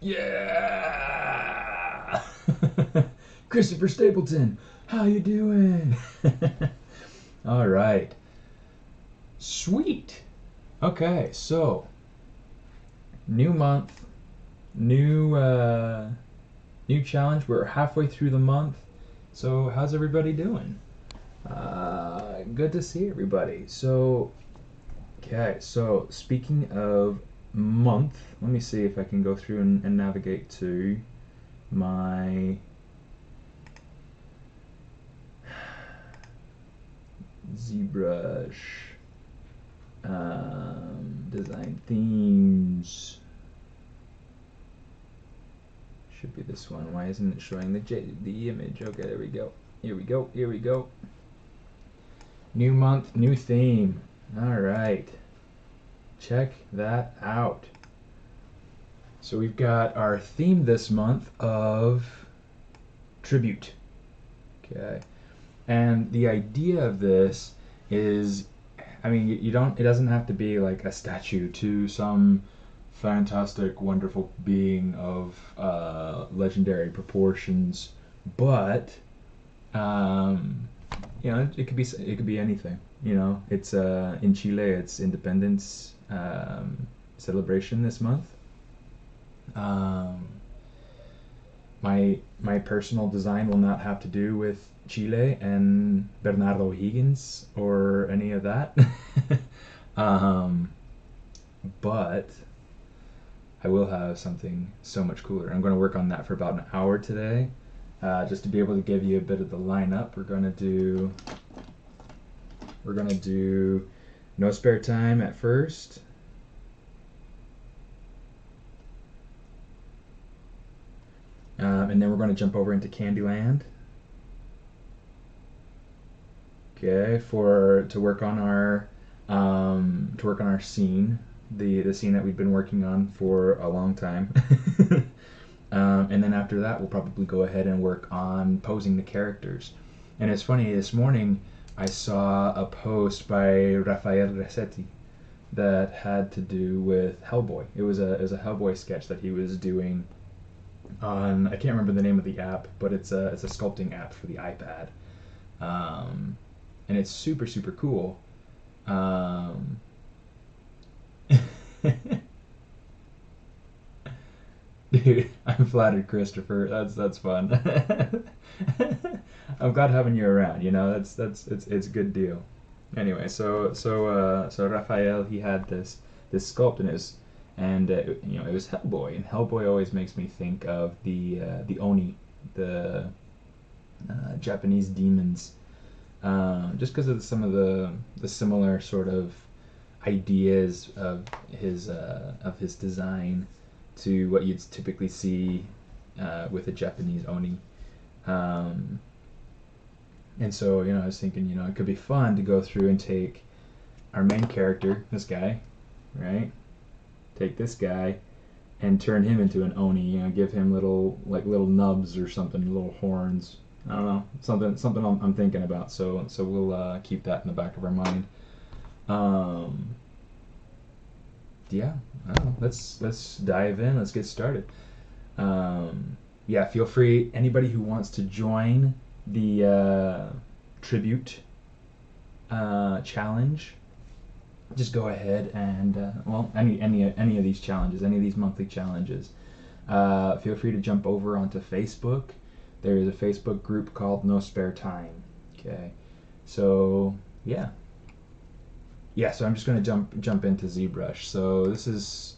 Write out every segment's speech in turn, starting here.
Yeah! Christopher Stapleton, how you doing? All right. Sweet. Okay, so new month, new challenge. We're halfway through the month. So how's everybody doing? Good to see everybody. So, okay, so speaking of month, let me see if I can go through and navigate to my ZBrush design themes. Should be this one. Why isn't it showing the image? Okay, there we go. Here we go. Here we go. New month, new theme. All right. Check that out. So we've got our theme this month of tribute. Okay. And the idea of this is, I mean, you don't, it doesn't have to be like a statue to some fantastic, wonderful being of legendary proportions, but you know, it could be anything. You know, it's in Chile, it's Independence celebration this month. My personal design will not have to do with Chile and Bernardo Higgins or any of that. um, but I will have something so much cooler. I'm going to work on that for about an hour today, just to be able to give you a bit of the lineup. We're going to do No Spare Time at first. And then we're going to jump over into Candyland. Okay, to work on our scene, the scene that we've been working on for a long time. And then after that, we'll probably go ahead and work on posing the characters. And it's funny, this morning I saw a post by Rafael Rossetti that had to do with Hellboy. It was a Hellboy sketch that he was doing on, I can't remember the name of the app, but it's a sculpting app for the iPad. And it's super, super cool. Dude, I'm flattered, Christopher. That's fun. I'm glad having you around. You know, it's a good deal. Anyway, so Raphael, he had this sculpt in his, and you know, it was Hellboy, and Hellboy always makes me think of the Oni, the Japanese demons, just because of some of the similar sort of ideas of his design to what you'd typically see with a Japanese Oni. And so, you know, I was thinking, you know, it could be fun to go through and take our main character, this guy, right? Take this guy and turn him into an Oni, you know, give him little nubs or something, little horns. I don't know, something I'm thinking about. So we'll keep that in the back of our mind. Yeah, I don't know. Let's dive in. Let's get started. Yeah, feel free. Anybody who wants to join the tribute challenge, just go ahead and well, any of these challenges, any of these monthly challenges. Feel free to jump over onto Facebook. There is a Facebook group called No Spare Time. Okay, so yeah. So I'm just going to jump into ZBrush. So this is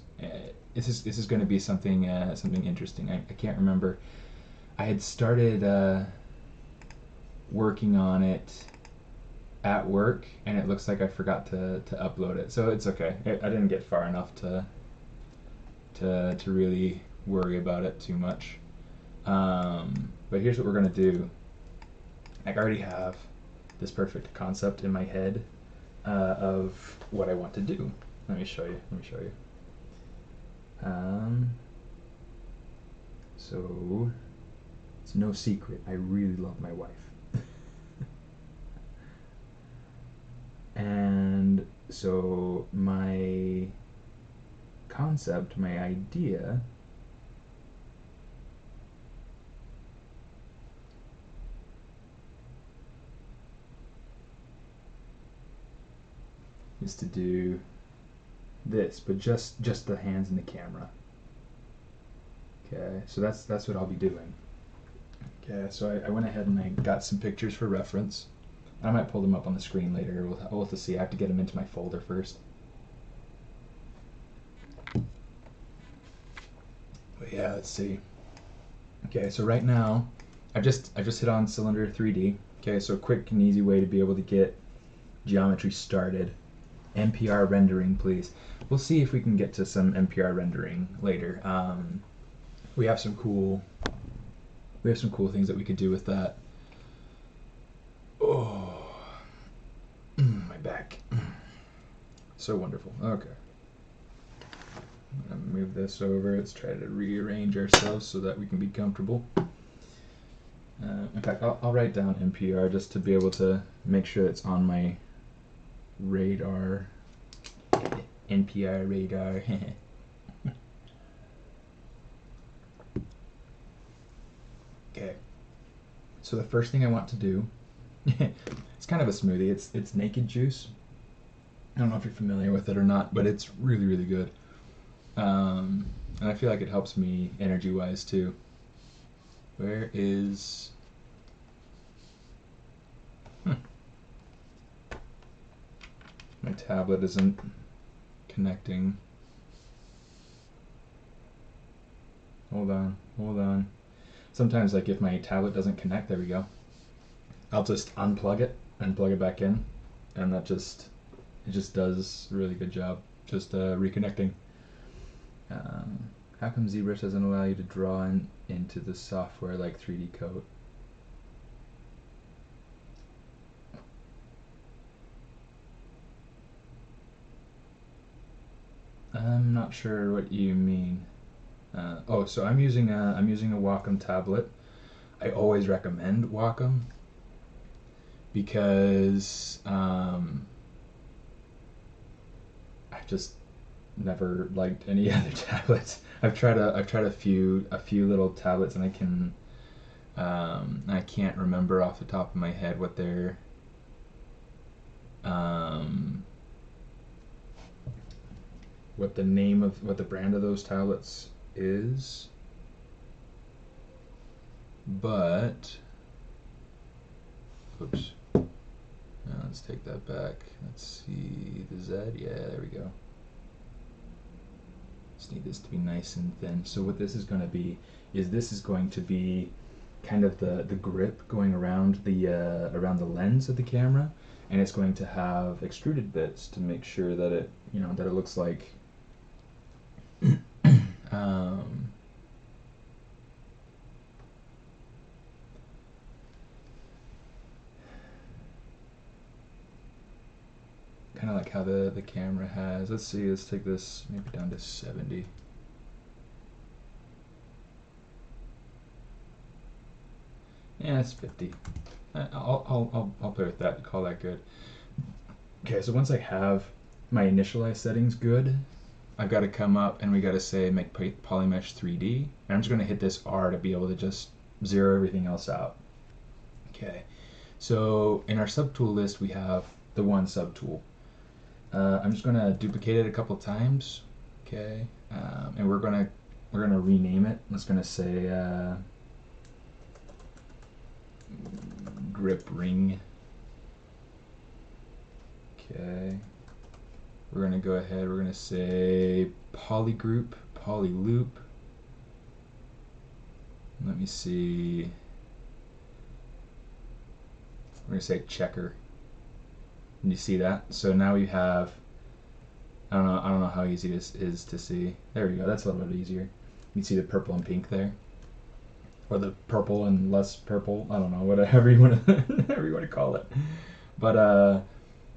going to be something interesting. I can't remember. I had started working on it at work, and it looks like I forgot to upload it. So it's okay. I didn't get far enough to really worry about it too much. But here's what we're going to do. I already have this perfect concept in my head of what I want to do. Let me show you. So it's no secret, I really love my wife. And so my concept, my idea is to do this, but just the hands and the camera. Okay, so that's what I'll be doing. Okay, so I went ahead and I got some pictures for reference. I might pull them up on the screen later. We'll have to see. I have to get them into my folder first. But yeah, let's see. Okay, so right now, I just hit on Cylinder 3D. Okay, so a quick and easy way to be able to get geometry started. NPR rendering, please. We'll see if we can get to some NPR rendering later. We have some cool things that we could do with that. Oh, my back. So wonderful. Okay. I'm going to move this over. Let's try to rearrange ourselves so that we can be comfortable. In fact, I'll write down NPR just to be able to make sure it's on my radar. NPR radar. Okay. So the first thing I want to do, it's kind of a smoothie. It's naked juice. I don't know if you're familiar with it or not, but it's really, really good. And I feel like it helps me energy-wise too. Where is... My tablet isn't connecting. Hold on. Sometimes, like, if my tablet doesn't connect, there we go. I'll just unplug it and plug it back in, and it just does a really good job just reconnecting. How come ZBrush doesn't allow you to draw into the software like 3D Coat? I'm not sure what you mean. Oh, so I'm using a Wacom tablet. I always recommend Wacom because I just never liked any other tablets. I've tried a few little tablets, and I can't remember off the top of my head what their what the brand of those tablets is, but oops. Now let's take that back. Let's see the Z. Yeah, there we go. Just need this to be nice and thin. So what this is going to be is this is going to be kind of the grip going around the lens of the camera, and it's going to have extruded bits to make sure that it that it looks like kind of like how the camera has. Let's see, let's take this maybe down to 70. Yeah, it's 50. I'll play with that. Call that good. Okay, so once I have my initialized settings good, I've got to come up and we got to say make polymesh 3D. And I'm just going to hit this R to be able to just zero everything else out. Okay, so in our subtool list we have the one subtool. I'm just going to duplicate it a couple times. Okay, and we're gonna rename it. I'm just going to say grip ring. Okay. We're going to go ahead, we're going to say polygroup, polyloop. Let me see. We're going to say checker. And you see that? So now we have, I don't know how easy this is to see. There we go, that's a little bit easier. You can see the purple and pink there. Or the purple and less purple, I don't know, whatever you want to call it. But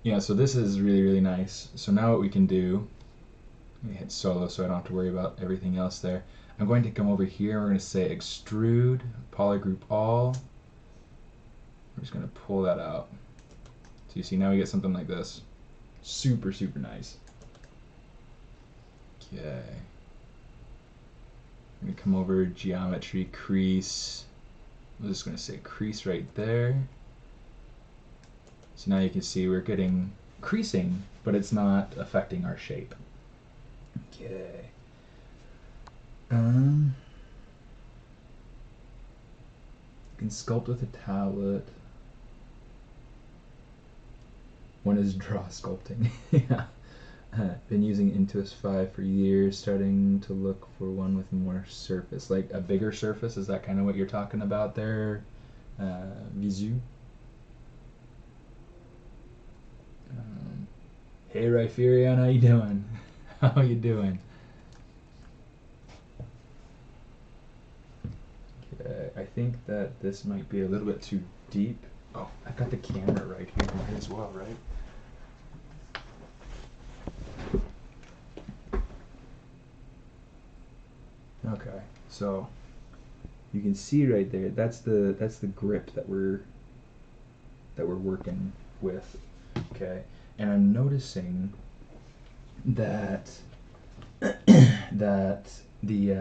yeah, so this is really, really nice. So now what we can do, let me hit solo so I don't have to worry about everything else there. I'm going to come over here, we're going to say extrude, polygroup all. We're just going to pull that out. So you see now we get something like this. Super, super nice. Okay. I'm going to come over, geometry, crease. I'm just going to say crease right there. So now you can see we're getting creasing, but it's not affecting our shape. Okay. You can sculpt with a tablet. One is draw sculpting. Yeah. Been using Intuos 5 for years, starting to look for one with more surface. Like a bigger surface, is that kind of what you're talking about there, Visu? Hey Riferion, how you doing? How you doing? Okay, I think that this might be a little bit too deep. Oh, I got the camera right here as well, right? Okay, so you can see right there. That's the grip that we're working with. Okay, and I'm noticing that that the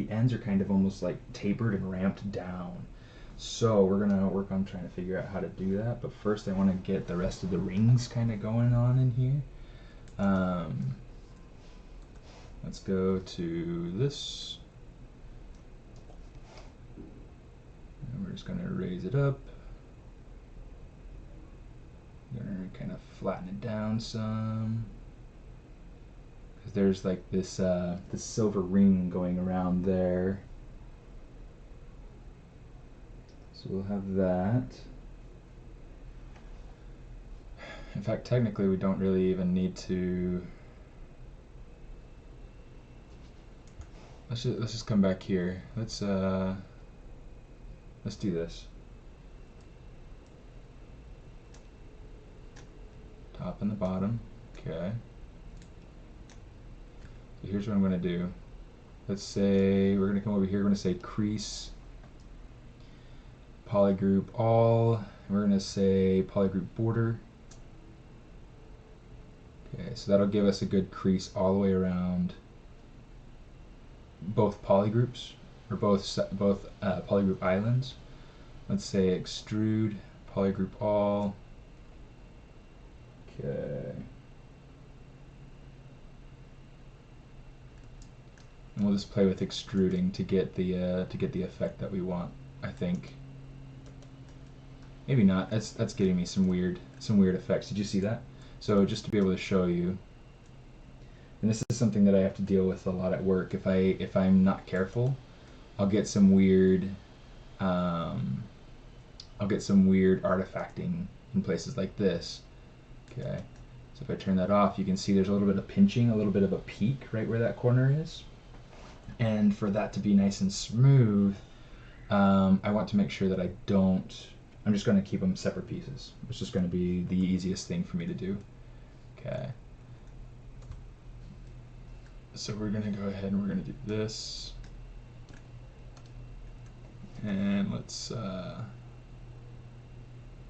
ends are kind of almost like tapered and ramped down. So we're gonna work on trying to figure out how to do that. But first, I want to get the rest of the rings kind of going on in here. Let's go to this. And we're just going to raise it up. We're going to kind of flatten it down some. Because there's like this, this silver ring going around there. So we'll have that. In fact, technically we don't really even need to. Let's just come back here. Let's do this. Top and the bottom. Okay. So here's what I'm going to do. Let's say we're going to come over here. We're going to say crease, polygroup all. And we're going to say polygroup border. Okay, so that'll give us a good crease all the way around both polygroups, or both polygroup islands. Let's say extrude, polygroup all. Okay. And we'll just play with extruding to get the effect that we want. I think. Maybe not. That's getting me some weird effects. Did you see that? So just to be able to show you. And this is something that I have to deal with a lot at work. If I'm not careful, I'll get some weird artifacting in places like this. Okay. So if I turn that off, you can see there's a little bit of pinching, a little bit of a peak right where that corner is. And for that to be nice and smooth, I want to make sure that I don't. I'm just going to keep them separate pieces. It's just going to be the easiest thing for me to do. Okay. So we're going to go ahead and we're going to do this. And let's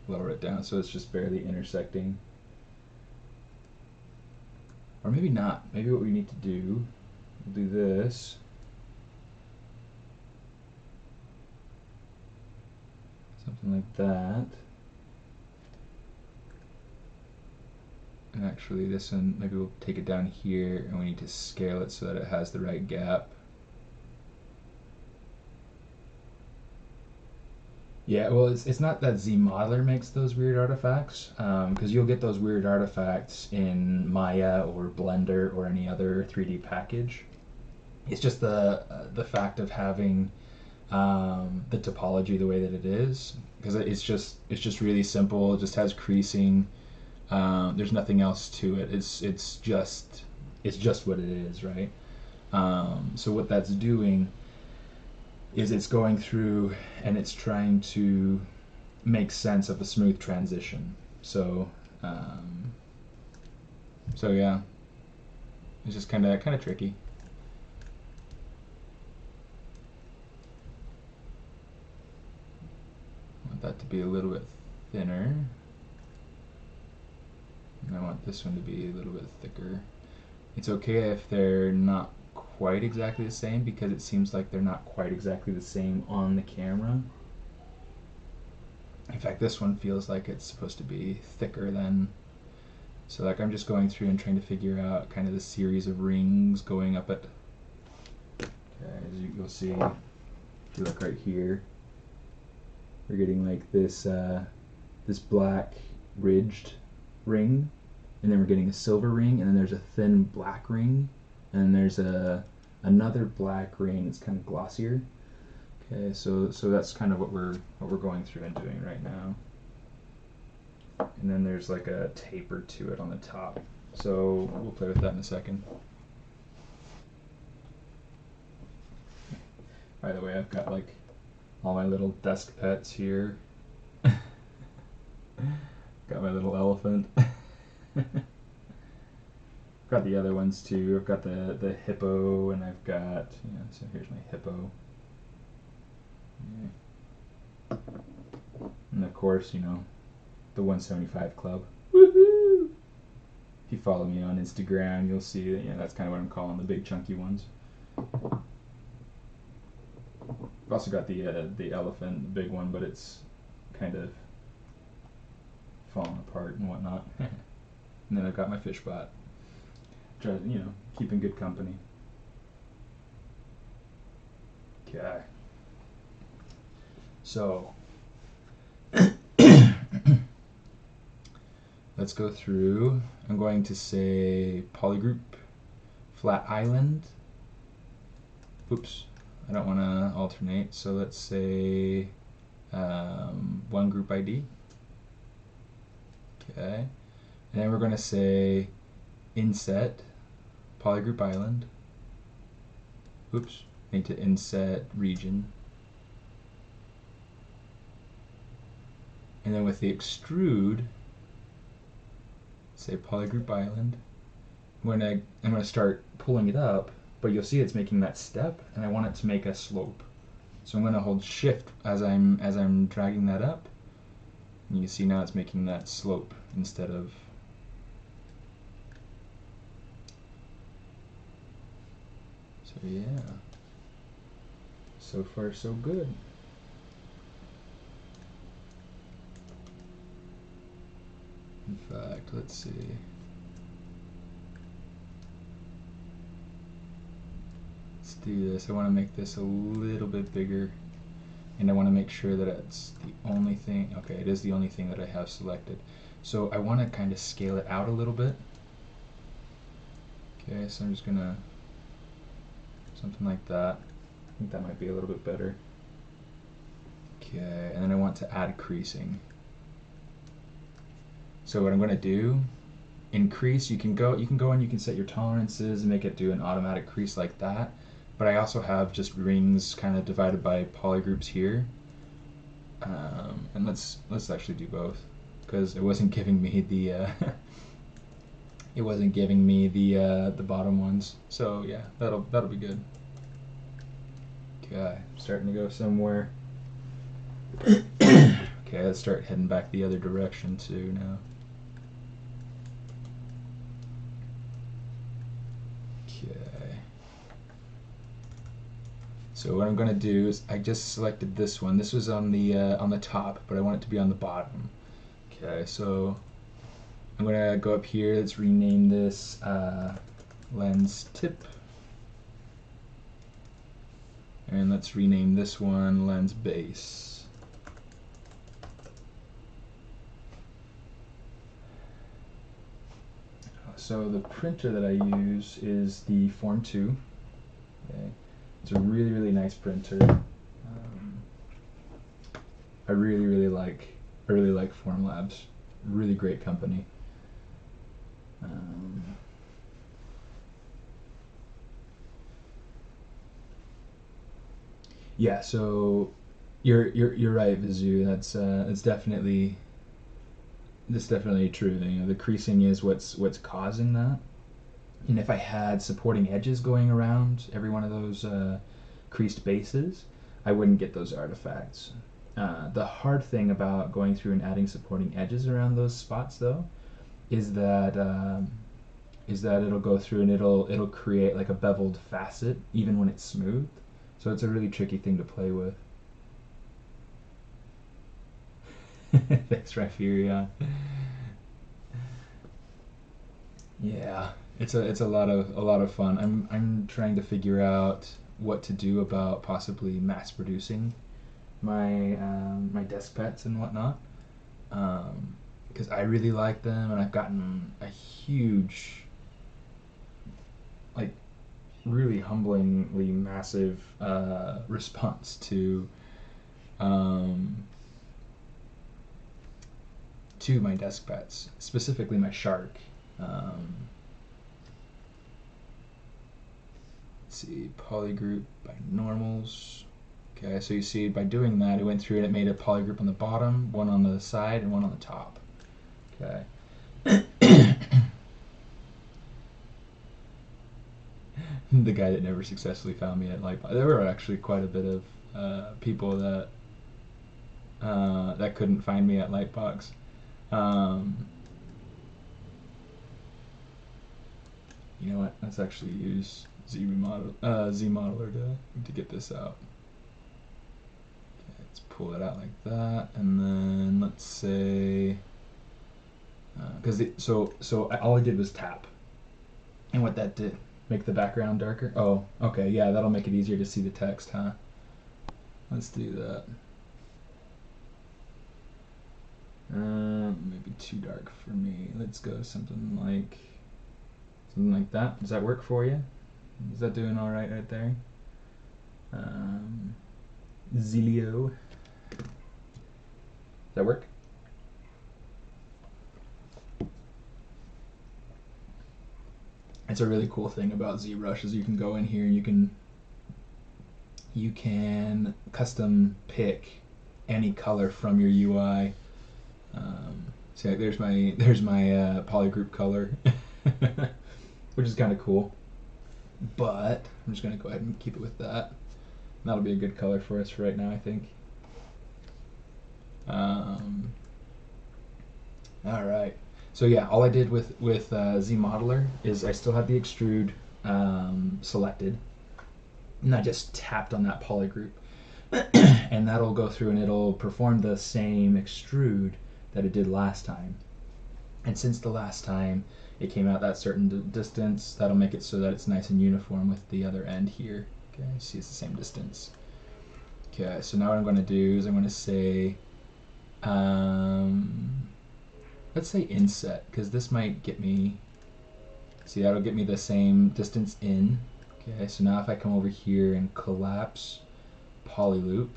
lower it down so it's just barely intersecting. Or maybe not. Maybe what we need to do, we'll do this. Something like that. And actually this one, maybe we'll take it down here and we need to scale it so that it has the right gap. Yeah, well, it's not that ZModeler makes those weird artifacts, because you'll get those weird artifacts in Maya or Blender or any other 3D package. It's just the fact of having the topology the way that it is, because it's just really simple. It just has creasing. There's nothing else to it. It's just what it is, right? So what that's doing is it's going through and it's trying to make sense of a smooth transition. So so yeah, it's just kind of tricky. I want that to be a little bit thinner, and I want this one to be a little bit thicker. It's okay if they're not quite exactly the same, because it seems like they're not quite exactly the same on the camera. In fact, this one feels like it's supposed to be thicker than So like I'm just going through and trying to figure out kind of the series of rings going up it. Okay, as you'll see, if you look right here, we're getting like this this black ridged ring, and then we're getting a silver ring, and then there's a thin black ring, and then there's another black ring. It's kind of glossier. Okay, so that's kind of what we're going through and doing right now. And then there's like a taper to it on the top. So we'll play with that in a second. By the way, I've got like all my little desk pets here. Got my little elephant. Got the other ones too. I've got the hippo, and I've got, so here's my hippo. Yeah. And of course, the 175 Club. Woohoo! If you follow me on Instagram, you'll see that that's kind of what I'm calling the big chunky ones. I've also got the elephant, the big one, but it's kind of falling apart and whatnot. And then I've got my fish pot. Try to, keeping good company. Okay. So let's go through. I'm going to say polygroup, flat island. Oops, I don't want to alternate. So let's say one group ID. Okay, and then we're going to say inset polygroup island. Oops, need to inset region. And then with the extrude, say polygroup island. I'm gonna start pulling it up, but you'll see it's making that step, and I want it to make a slope. So I'm gonna hold shift as I'm dragging that up. And you can see now it's making that slope instead of. So yeah. So far so good. In fact, let's see. Let's do this. I want to make this a little bit bigger, and I want to make sure that it's the only thing. Okay, it is the only thing that I have selected. So I want to kind of scale it out a little bit. Okay, so I'm just gonna something like that. I think that might be a little bit better. Okay, and then I want to add creasing. So what I'm going to do, increase, you can go and you can set your tolerances and make it do an automatic crease like that. But I also have just rings kind of divided by polygroups here. And let's actually do both, because it wasn't giving me the it wasn't giving me the bottom ones. So yeah, that'll be good. Okay, starting to go somewhere. Okay, let's start heading back the other direction too now. Okay. So what I'm going to do is I just selected this one. This was on the top, but I want it to be on the bottom. Okay, so I'm going to go up here. Let's rename this lens tip. And let's rename this one lens base. So the printer that I use is the Form 2. Okay. It's a really, really nice printer. I really like Formlabs. Really great company. Yeah, so you're right, Vizu. That's definitely true. The creasing is what's causing that. And if I had supporting edges going around every one of those creased bases, I wouldn't get those artifacts. The hard thing about going through and adding supporting edges around those spots, though, is that it'll go through and it'll create like a beveled facet even when it's smooth. So it's a really tricky thing to play with. Thanks, Rafirion. Yeah, it's a lot of fun. I'm trying to figure out what to do about possibly mass producing my desk pets and whatnot, because I really like them and I've gotten a huge, like, really humblingly massive response um, to my desk pets, specifically my shark. Um, let's see, polygroup by normals. Okay, so you see by doing that, it went through and it made a polygroup on the bottom, one on the side, and one on the top. Okay. The guy that never successfully found me at Lightbox. There were actually quite a bit of people that that couldn't find me at Lightbox. You know what? Let's actually use ZModeler to get this out. Okay, let's pull it out like that, and then let's say, because so all I did was tap, and what that did, make the background darker. Oh, okay, yeah, that'll make it easier to see the text, huh? Let's do that. Maybe too dark for me. Let's go something like that. Does that work for you? Is that doing all right there? Zilio. Does that work? It's a really cool thing about ZBrush is you can go in here and you can custom pick any color from your UI. So there's my polygroup color, which is kind of cool. But I'm just gonna go ahead and keep it with that. That'll be a good color for us for right now, I think. All right. So yeah, all I did with ZModeler is I still had the extrude selected, and I just tapped on that polygroup, and that'll go through and it'll perform the same extrude that it did last time. And since the last time it came out that certain distance, that'll make it so that it's nice and uniform with the other end here. Okay, see it's the same distance. Okay, so now what I'm going to do is I'm going to say, let's say inset, because this might get me, see that'll get me the same distance in. Okay, so now if I come over here and collapse polyloop,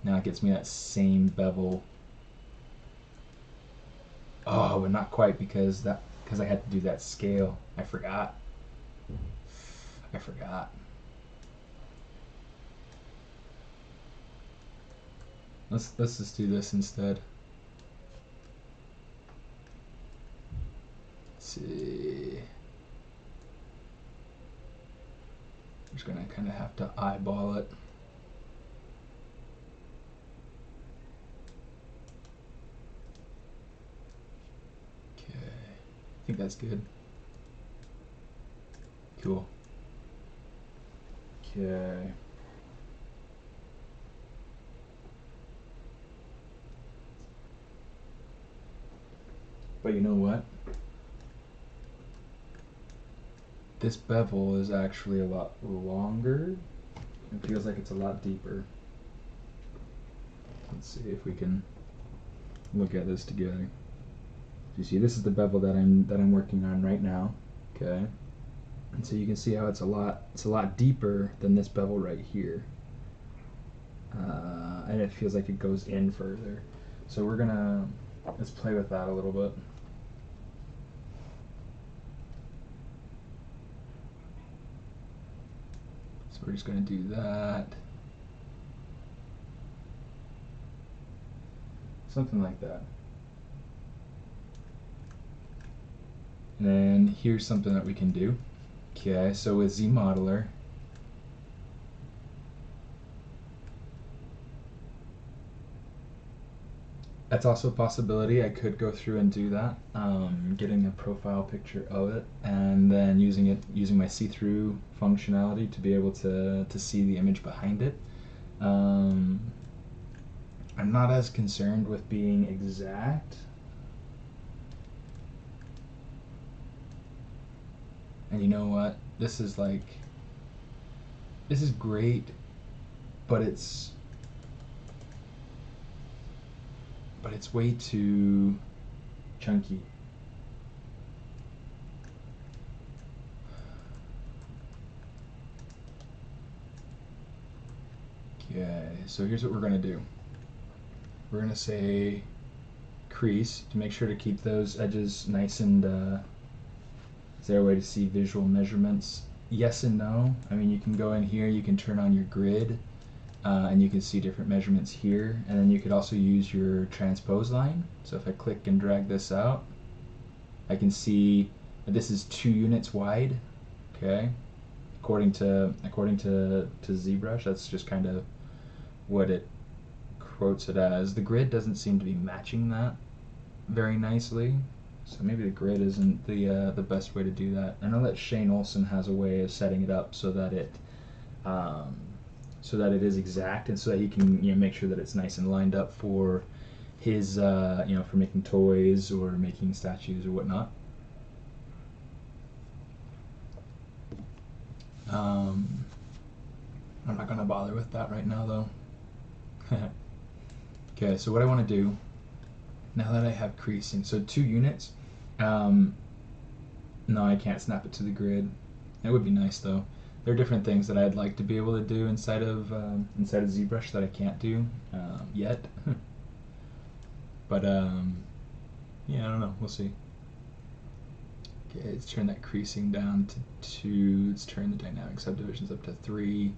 now it gets me that same bevel. Oh, but not quite because I had to do that scale. I forgot. Let's just do this instead. Let's see. I'm just gonna kind of have to eyeball it. Okay, I think that's good. Cool. Okay. But you know what? This bevel is actually a lot longer. It feels like it's a lot deeper. Let's see if we can look at this together. You see, this is the bevel that I'm working on right now. Okay, and so you can see how it's a lot deeper than this bevel right here, and it feels like it goes in further. So let's play with that a little bit. So we're just going to do that. Something like that. And then here's something that we can do. Okay, so with ZModeler, that's also a possibility. I could go through and do that, getting a profile picture of it, and then using my see-through functionality to be able to see the image behind it. I'm not as concerned with being exact. And you know what? This is great, but it's way too chunky. Okay, so here's what we're gonna do. We're gonna say crease to make sure to keep those edges nice and is there a way to see visual measurements? Yes and no. I mean, you can go in here, you can turn on your grid, and you can see different measurements here, and then you could also use your transpose line. So if I click and drag this out, I can see that this is 2 units wide. Okay, according to ZBrush, that's just kind of what it quotes it as. The grid doesn't seem to be matching that very nicely, so maybe the grid isn't the best way to do that. I know that Shane Olson has a way of setting it up so that it is exact, and so that he can make sure that it's nice and lined up for his for making toys or making statues or whatnot. I'm not gonna bother with that right now though. Okay, so what I want to do now that I have creasing, so 2 units. No, I can't snap it to the grid. It would be nice though. There are different things that I'd like to be able to do inside of ZBrush that I can't do yet. But yeah, I don't know. We'll see. Okay, let's turn that creasing down to 2. Let's turn the dynamic subdivisions up to 3.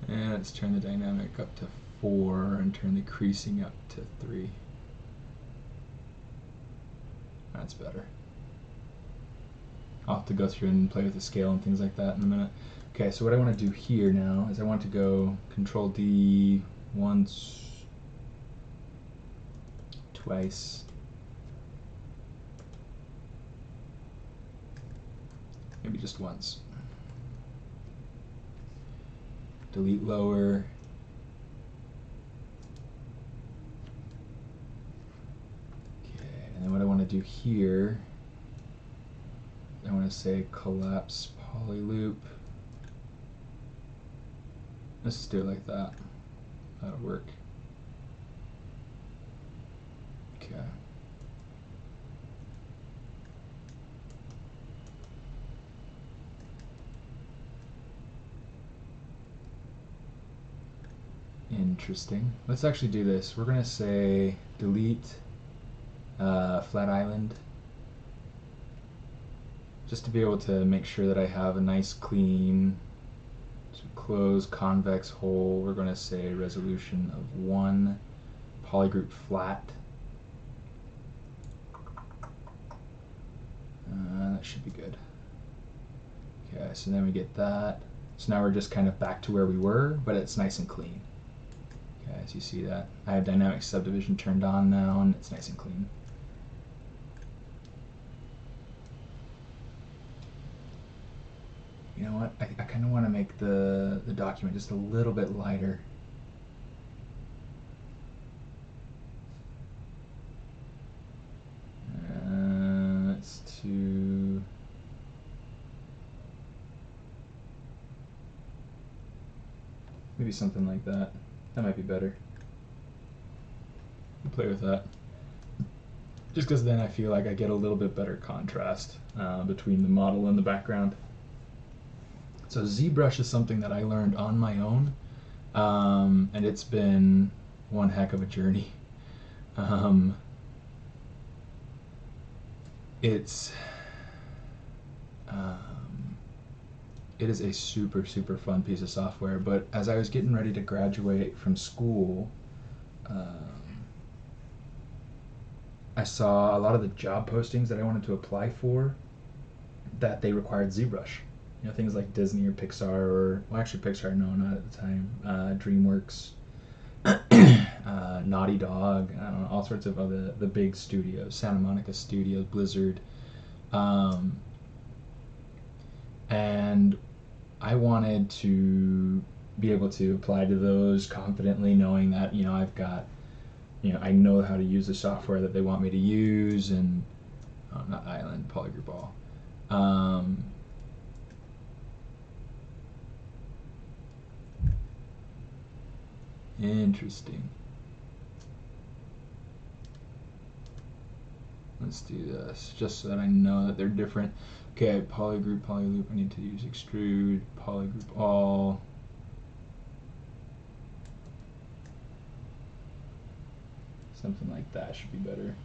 And let's turn the dynamic up to 4 and turn the creasing up to 3. That's better. I'll have to go through and play with the scale and things like that in a minute. Okay, so what I want to do here now is I want to go Control D once, twice, maybe just once. Delete lower. Okay, and then what I want to do here, I want to say collapse poly loop. Let's just do it like that. That'll work. Okay. Interesting. Let's actually do this. We're gonna say delete flat island, just to be able to make sure that I have a nice clean close convex hole. We're gonna say resolution of 1, polygroup flat. That should be good. Okay, so then we get that. So now we're just kind of back to where we were, but it's nice and clean. Okay, so you see that. I have dynamic subdivision turned on now, and it's nice and clean. You know what? I kind of want to make the document just a little bit lighter. Let's do... maybe something like that. That might be better. I'll play with that. Just because then I feel like I get a little bit better contrast between the model and the background. So ZBrush is something that I learned on my own, and it's been one heck of a journey. It is a super, super fun piece of software, but as I was getting ready to graduate from school, I saw a lot of the job postings that I wanted to apply for that they required ZBrush. You know, things like Disney or Pixar, or, well, actually Pixar, no, not at the time, DreamWorks, Naughty Dog, I don't know, all sorts of other, the big studios, Santa Monica Studios, Blizzard, and I wanted to be able to apply to those confidently, knowing that, you know, I've got you know, I know how to use the software that they want me to use, and not Island, Polygroup All. Interesting. Let's do this, just so that I know that they're different. Okay, polygroup, polyloop, I need to use extrude, polygroup all. Something like that should be better.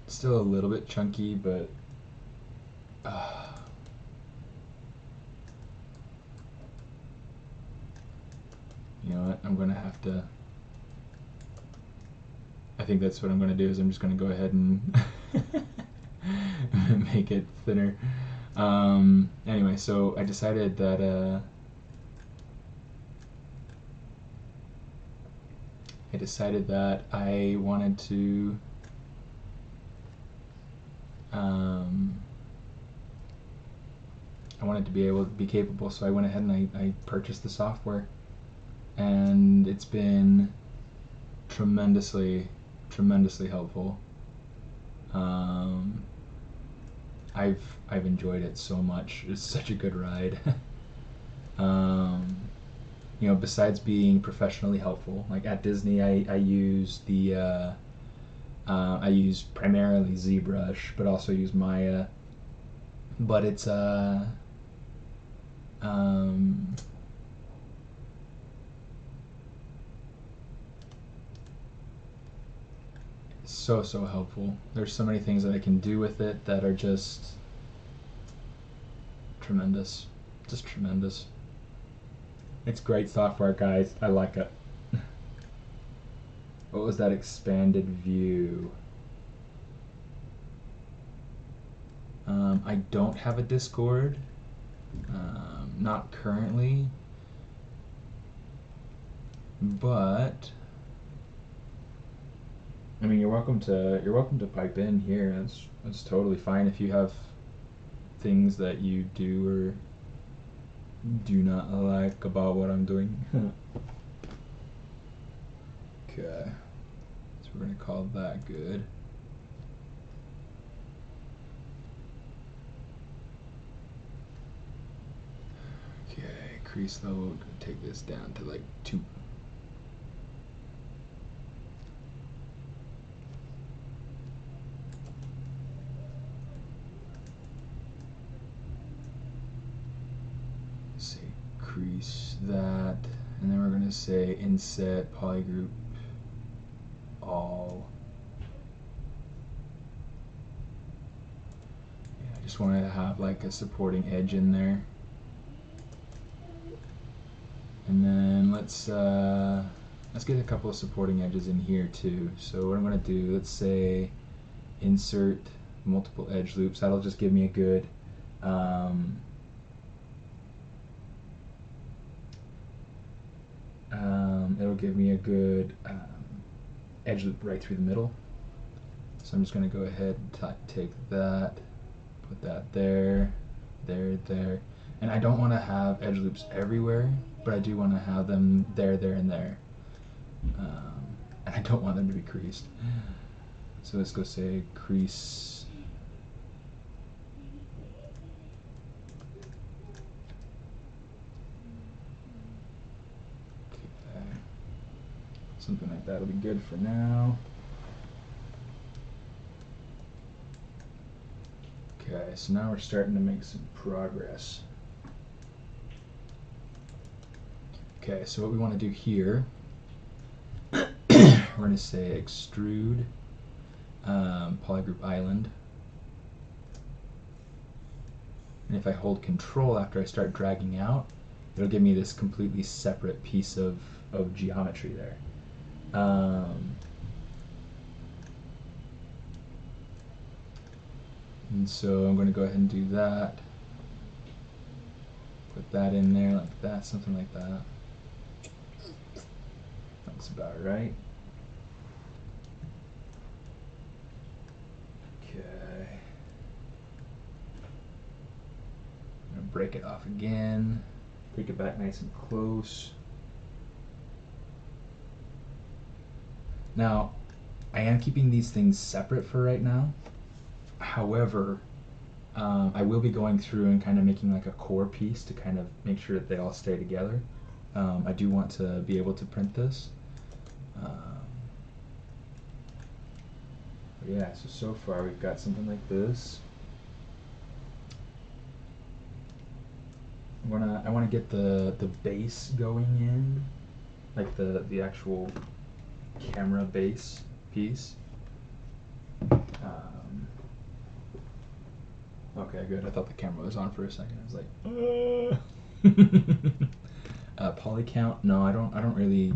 Still a little bit chunky, but you know what, I'm gonna have to, I think that's what I'm gonna do, is I'm just gonna go ahead and make it thinner. Anyway, so I decided that I wanted to be able to be capable, so I went ahead and I purchased the software, and it's been tremendously helpful. I've enjoyed it so much. It's such a good ride. You know, besides being professionally helpful, like at Disney, I use the I use primarily ZBrush, but also use Maya. But it's so helpful. There's so many things that I can do with it that are just tremendous. Just tremendous. It's great software, guys. I like it. What was that expanded view? I don't have a Discord. Not currently. But I mean, you're welcome to pipe in here. That's totally fine if you have things that you do or do not like about what I'm doing. Okay, so we're gonna call that good. Okay, crease level, we're gonna take this down to like 2. Say crease that, and then we're gonna say inset polygroup all. Yeah, I just wanted to have like a supporting edge in there. And then let's get a couple of supporting edges in here too. So what I'm going to do, let's say insert multiple edge loops. That'll just give me a good it'll give me a good edge loop right through the middle. So I'm just going to go ahead and take that, put that there, there. And I don't want to have edge loops everywhere, but I do want to have them there, and there. And I don't want them to be creased. So let's go say crease. Okay. Something like that will be good for now. Okay, so now we're starting to make some progress. Okay, so what we want to do here, we're going to say extrude polygroup island. And if I hold control after I start dragging out, it'll give me this completely separate piece of geometry there. And so I'm going to go ahead and do that. Put that in there like that, something like that. That's about right. Okay. I'm going to break it off again. Take it back nice and close. Now, I am keeping these things separate for right now. However, I will be going through and kind of making like a core piece to kind of make sure that they all stay together. I do want to be able to print this. Yeah, so far we've got something like this. I wanna get the base going in, like the actual camera base piece. Okay, good. I thought the camera was on for a second. I was like, poly count? No, I don't really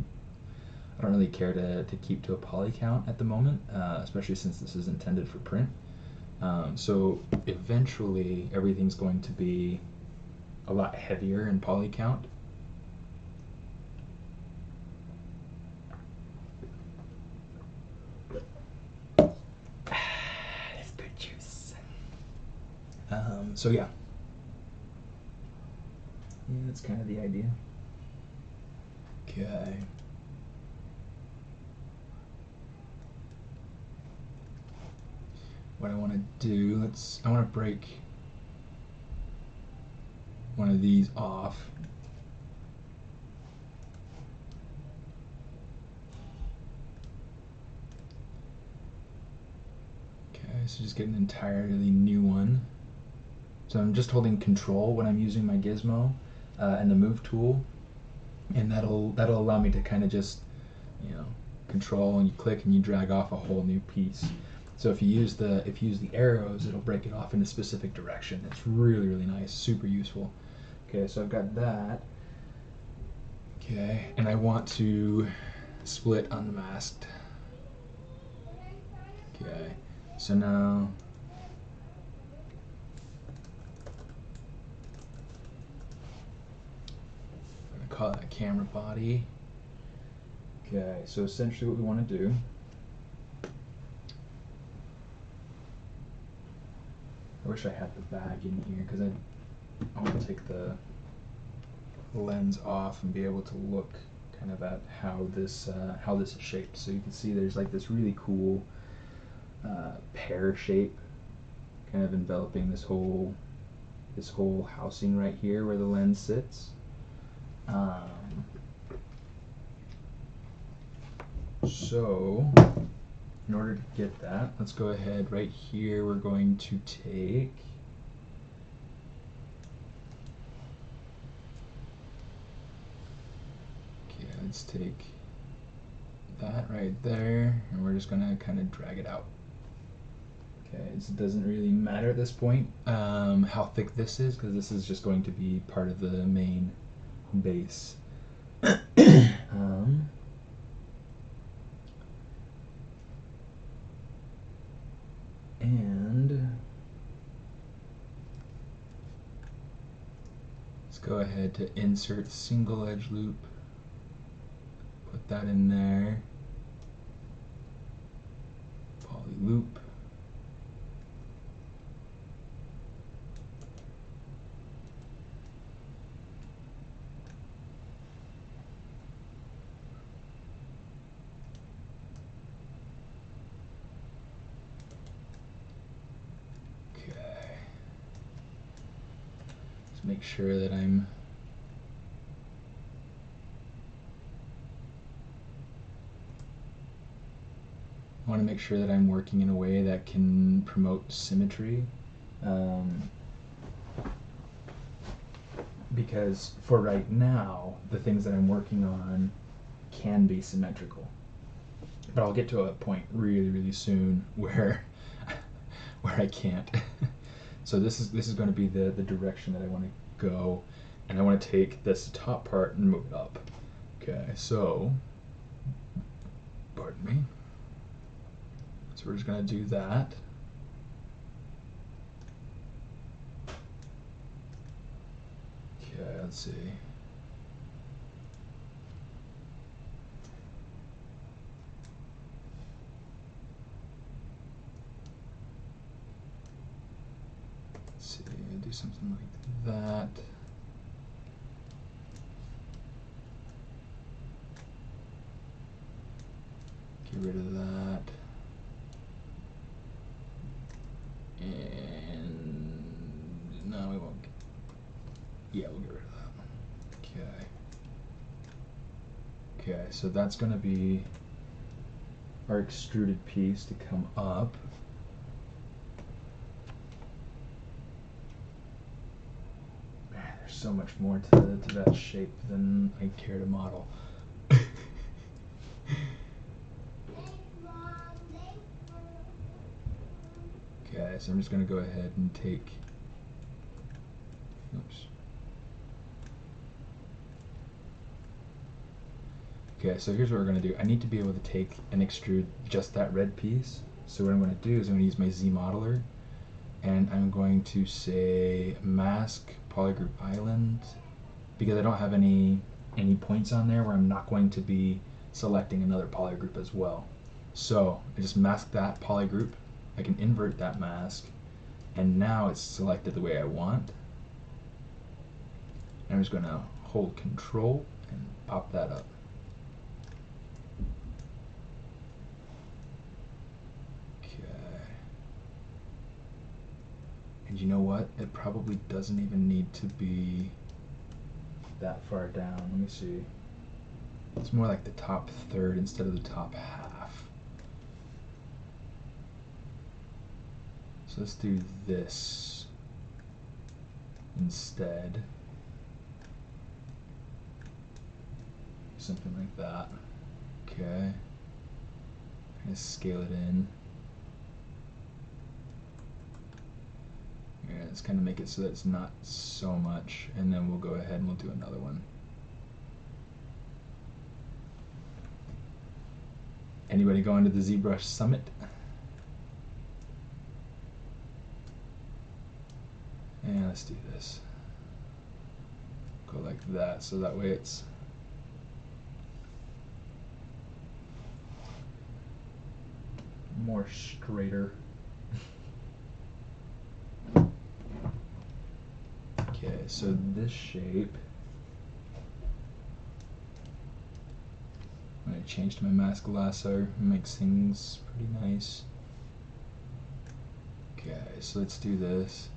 care to keep to a poly count at the moment, especially since this is intended for print. So eventually everything's going to be a lot heavier in poly count. That's good juice. So yeah, that's kind of the idea. Okay. What I want to do, I want to break one of these off. Okay, so just get an entirely new one. So I'm just holding Control when I'm using my gizmo and the Move tool, and that'll allow me to kind of just, control, and you click and you drag off a whole new piece. So if you use the arrows, it'll break it off in a specific direction. It's really nice, super useful. Okay, so I've got that. Okay, and I want to split unmasked. Okay, so now I'm gonna call that camera body. Okay, so essentially what we want to do, I wish I had the bag in here because I want to take the lens off and be able to look kind of at how this is shaped. So you can see there's like this really cool pear shape kind of enveloping this whole housing right here where the lens sits. So in order to get that, let's go ahead right here. We're going to take let's take that right there, and we're just gonna kind of drag it out. Okay, it doesn't really matter at this point how thick this is, because this is just going to be part of the main base. And let's go ahead to insert single edge loop. Put that in there. Poly loop. Make sure that I want to make sure that I'm working in a way that can promote symmetry, because for right now the things that I'm working on can be symmetrical, but I'll get to a point really soon where I can't. So this is going to be the direction that I want to go, and I want to take this top part and move it up. Okay, so pardon me. So we're just going to do that. Okay, let's see. Do something like that. get rid of that. And no, we won't. Yeah, we'll get rid of that. Okay. Okay, so that's going to be our extruded piece to come up. Man, there's so much more to that shape than I care to model. Okay, so I'm just going to go ahead and take, oops. Okay, so here's what we're going to do. I need to be able to take and extrude just that red piece. So what I'm going to do is I'm going to use my Z modeler, and I'm going to say mask polygroup island, because I don't have any points on there where I'm not going to be selecting another polygroup as well. So I just mask that polygroup. I can invert that mask, and now it's selected the way I want. I'm just going to hold Control and pop that up. Okay. And you know what? It probably doesn't even need to be that far down. Let me see. It's more like the top third instead of the top half. So let's do this instead. Something like that. Okay. Kind of scale it in. Yeah, let's kind of make it so that it's not so much, and then we'll go ahead and we'll do another one. Anybody going to the ZBrush Summit? And let's do this. Go like that, so that way it's more straighter. Okay, so this shape, I'm going to change to my mask lasso. It makes things pretty nice. Okay, so let's do this.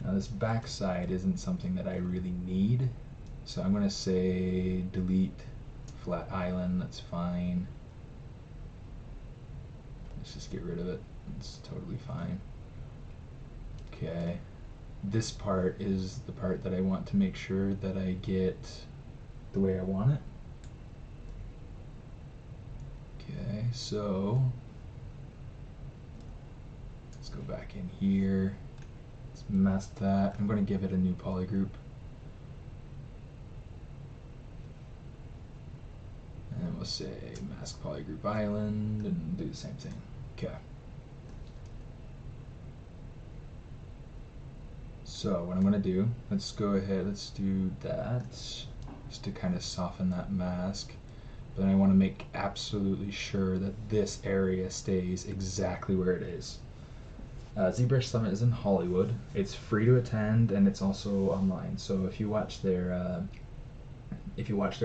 Now this backside isn't something that I really need, so I'm going to say delete flat island. That's fine. Let's just get rid of it. It's totally fine. Okay, this part is the part that I want to make sure that I get the way I want it. Okay, so let's go back in here. Let's mask that. I'm going to give it a new polygroup. And we'll say mask polygroup island and do the same thing. Okay. So what I'm going to do, let's go ahead, let's do that just to kind of soften that mask. But I want to make absolutely sure that this area stays exactly where it is. ZBrush Summit is in Hollywood. It's free to attend, and it's also online. So if you watch their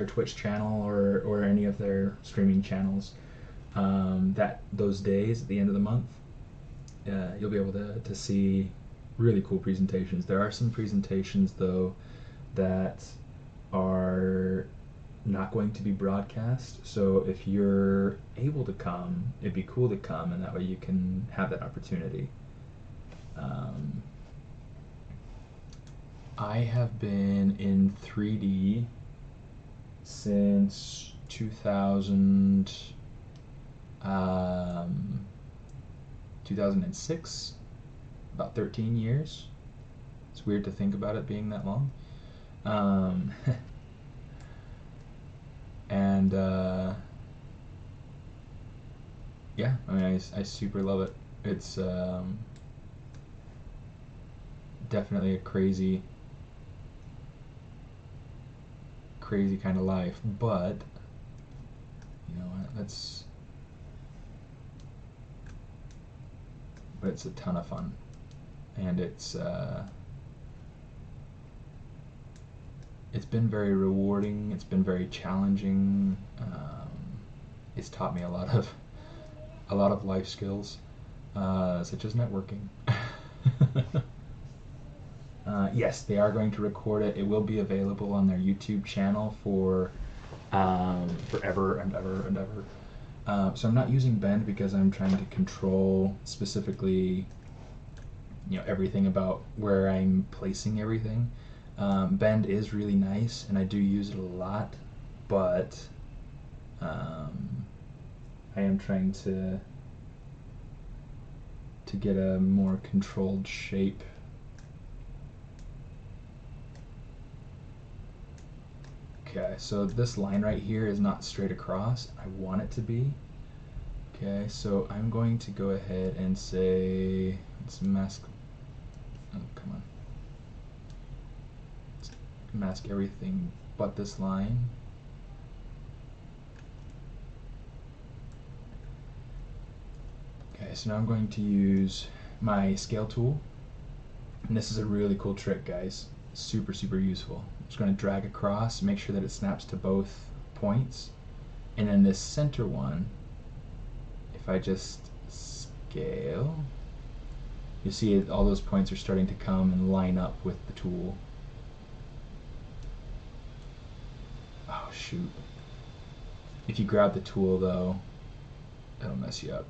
Twitch channel or any of their streaming channels, those days at the end of the month, you'll be able to see really cool presentations. There are some presentations though that are not going to be broadcast. So if you're able to come, it'd be cool to come, and that way you can have that opportunity. I have been in 3D since 2006, about 13 years. It's weird to think about it being that long. And yeah, I mean, I super love it. It's definitely a crazy kind of life, but you know what, but it's a ton of fun, and it's been very rewarding. It's been very challenging. It's taught me a lot of life skills, such as networking. Yes, they are going to record it. It will be available on their YouTube channel for forever and ever and ever. So I'm not using Bend because I'm trying to control specifically, everything about where I'm placing everything. Bend is really nice, and I do use it a lot, but I am trying to get a more controlled shape. Okay, so this line right here is not straight across. I want it to be. Okay, so I'm going to go ahead and say, let's mask, oh, come on. Let's mask everything but this line. Okay, so now I'm going to use my scale tool. And this is a really cool trick, guys. Super, super useful. I'm just going to drag across, make sure that it snaps to both points. And then this center one, if I just scale, you see all those points are starting to come and line up with the tool. Oh, shoot. If you grab the tool, though, it'll mess you up.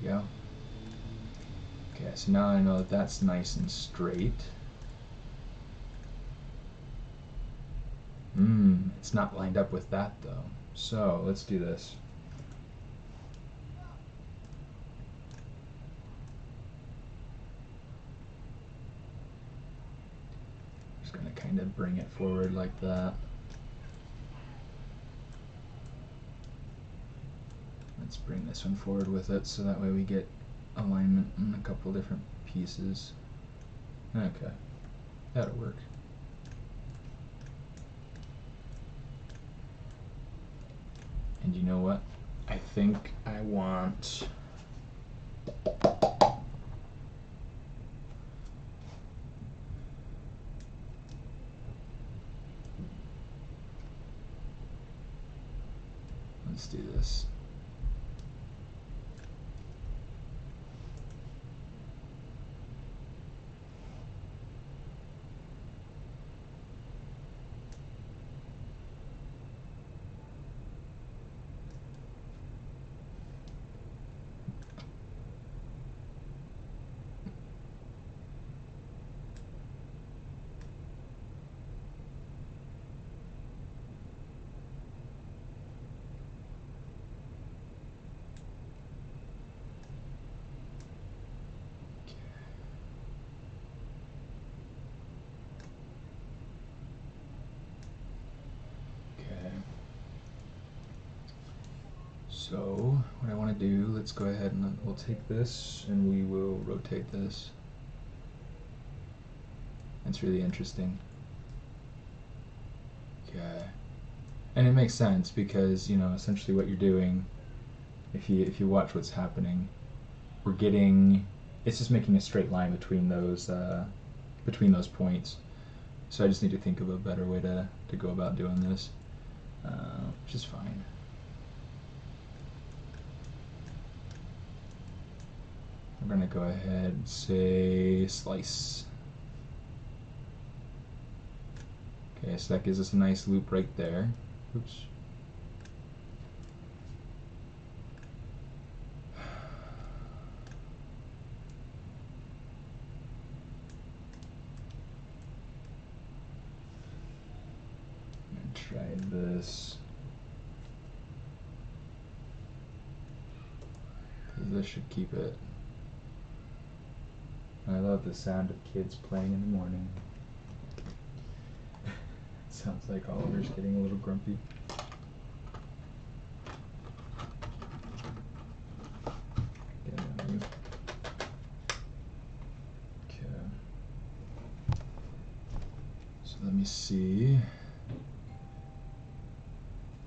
Go. Okay, so now I know that that's nice and straight. It's not lined up with that though. So let's do this. Just gonna kind of bring it forward like that. Let's bring this one forward with it so that way we get alignment in a couple different pieces. Okay, that'll work. And you know what? I think I want let's do this. So what I want to do, let's go ahead and we'll take this and we will rotate this. It's really interesting. Okay, and it makes sense because essentially what you're doing, if you watch what's happening, it's just making a straight line between those points. So I just need to think of a better way to go about doing this, which is fine. We're going to go ahead and say slice. Okay, so that gives us a nice loop right there. Oops. Try this. This should keep it. I love the sound of kids playing in the morning. Sounds like Oliver's getting a little grumpy. Let me see.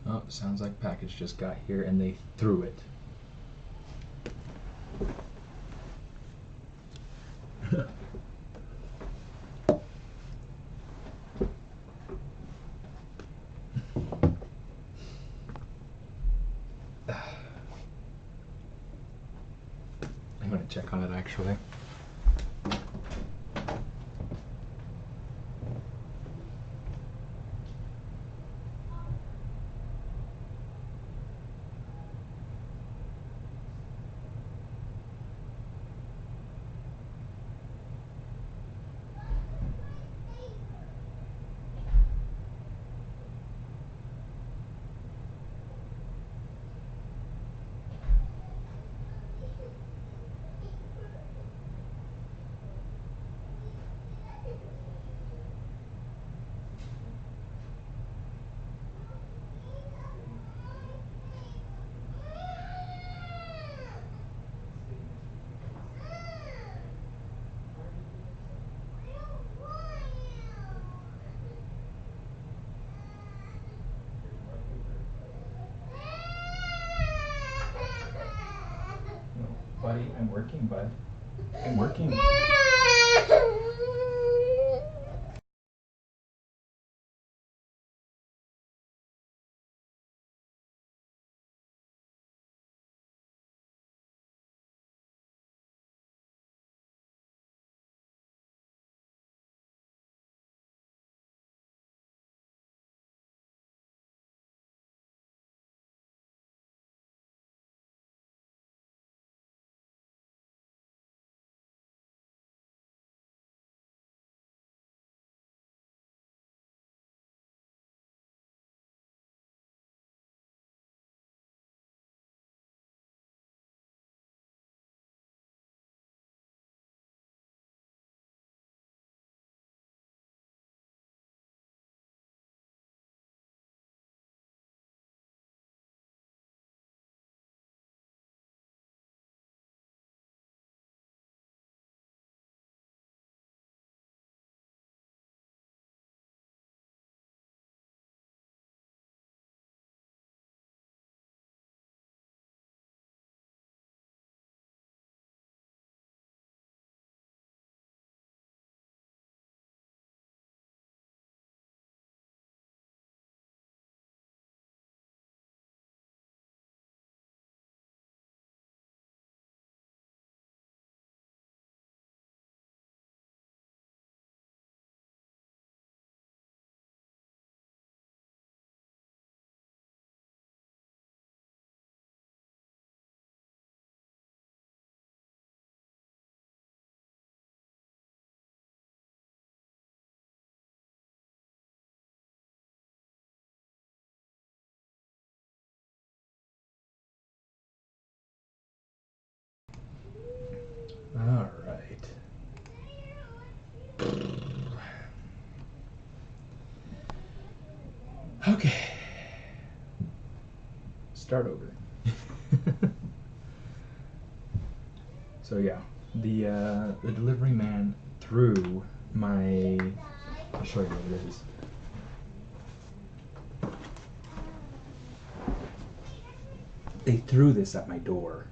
Oh, sounds like package just got here and they threw it. I'm gonna check on it actually. Buddy, I'm working, bud. I'm working. All right. Okay. Start over. So yeah, the delivery man threw my. I'll show you what it is. They threw this at my door.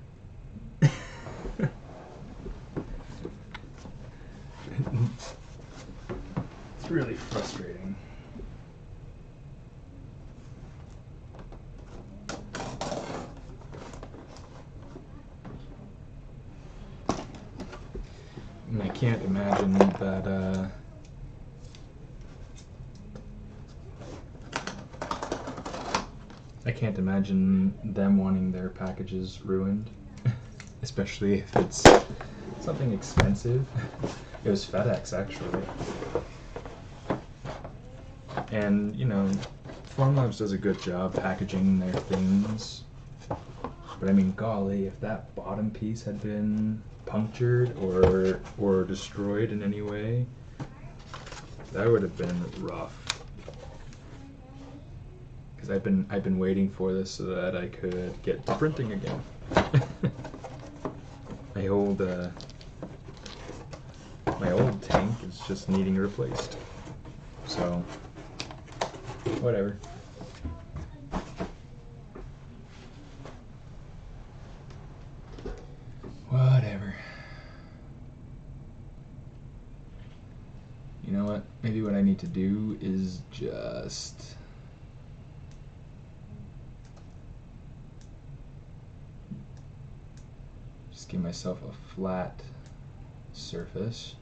It's really frustrating. And I can't imagine that I can't imagine them wanting their packages ruined, especially if it's something expensive. It was FedEx, actually. And, you know, Formlabs does a good job packaging their things. But I mean, golly, if that bottom piece had been punctured or destroyed in any way, that would have been rough. Because I've been waiting for this so that I could get to printing again. my old tank is just needing replaced. So, whatever. Whatever. You know what? Maybe what I need to do is just give myself a flat surface.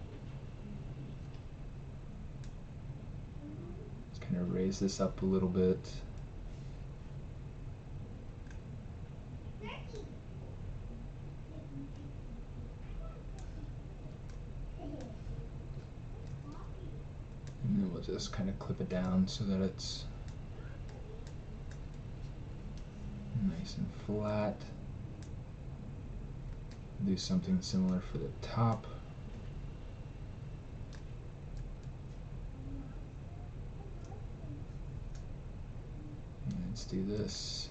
Just kind of raise this up a little bit. And then we'll just kind of clip it down so that it's nice and flat. Do something similar for the top. And let's do this.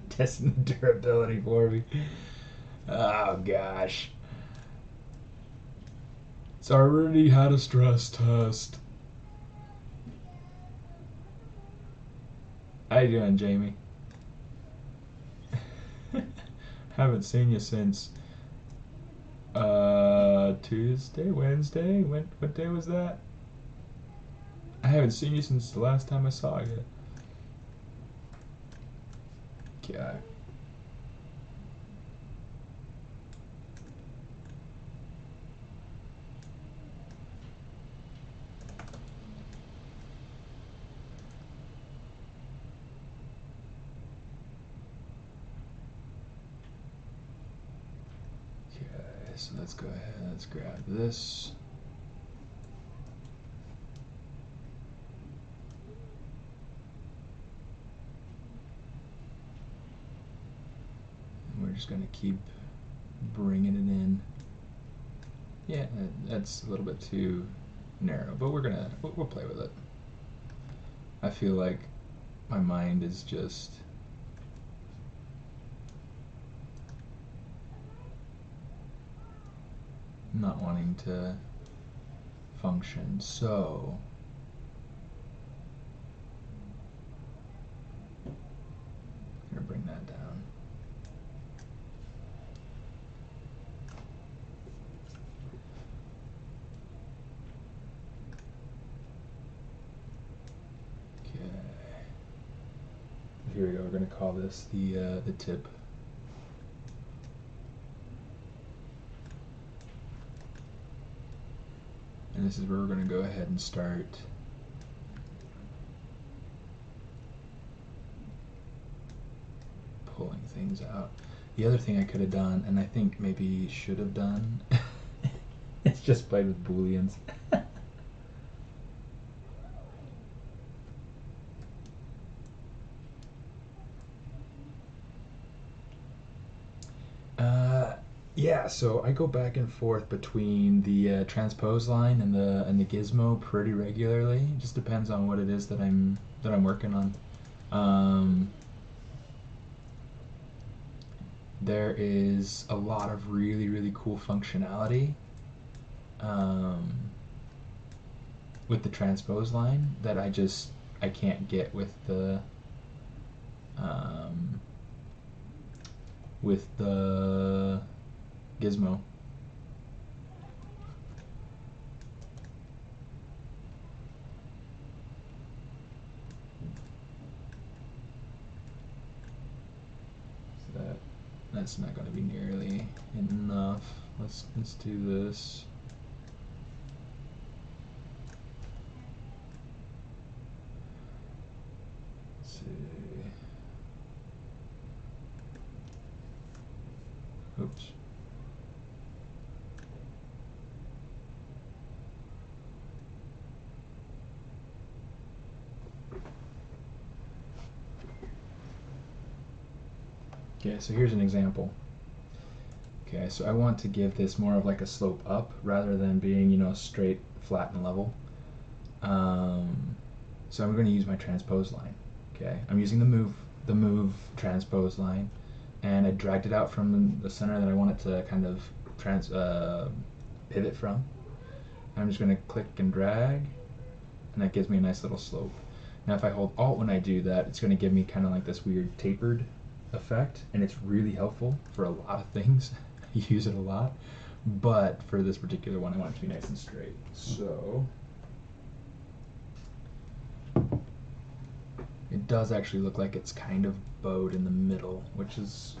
Testing the durability for me. Oh gosh. It's already had a stress test. How you doing, Jamie? Haven't seen you since Tuesday, Wednesday? What day was that? I haven't seen you since the last time I saw you. Okay. So let's go ahead, let's grab this. And we're just going to keep bringing it in. Yeah, that's a little bit too narrow, but we'll play with it. I feel like my mind is just not wanting to function, so I'm gonna bring that down. Okay. Here we go. We're gonna call this the tip. And this is where we're going to go ahead and start pulling things out. The other thing I could have done, and I think maybe should have done, is just played with booleans. Yeah, so I go back and forth between the transpose line and the gizmo pretty regularly. It just depends on what it is that I'm working on. There is a lot of really cool functionality with the transpose line that I can't get with the gizmo. So that's not going to be nearly enough. Let's do this. Let's see. Oops. Okay, so here's an example. Okay, Okay, so I want to give this more of like a slope up rather than being, you know, straight, flat, and level. So I'm going to use my transpose line. Okay, I'm using the move transpose line, and I dragged it out from the center that I want it to kind of pivot from. I'm just going to click and drag, and that gives me a nice little slope. Now if I hold Alt when I do that, it's going to give me kind of like this weird tapered effect, and it's really helpful for a lot of things. I use it a lot, but for this particular one I want it to be nice and straight. So it does actually look like it's kind of bowed in the middle, which is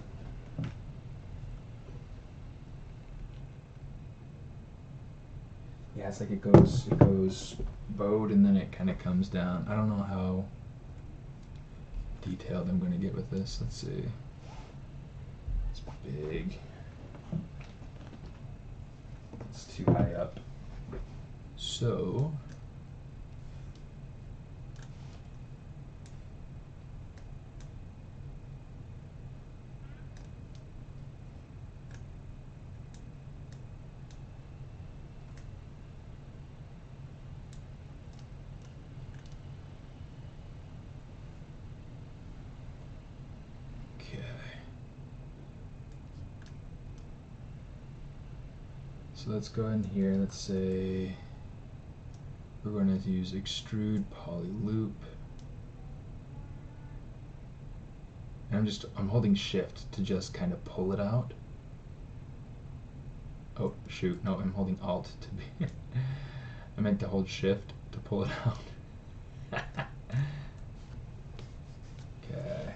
yeah, it's like it goes bowed and then it kind of comes down. I don't know how detailed I'm going to get with this. Let's see. It's big. It's too high up. So so let's go in here, let's say we're going to use extrude poly loop. And I'm holding shift to just kind of pull it out. Oh shoot, no, I'm holding alt to be I meant to hold shift to pull it out. Okay.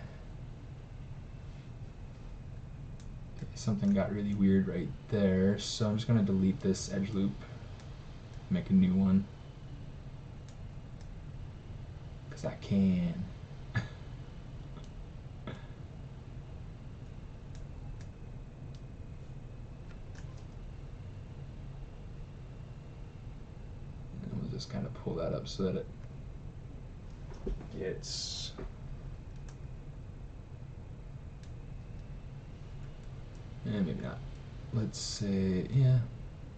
Something got really weird right there, so I'm just going to delete this edge loop, make a new one, because I can. And we'll just kind of pull that up so that it gets maybe not. Let's say,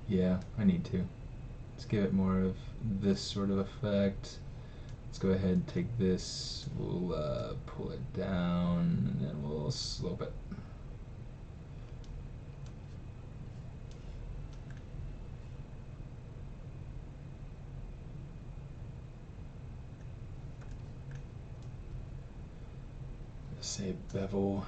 yeah, I need to. Let's give it more of this sort of effect. Let's go ahead and take this, we'll pull it down, and then we'll slope it. Let's say bevel.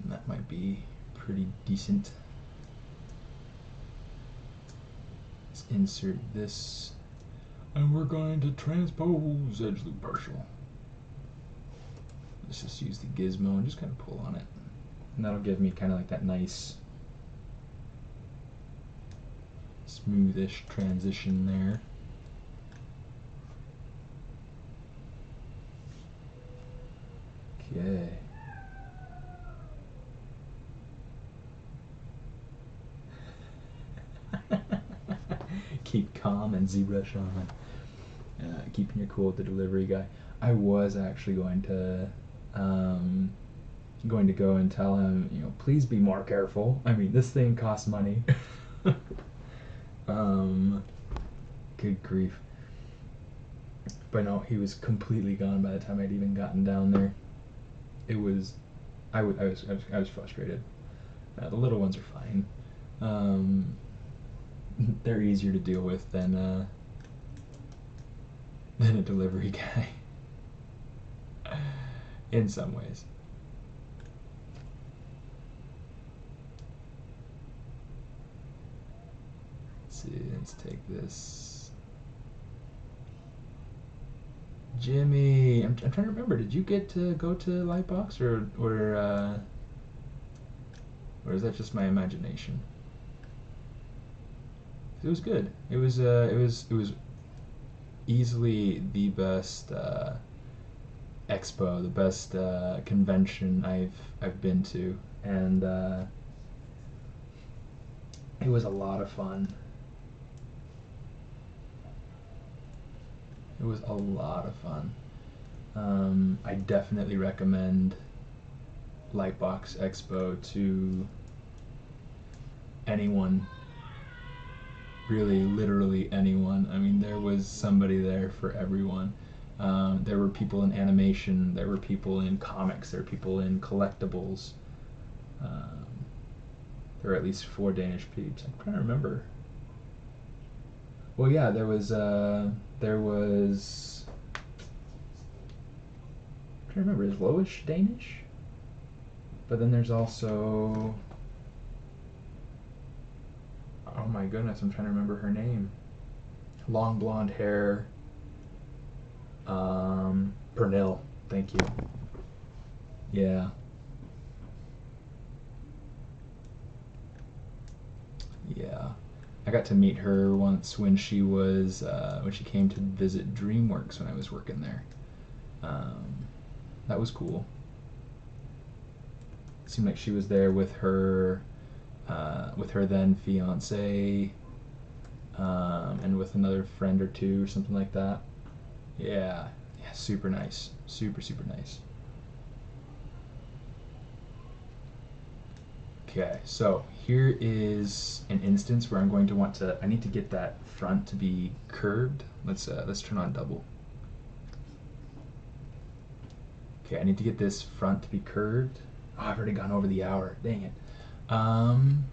That might be pretty decent. Let's insert this, and we're going to transpose edge loop partial. Let's just use the gizmo and just kind of pull on it, and that'll give me kind of like that nice smoothish transition there. Okay. Keep calm and ZBrush on. Keeping your cool with the delivery guy. I was actually going to go and tell him, you know, please be more careful. I mean, this thing costs money. Good grief. But no, he was completely gone by the time I'd even gotten down there. It was, I was frustrated. The little ones are fine. They're easier to deal with than a delivery guy. In some ways. Let's see, let's take this. Jimmy, I'm trying to remember, did you get to go to Lightbox, or is that just my imagination? It was good. It was easily the best expo, the best convention I've been to, and it was a lot of fun. It was a lot of fun. I definitely recommend Lightbox Expo to anyone, really literally anyone. I mean, there was somebody there for everyone. There were people in animation, there were people in comics, there were people in collectibles. There were at least 4 Danish peeps. I'm trying to remember. Well, yeah, there was I'm trying to remember, is Loish Danish? But then there's also, oh my goodness, I'm trying to remember her name. Long blonde hair. Pernil, thank you. Yeah. Yeah. I got to meet her once when she came to visit DreamWorks when I was working there. That was cool. It seemed like she was there with her then fiance, and with another friend or two or something like that. Yeah, yeah, super nice, super nice. Okay, so here is an instance where I'm going to want to, I need to get that front to be curved. Let's turn on double. Okay, I need to get this front to be curved. Oh, I've already gone over the hour. Dang it. Come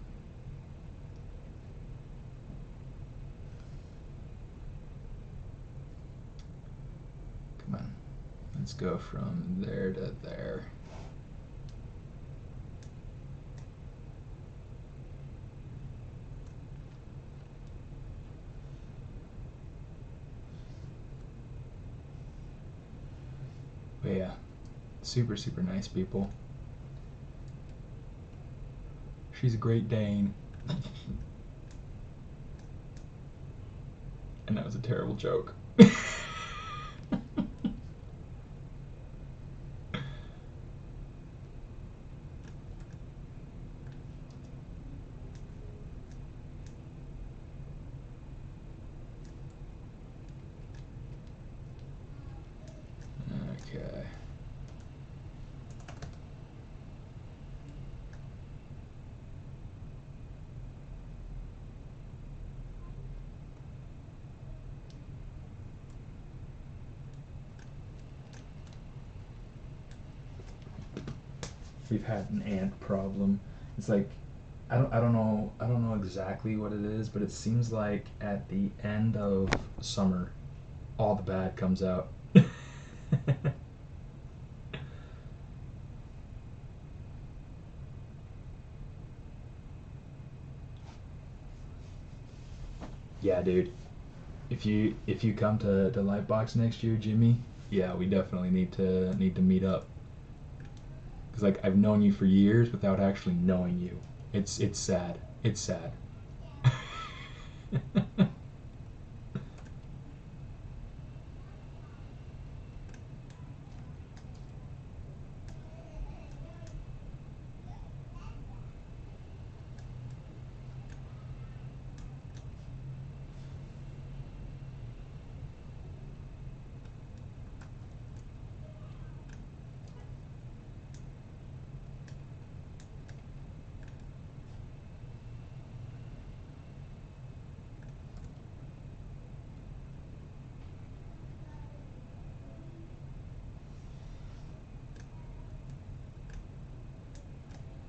on. Let's go from there to there. But yeah, super nice people. She's a Great Dane. And that was a terrible joke. Okay. We've had an ant problem. It's like I don't know exactly what it is, but it seems like at the end of summer all the bad comes out. Yeah, dude. If you come to Lightbox next year, Jimmy, yeah, we definitely need to meet up. Cause like I've known you for years without actually knowing you. It's sad. It's sad.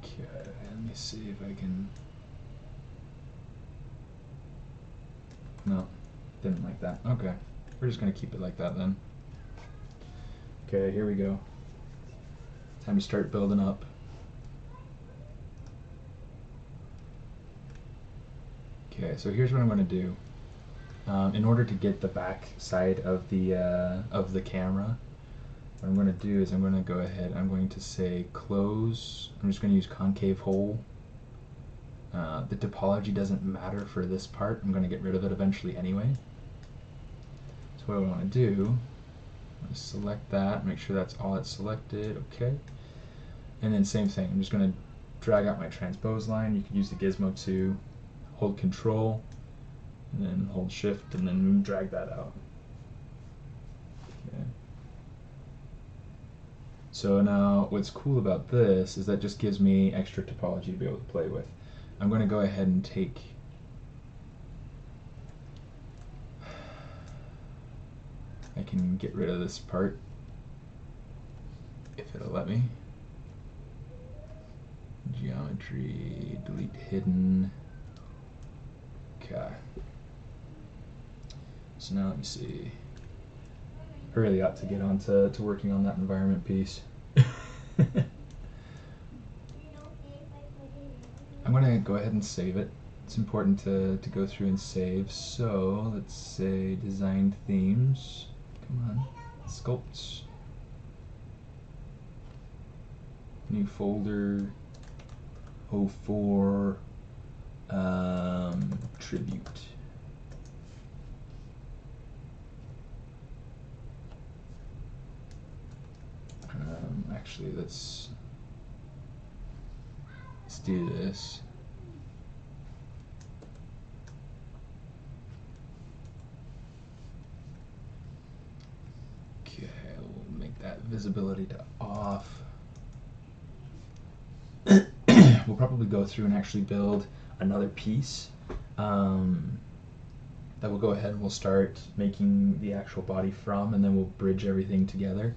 Okay, let me see if I can. No, didn't like that. Okay, we're just gonna keep it like that then. Okay, here we go. Time to start building up. Okay, so here's what I'm gonna do. In order to get the back side of the camera, what I'm going to do is I'm going to go ahead, I'm going to say close, I'm just going to use concave hole. The topology doesn't matter for this part, I'm going to get rid of it eventually anyway. So what I want to do, I'm going to select that, make sure that's all it's selected, okay. And then same thing, I'm just going to drag out my transpose line. You can use the gizmo to hold control, and then hold shift, and then drag that out. Okay. So now what's cool about this is that just gives me extra topology to be able to play with. I'm going to go ahead and take I can get rid of this part if it'll let me. Geometry, delete hidden. Okay. So now let me see. I really ought to get on to working on that environment piece. I'm going to go ahead and save it. It's important to go through and save. So let's say design themes. Come on. Sculpts. New folder. 04. Tribute. Actually, let's do this. Okay, we'll make that visibility to off. We'll probably go through and actually build another piece that we'll go ahead and we'll start making the actual body from, and then we'll bridge everything together.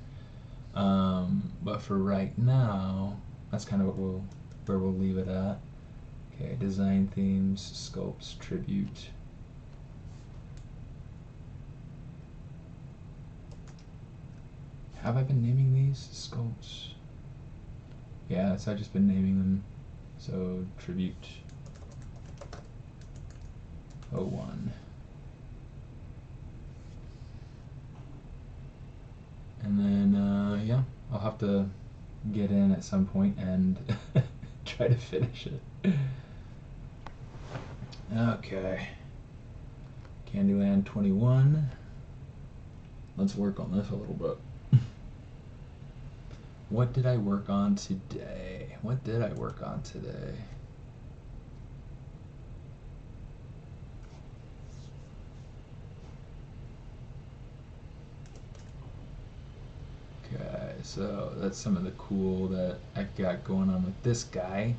But for right now, that's kind of what where we'll leave it at. Okay, design themes, sculpts, tribute. Have I been naming these sculpts? Yeah, so I've just been naming them. So tribute 01. And then, yeah, I'll have to get in at some point and try to finish it. Okay. Candyland 21. Let's work on this a little bit. What did I work on today? What did I work on today? Okay, so that's some of the cool that I've got going on with this guy.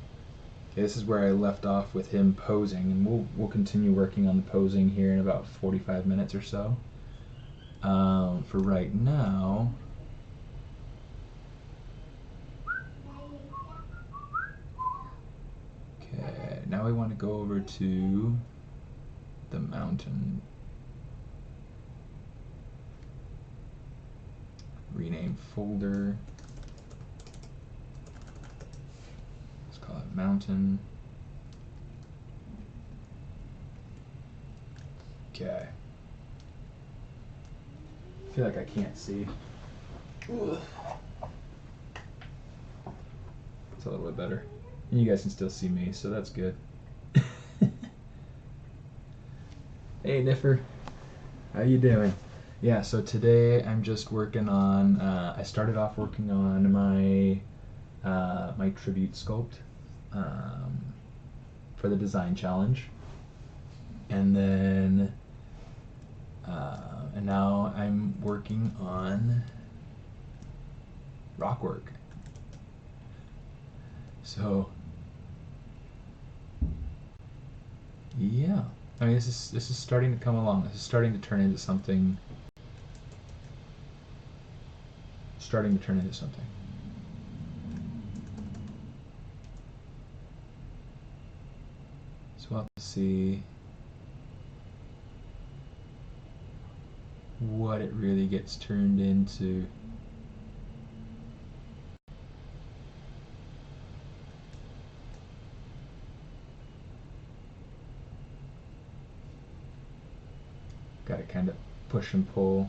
Okay, this is where I left off with him posing, and we'll continue working on the posing here in about 45 minutes or so. For right now, okay, now we want to go over to the mountain. Rename folder. Let's call it mountain. Okay. I feel like I can't see. Ugh. It's a little bit better. And you guys can still see me, so that's good. Hey Niffer, how you doing? Yeah, so today I'm just working on, I started off working on my my tribute sculpt for the design challenge. And then, and now I'm working on rock work. So, yeah, I mean, this is starting to come along. This is starting to turn into something. Starting to turn into something. So we'll have to see what it really gets turned into. Got to kind of push and pull.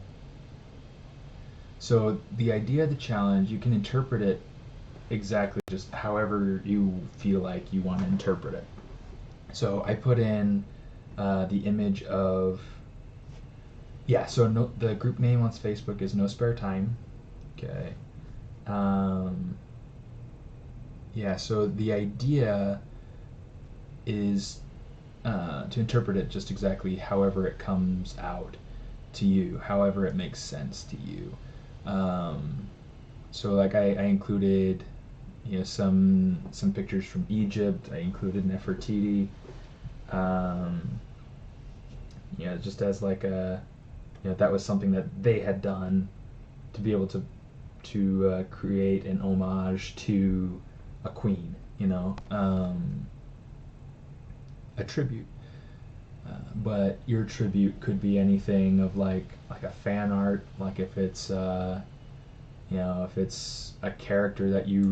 So the idea of the challenge, you can interpret it exactly just however you feel like you want to interpret it. So I put in the image of, yeah, so no, the group name on Facebook is No Spare Time. Okay. Yeah, so the idea is to interpret it just exactly however it comes out to you, however it makes sense to you. So like I included, you know, some pictures from Egypt. I included Nefertiti, um, you know, just as like a, you know, that was something that they had done to be able to create an homage to a queen, you know, a tribute. But your tribute could be anything of like a fan art, like if it's you know, if it's a character that you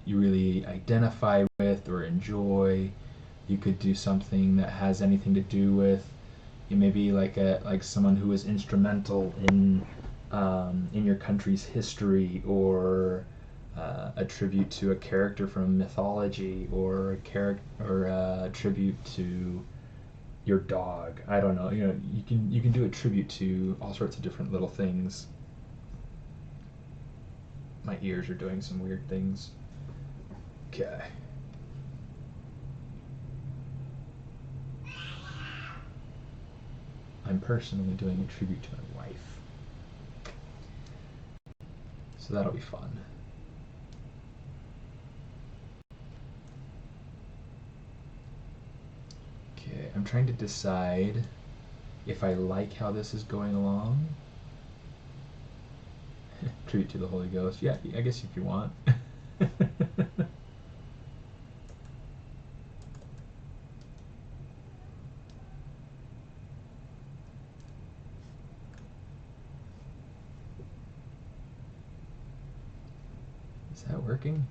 really identify with or enjoy. You could do something that has anything to do with, you maybe like someone who was instrumental in your country's history, or a tribute to a character from mythology, or a tribute to your dog. I don't know. You know, you can do a tribute to all sorts of different little things. My ears are doing some weird things. Okay. I'm personally doing a tribute to my wife. So that'll be fun. Okay, I'm trying to decide if I like how this is going along. Tribute to the Holy Ghost. Yeah, I guess if you want. Is that working?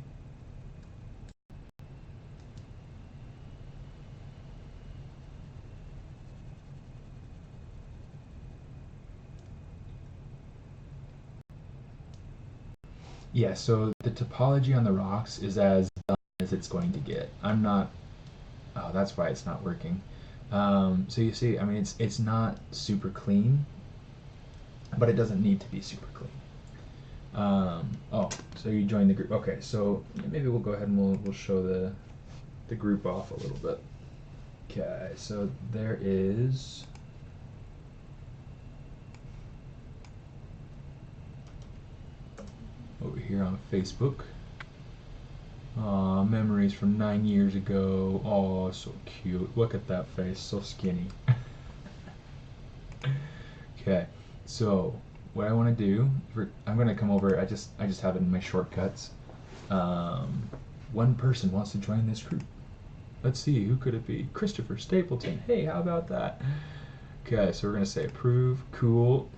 Yeah, so the topology on the rocks is as done as it's going to get. I'm not. Oh, that's why it's not working. So you see, I mean, it's not super clean, but it doesn't need to be super clean. Oh, so you joined the group. Okay, so maybe we'll go ahead and we'll show the group off a little bit. Okay, so there is. Over here on Facebook. Aw, memories from 9 years ago. Oh, so cute. Look at that face, so skinny. Okay, so what I want to do, I'm going to come over. I just have it in my shortcuts. One person wants to join this group. Let's see, who could it be? Christopher Stapleton. Hey, how about that? Okay, so we're going to say approve. Cool.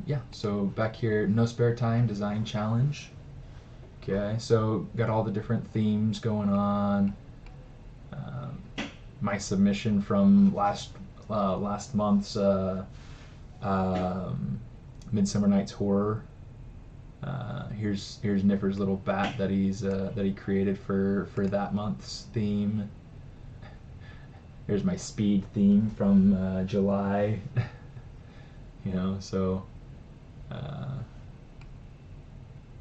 Yeah, so back here, no spare time design challenge. Okay, so got all the different themes going on. My submission from last month's Midsummer Night's Horror. Here's Niffer's little bat that he created for that month's theme. There's my speed theme from July. You know, so yeah,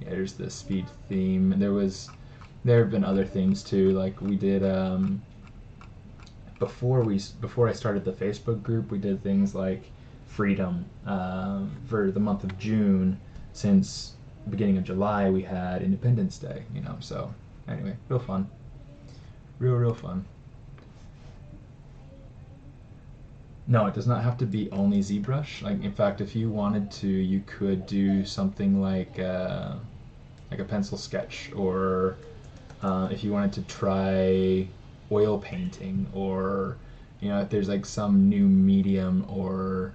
there's the speed theme. There have been other things too. Like we did before I started the Facebook group, we did things like freedom for the month of June. Since the beginning of July, we had Independence Day. You know, so anyway, real fun, real fun. No, it does not have to be only ZBrush. Like, in fact, if you wanted to, you could do something like a pencil sketch, or if you wanted to try oil painting, or you know, if there's like some new medium or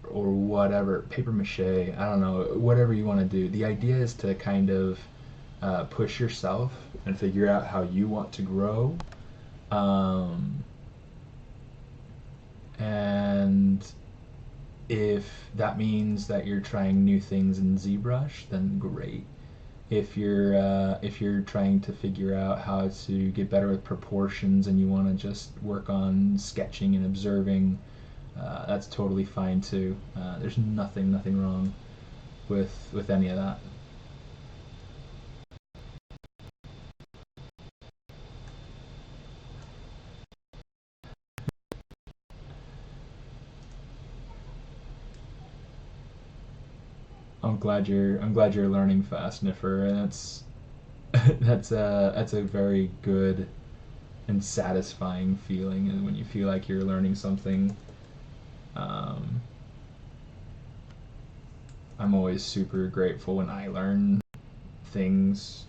whatever, paper mache. I don't know, whatever you want to do. The idea is to kind of push yourself and figure out how you want to grow. And if that means that you're trying new things in ZBrush, then great. If you're trying to figure out how to get better with proportions and you want to just work on sketching and observing, that's totally fine too. There's nothing wrong with any of that. I'm glad you're learning fast, Niffer. That's that's a very good and satisfying feeling, and when you feel like you're learning something. I'm always super grateful when I learn things.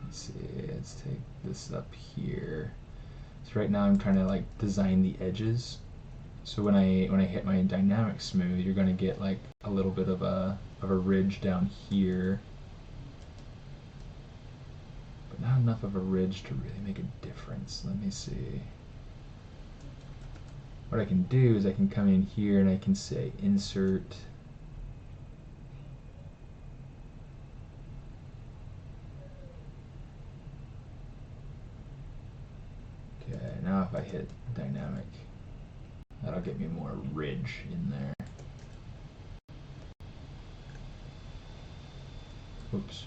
Let's see, let's take this up here. So right now I'm trying to like design the edges. So when I hit my dynamic smooth, you're gonna get like a little bit of a ridge down here. But not enough of a ridge to really make a difference. Let me see. What I can do is I can come in here and I can say insert. Okay, now if I hit dynamic, that'll get me more ridge in there. Oops.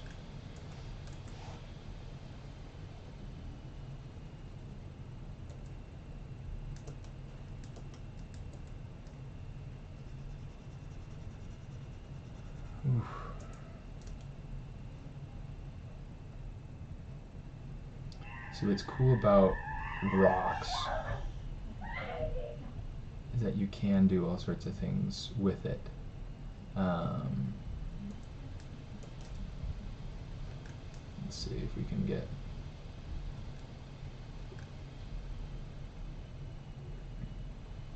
Oof. See, what's cool about rocks is that you can do all sorts of things with it. Let's see if we can get.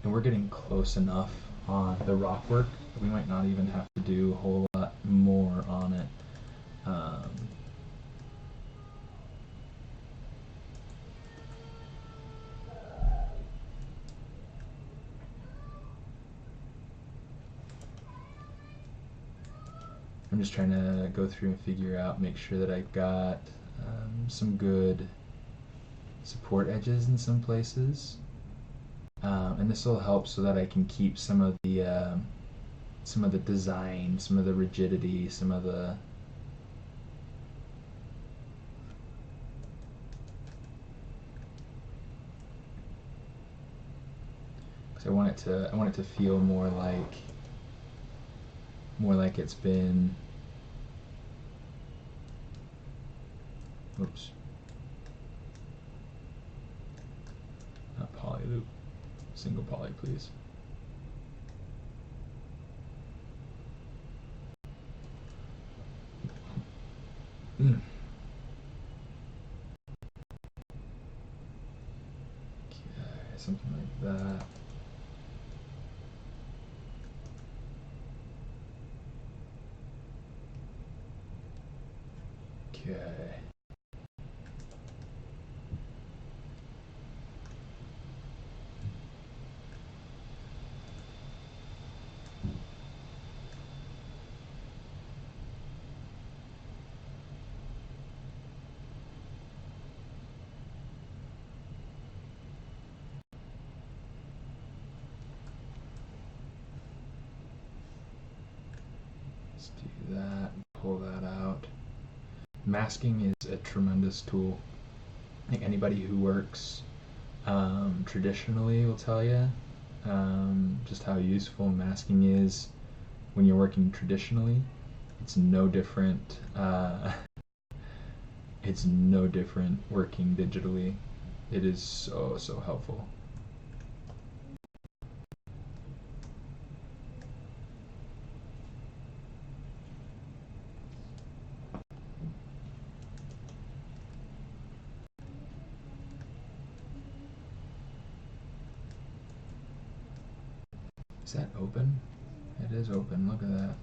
And we're getting close enough on the rock work that we might not even have to do a whole lot more on it. I'm just trying to go through and figure out, make sure that I've got some good support edges in some places. And this will help so that I can keep some of the design, some of the rigidity, some of the because I want it to feel more like it's been. Oops. Not poly loop. Single poly, please. Okay, something like that. Okay. Let's do that, pull that out. Masking is a tremendous tool. I think anybody who works traditionally will tell you just how useful masking is when you're working traditionally. It's no different. It's no different working digitally. It is so helpful. Is that open? It is open. Look at that.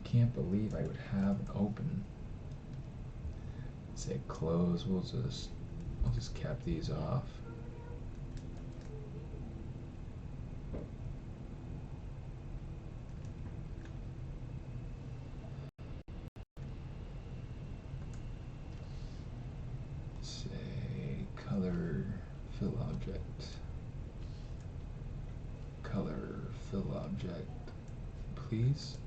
Can't believe I would have an open. Say close. I'll just cap these off. Say color fill object. Color fill object, please.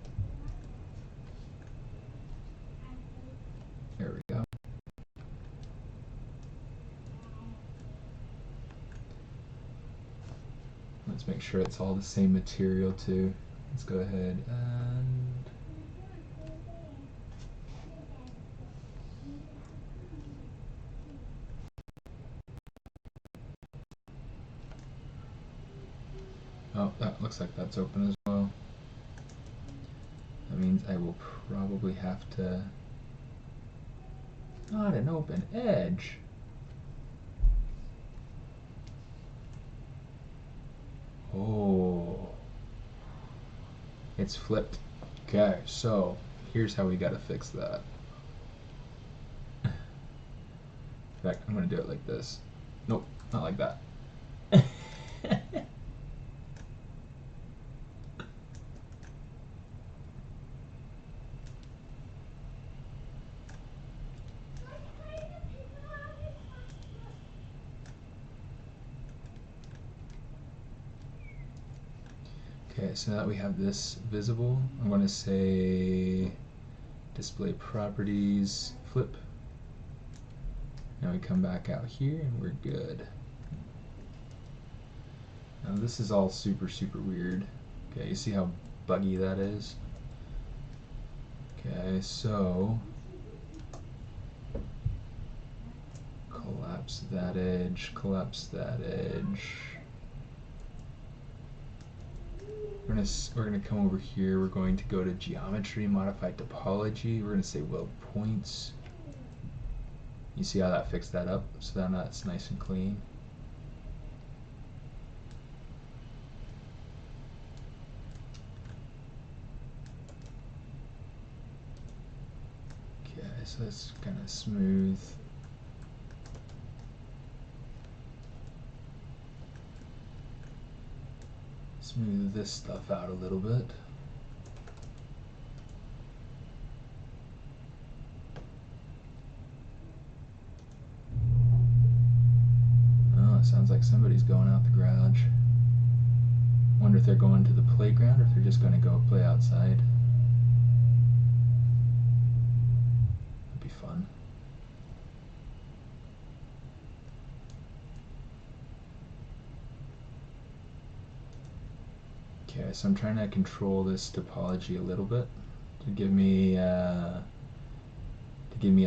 There we go. Let's make sure it's all the same material too. Let's go ahead and oh, that looks like that's open as well. That means I will probably have to... Not an open edge. Oh. It's flipped. Okay, so here's how we gotta fix that. In fact, I'm gonna do it like this. Nope, not like that. Okay, so now that we have this visible, I'm going to say display properties, flip. Now we come back out here and we're good. Now this is all super weird. Okay, you see how buggy that is? Okay, so collapse that edge, collapse that edge. We're gonna come over here. We're going to go to geometry, modify topology. We're gonna say weld points. You see how that fixed that up? So then that's nice and clean. Okay, so that's kind of smooth. Smooth this stuff out a little bit. Oh, it sounds like somebody's going out the garage. Wonder if they're going to the playground or if they're just going to go play outside. That'd be fun. Okay, so I'm trying to control this topology a little bit to give me a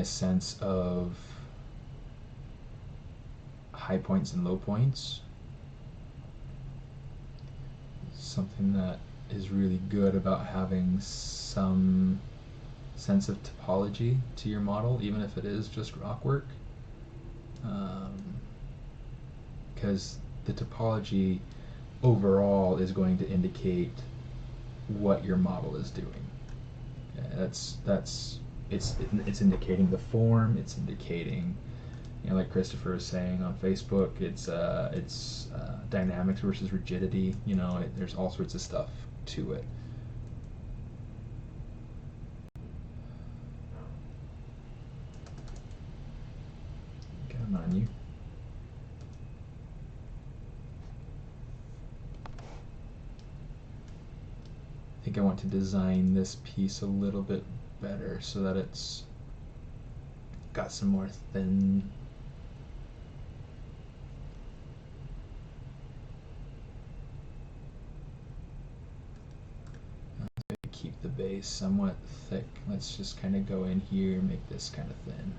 sense of high points and low points. Something that is really good about having some sense of topology to your model, even if it is just rock work, because the topology overall is going to indicate what your model is doing. Okay, it's indicating the form. It's indicating, you know, like Christopher was saying on Facebook, it's dynamics versus rigidity. You know, there's all sorts of stuff to it. Come on, you. I think I want to design this piece a little bit better so that it's got some more thin. Keep the base somewhat thick. Let's just kind of go in here and make this kind of thin.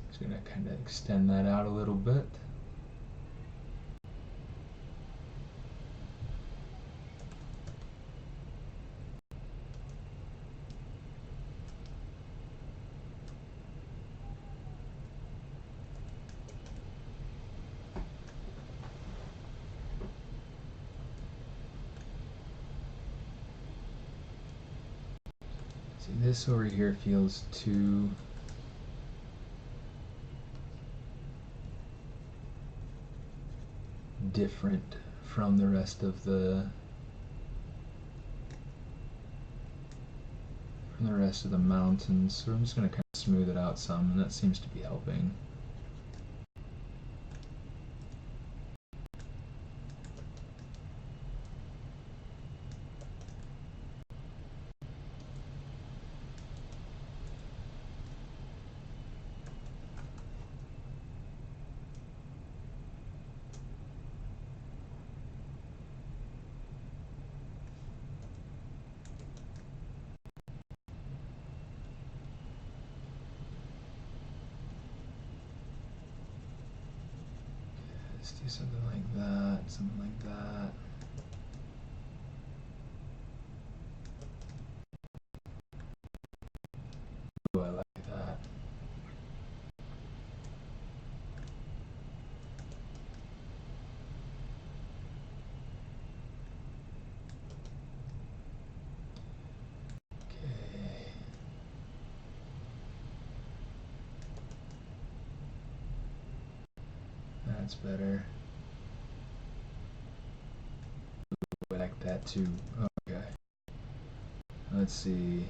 Just gonna kind of extend that out a little bit. See, this over here feels too different from the rest of the mountains. So I'm just going to kind of smooth it out some, and that seems to be helping. Let's do something like that, something like that. Ooh, I like that. Okay. That's better. Ooh, I like that too. Okay. Let's see.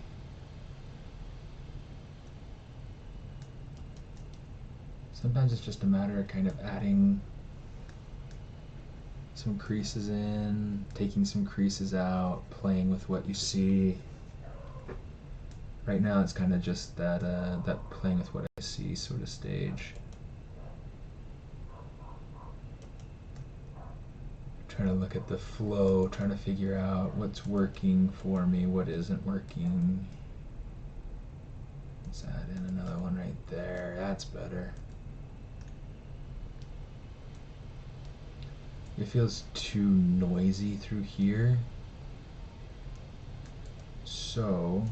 Sometimes it's just a matter of kind of adding some creases in, taking some creases out, playing with what you see. Right now it's kind of just that that playing with what I see sort of stage. Trying to look at the flow, trying to figure out what's working for me, what isn't working. Let's add in another one right there. That's better. It feels too noisy through here. So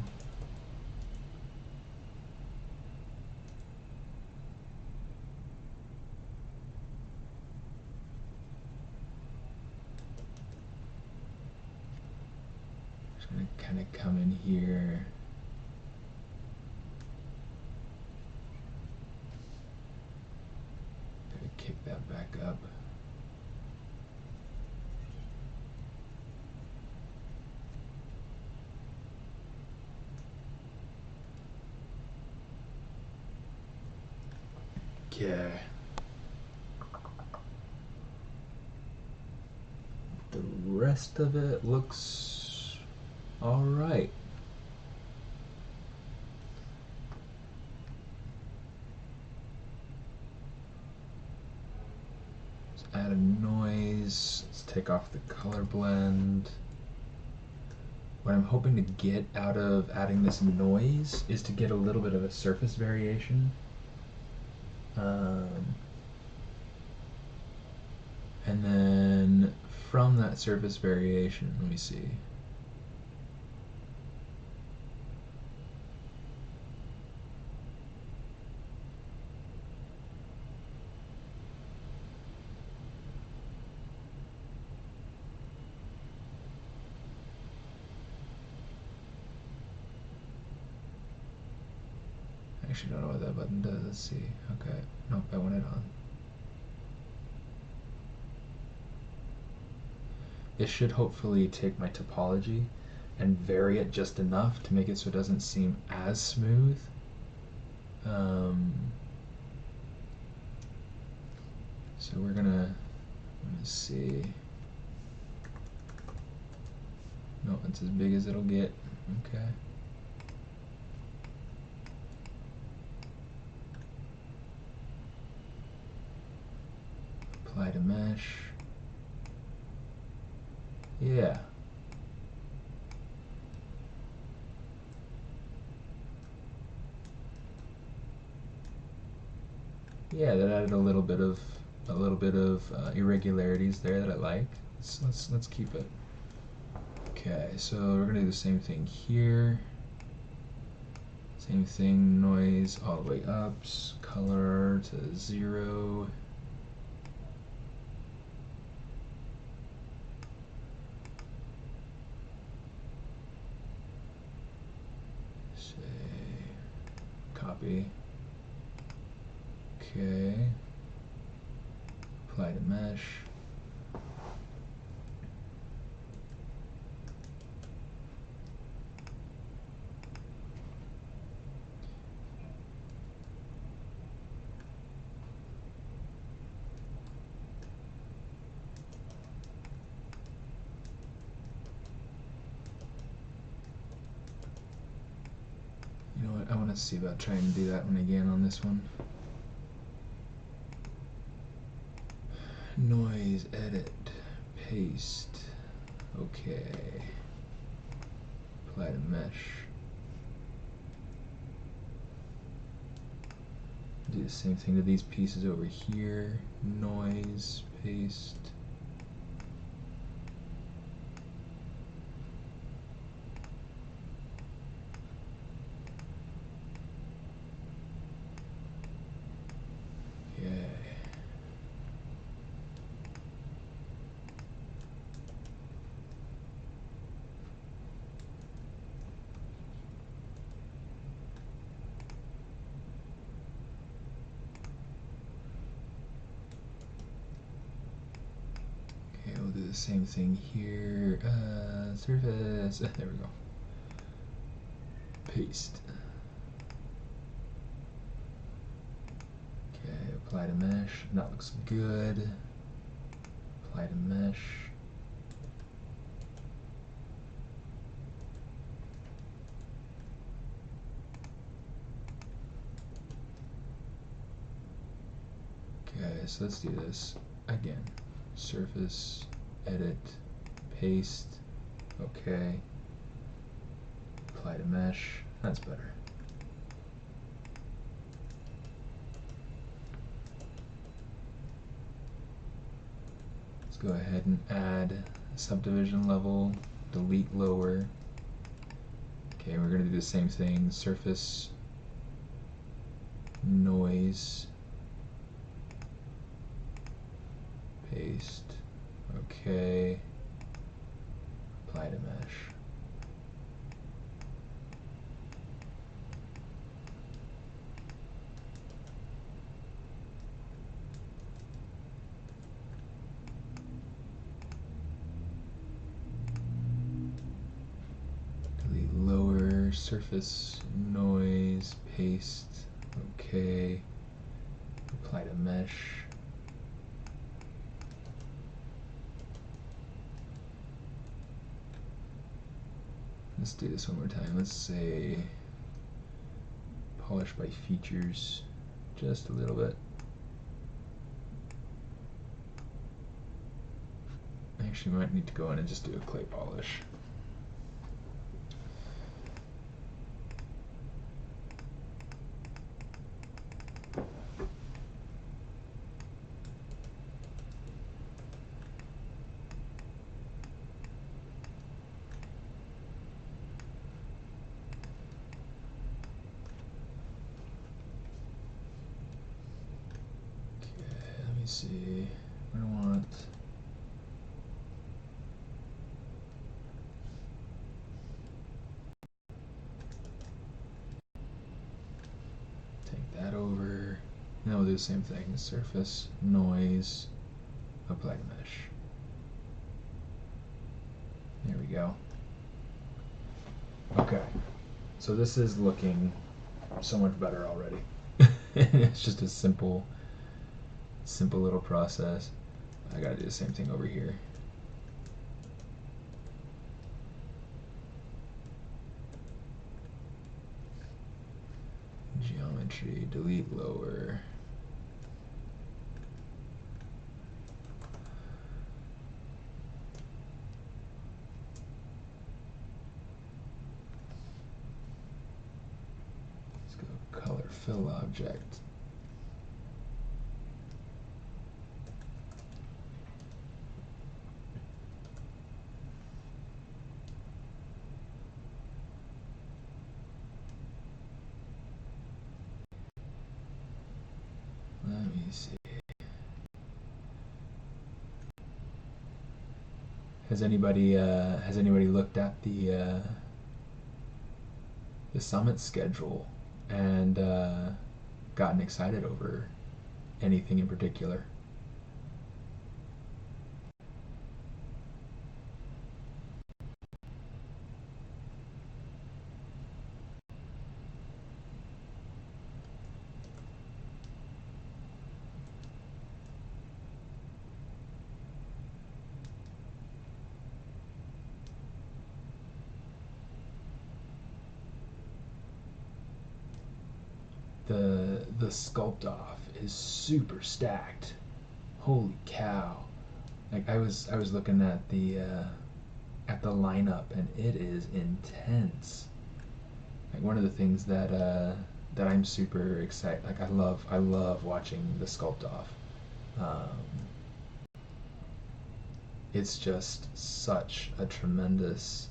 just gonna kind of come in here. Gotta kick that back up. Okay. The rest of it looks all right. Let's add a noise. Let's take off the color blend. What I'm hoping to get out of adding this noise is to get a little bit of a surface variation. And then from that surface variation, let me see. I actually don't know what that button does. Let's see. Okay. Nope, I want it on. It should hopefully take my topology and vary it just enough to make it so it doesn't seem as smooth. So we're gonna see. No, it's as big as it'll get. Okay. Apply to mesh. Yeah. Yeah, that added a little bit of irregularities there that I like. Let's keep it. Okay, so we're gonna do the same thing here. Same thing, noise all the way up, color to 0. copy. Okay. Apply to mesh. You know what, I want to see about trying to do that one again on this one. Noise, edit, paste. Okay. Apply to mesh. Do the same thing to these pieces over here. Noise, paste. We'll do the same thing here. Surface. There we go. Paste. Okay, apply to mesh. That looks good. Apply to mesh. Okay, so let's do this again. Surface, edit, paste. Okay. Apply to mesh. That's better. Let's go ahead and add a subdivision level, delete lower. Okay, we're going to do the same thing. Surface, noise, paste. Okay. Apply to mesh. Delete lower, surface, noise, paste. Okay. Apply to mesh. Let's do this one more time. Let's say polish by features just a little bit. Actually, might need to go in and just do a clay polish. See, I want take that over. Now we'll do the same thing. Surface, noise, apply to mesh. There we go. Okay, so this is looking so much better already. It's just a simple little process. I gotta do the same thing over here. Geometry, delete lower. Let's go color fill object. Let me see. Has anybody looked at the summit schedule and gotten excited over anything in particular. The sculpt off is super stacked. Holy cow! Like I was looking at the lineup, and it is intense. Like one of the things that I'm super excited. Like I love watching the sculpt off. It's just such a tremendous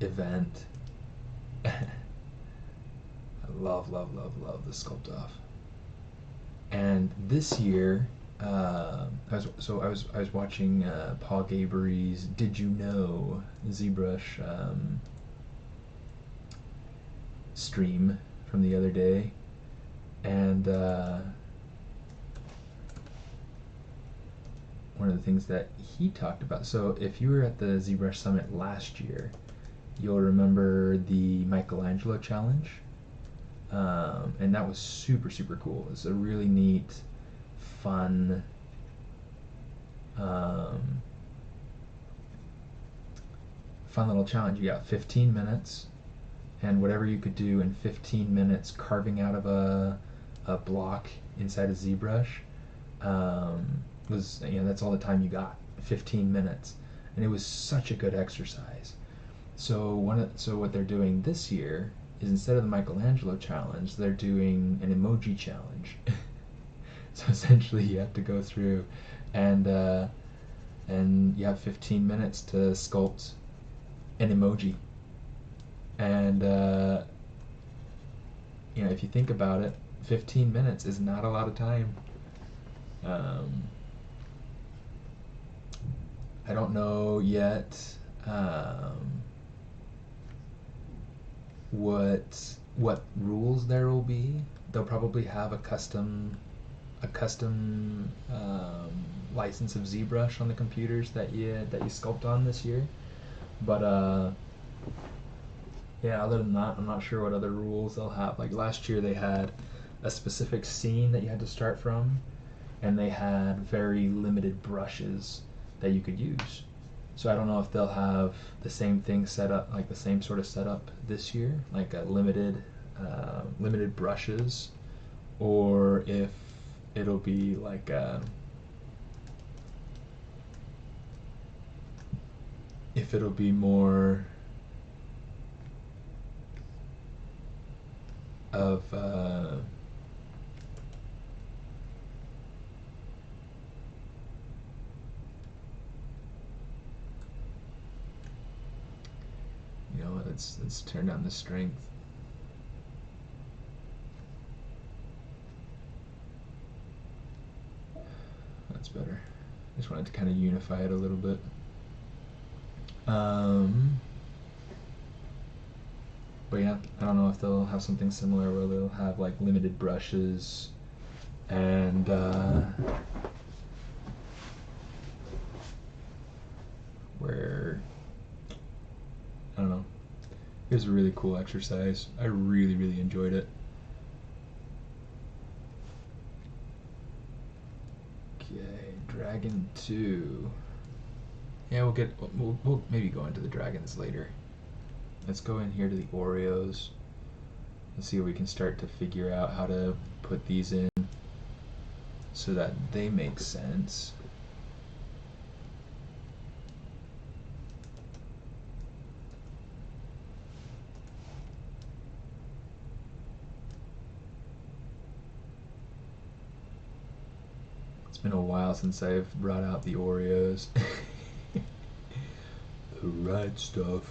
event. I love the sculpt off. And this year, I was watching Paul Gabri's "Did You Know" ZBrush stream from the other day, and one of the things that he talked about. So if you were at the ZBrush Summit last year, you'll remember the Michelangelo challenge. And that was super cool. It's a really neat, fun, fun little challenge. You got 15 minutes, and whatever you could do in 15 minutes, carving out of a block inside a ZBrush, was, that's all the time you got. 15 minutes, and it was such a good exercise. So what they're doing this year is, instead of the Michelangelo challenge, they're doing an emoji challenge. So essentially, you have to go through and you have 15 minutes to sculpt an emoji. And if you think about it, 15 minutes is not a lot of time. I don't know yet what rules there will be. They'll probably have a custom license of ZBrush on the computers that you sculpt on this year. But other than that, I'm not sure what other rules they'll have. Like last year, they had a specific scene that you had to start from, and they had very limited brushes that you could use. So I don't know if they'll have the same thing set up, like the same sort of setup this year, like a limited brushes, or if it'll be like if it'll be more of let's turn down the strength. That's better. I just wanted to kind of unify it a little bit. But yeah, I don't know if they'll have something similar where they'll have like limited brushes and where, I don't know. It was a really cool exercise. I really enjoyed it. Okay, Dragon 2. Yeah, we'll maybe go into the dragons later. Let's go in here to the Oreos. Let's see if we can start to figure out how to put these in so that they make sense. It's been a while since I've brought out the Oreos. The right stuff.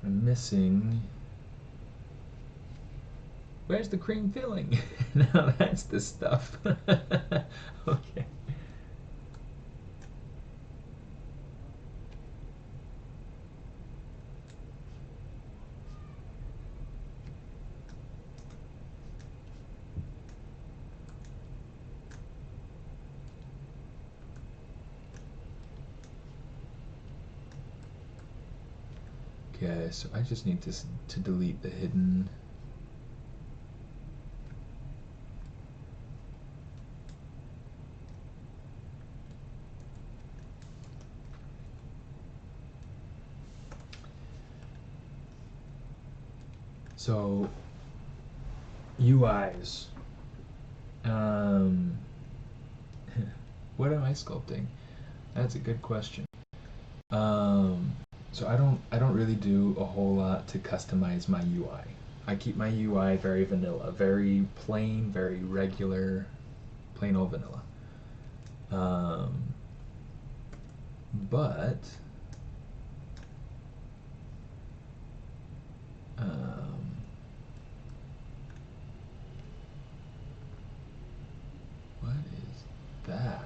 I'm missing. Where's the cream filling? No, that's the stuff. Okay. Okay, so I just need to delete the hidden. So UIs. What am I sculpting? That's a good question. So I don't really do a whole lot to customize my UI. I keep my UI very vanilla, very plain, very regular, plain old vanilla. But what is that?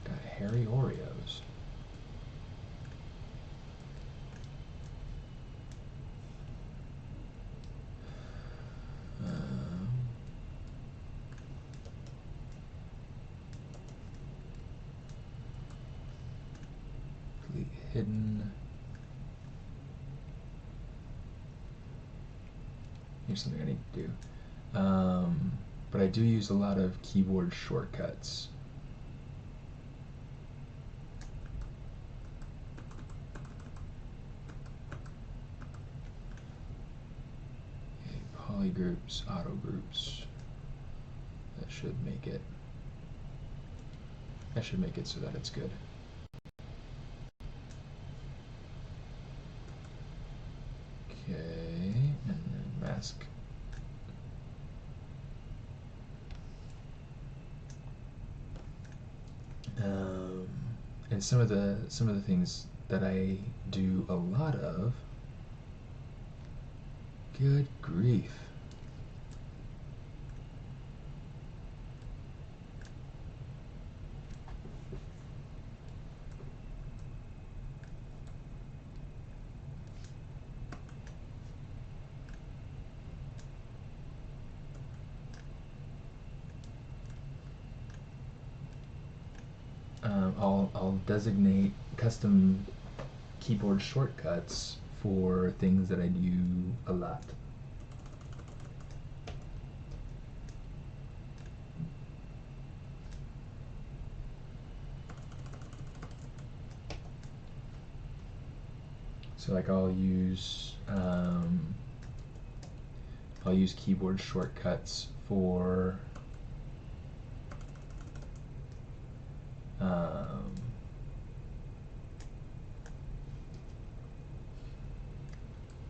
Got hairy Oreos. Delete hidden. Here's something I need to do. But I do use a lot of keyboard shortcuts. Okay, polygroups, auto groups. That should make it. That should make it so that it's good. Okay, and then mask. And some of the things that I do a lot of. Good grief. I'll designate custom keyboard shortcuts for things that I do a lot. So like I'll use keyboard shortcuts for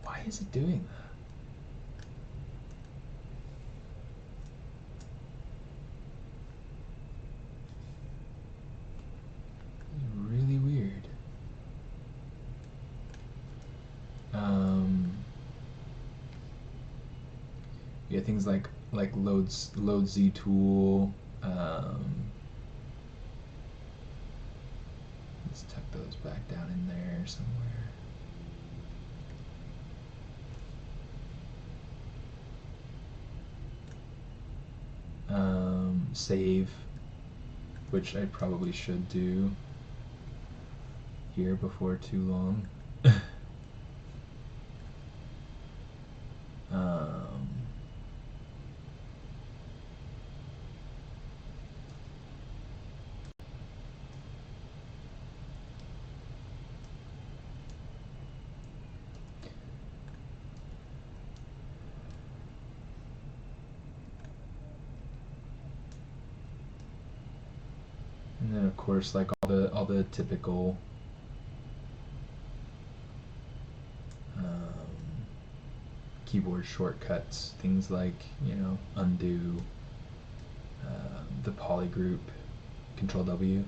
why is it doing that? It's really weird. Yeah, things like load Z tool. Let's tuck those back down in there somewhere. Save, which I probably should do here before too long. And then of course, like all the typical keyboard shortcuts, things like, you know, undo, the polygroup, Control W,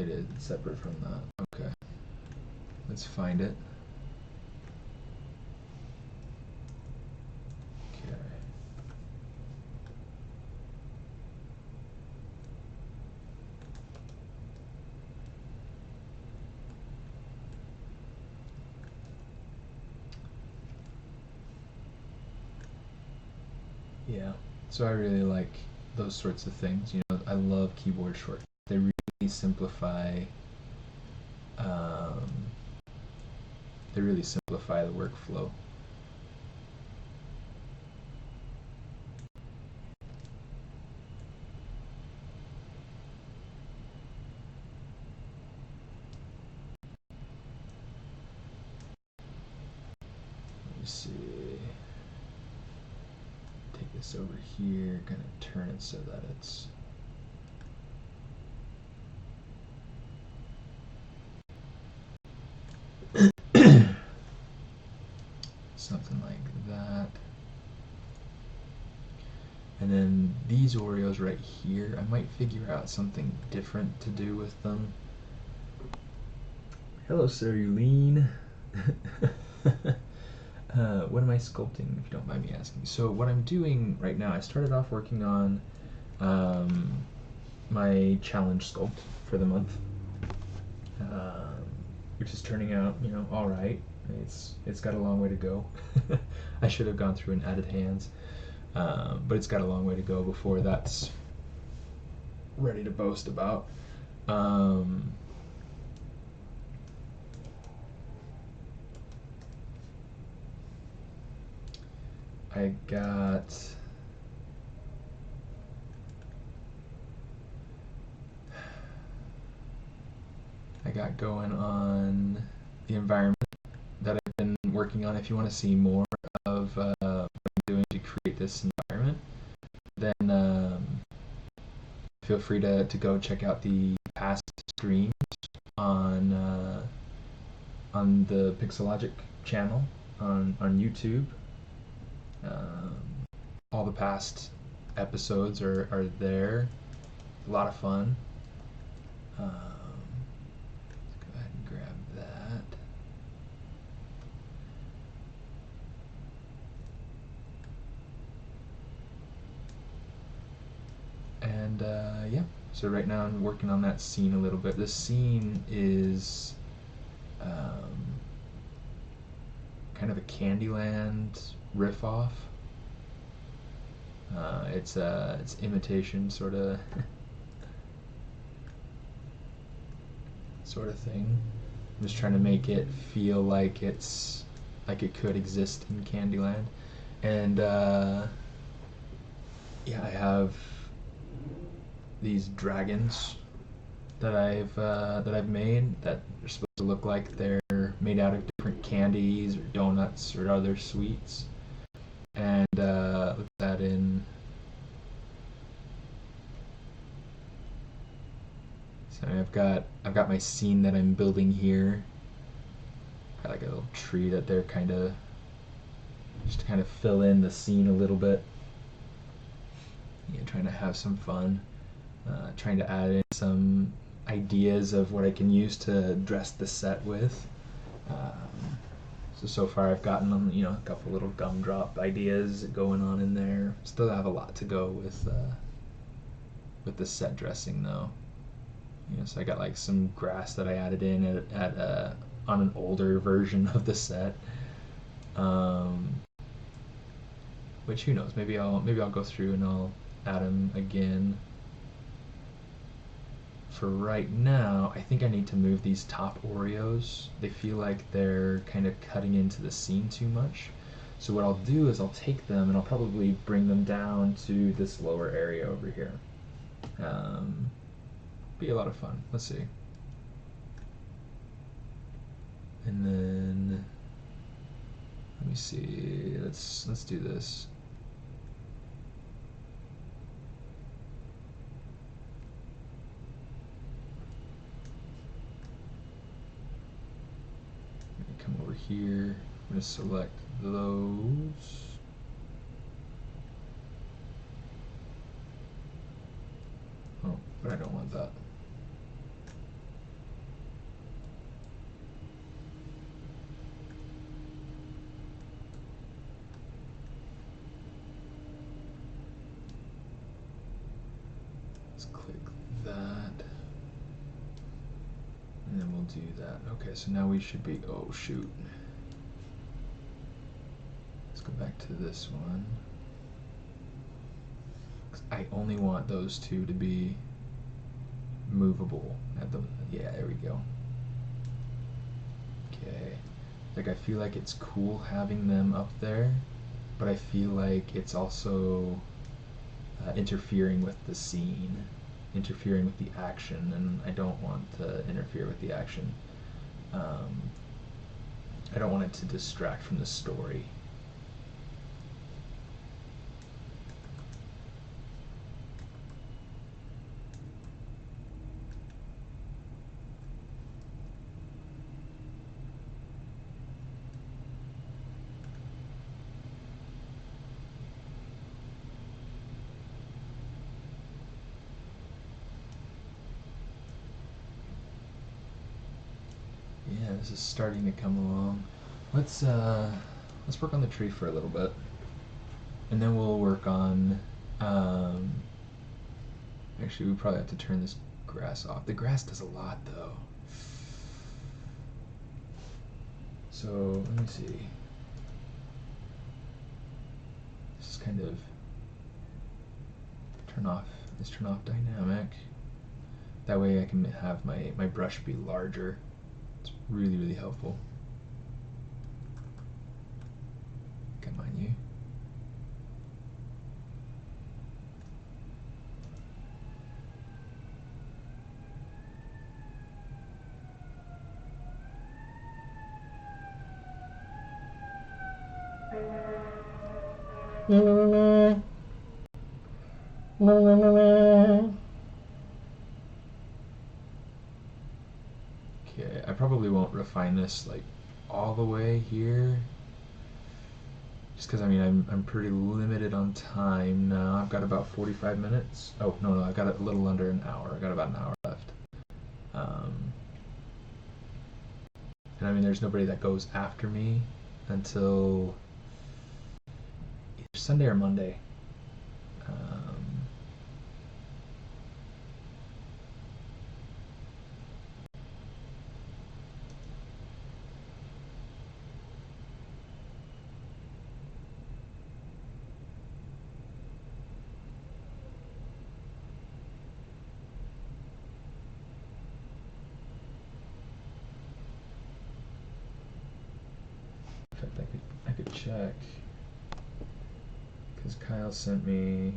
It is separate from that. Okay. Let's find it. Okay. Yeah. So I really like those sorts of things. You know, I love keyboard shortcuts. They really simplify. Um, they really simplify the workflow. Let me see. Take this over here. Gonna turn it so that it's. Something like that. And then these Oreos right here, I might figure out something different to do with them. Hello, Sir Eulene. What am I sculpting, if you don't mind me asking? So what I'm doing right now, I started off working on my challenge sculpt for the month, which is turning out, you know, all right. It's got a long way to go. I should have gone through and added hands, but it's got a long way to go before that's ready to boast about. I got going on the environment that I've been working on. If you want to see more of what I'm doing to create this environment, then feel free to go check out the past streams on the Pixelogic channel on YouTube. All the past episodes are there. A lot of fun. Let's go ahead and grab that. And yeah, so right now I'm working on that scene a little bit. This scene is kind of a Candyland riff-off. It's imitation sort of thing. I'm just trying to make it feel like it could exist in Candyland. And yeah, I have these dragons that I've made that are supposed to look like they're made out of different candies or donuts or other sweets. And put that in. So I've got my scene that I'm building here. Got like a little tree that they're just to kind of fill in the scene a little bit. Yeah, trying to have some fun. Trying to add in some ideas of what I can use to dress the set with. So far I've gotten them, you know, a couple little gumdrop ideas going on in there. Still have a lot to go with the set dressing though. You know, so I got like some grass that I added in on an older version of the set. Which who knows? Maybe I'll go through and I'll add them again. For right now, I think I need to move these top Oreos. They feel like they're kind of cutting into the scene too much. So what I'll do is I'll take them and I'll probably bring them down to this lower area over here. Be a lot of fun. Let's see. And then let me see. Let's do this. Come over here. I'm going to select those. Oh, but I don't want that. Let's click that. And then we'll do that. Okay, so now we should be, oh shoot. Let's go back to this one. I only want those two to be movable at the, yeah, there we go. Okay, like I feel like it's cool having them up there, but I feel like it's also interfering with the scene, interfering with the action, and I don't want to interfere with the action. I don't want it to distract from the story. Yeah, this is starting to come along. Let's work on the tree for a little bit, and then we'll work on. Actually, we probably have to turn this grass off. The grass does a lot, though. So let me see. Just kind of turn off dynamic. That way I can have my brush be larger. It's really, really helpful. Come on, you. Okay, I probably won't refine this like all the way here, just because I mean I'm pretty limited on time now. I've got about 45 minutes. Oh no, I got a little under an hour. I got about an hour left. And I mean, there's nobody that goes after me until either Sunday or Monday. In fact, I could check, because Kyle sent me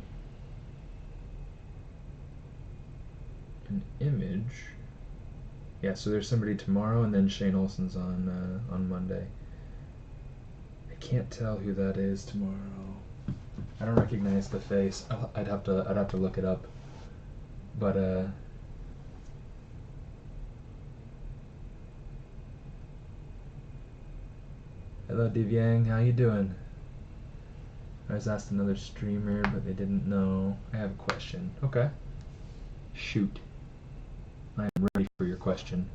an image. Yeah, so there's somebody tomorrow, and then Shane Olsen's on Monday. I can't tell who that is tomorrow. I don't recognize the face. I'd have to look it up. But hello Divyang, how you doing? I was asked another streamer, but they didn't know. I have a question. Okay. Shoot. I'm ready for your question.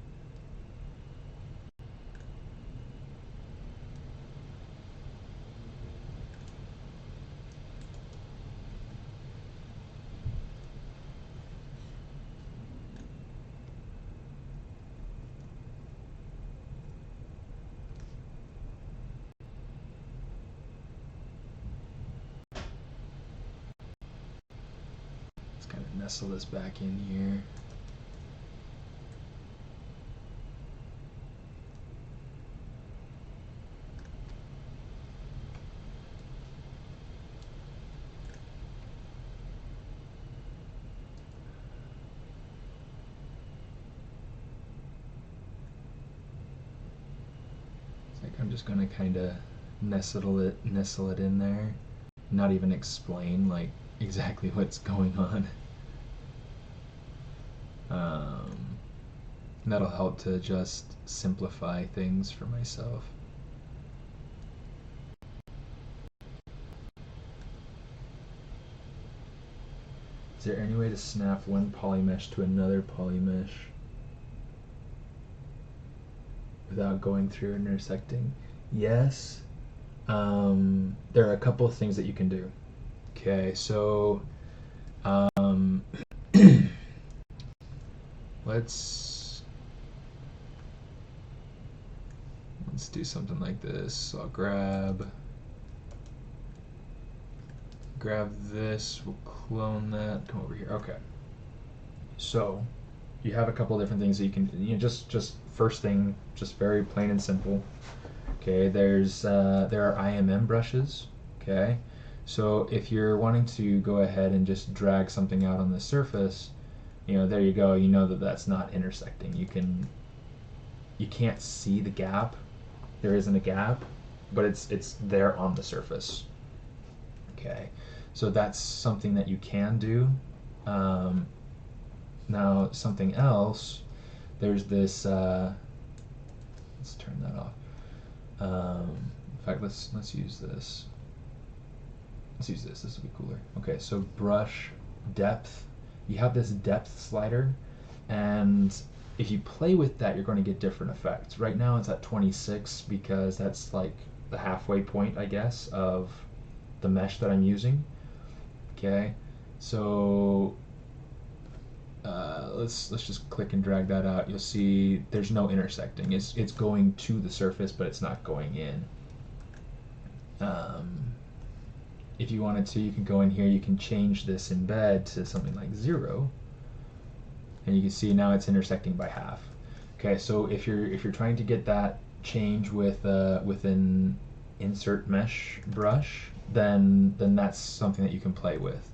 Let's kind of nestle this back in here. I'm just gonna kind of nestle it in there, not even explain like exactly what's going on. That'll help to just simplify things for myself. Is there any way to snap one polymesh to another polymesh without going through and intersecting? Yes. There are a couple of things that you can do. Okay, so let's do something like this. So I'll grab this, we'll clone that, come over here. Okay. So you have a couple different things that you can, just first thing, just very plain and simple. Okay, there are IMM brushes. Okay, so if you're wanting to go ahead and just drag something out on the surface, there you go. You know that that's not intersecting. You can't see the gap. There isn't a gap, but it's there on the surface. Okay, so that's something that you can do. Now something else. There's this. Let's turn that off. In fact, let's use this. Let's use this. This will be cooler. Okay, so brush depth. You have this depth slider, and if you play with that, you're going to get different effects. Right now, it's at 26 because that's like the halfway point, I guess, of the mesh that I'm using. Okay, so let's just click and drag that out. You'll see there's no intersecting. It's going to the surface, but it's not going in. If you wanted to, you can go in here. You can change this embed to something like 0, and you can see now it's intersecting by half. Okay, so if you're trying to get that change with an insert mesh brush, then that's something that you can play with.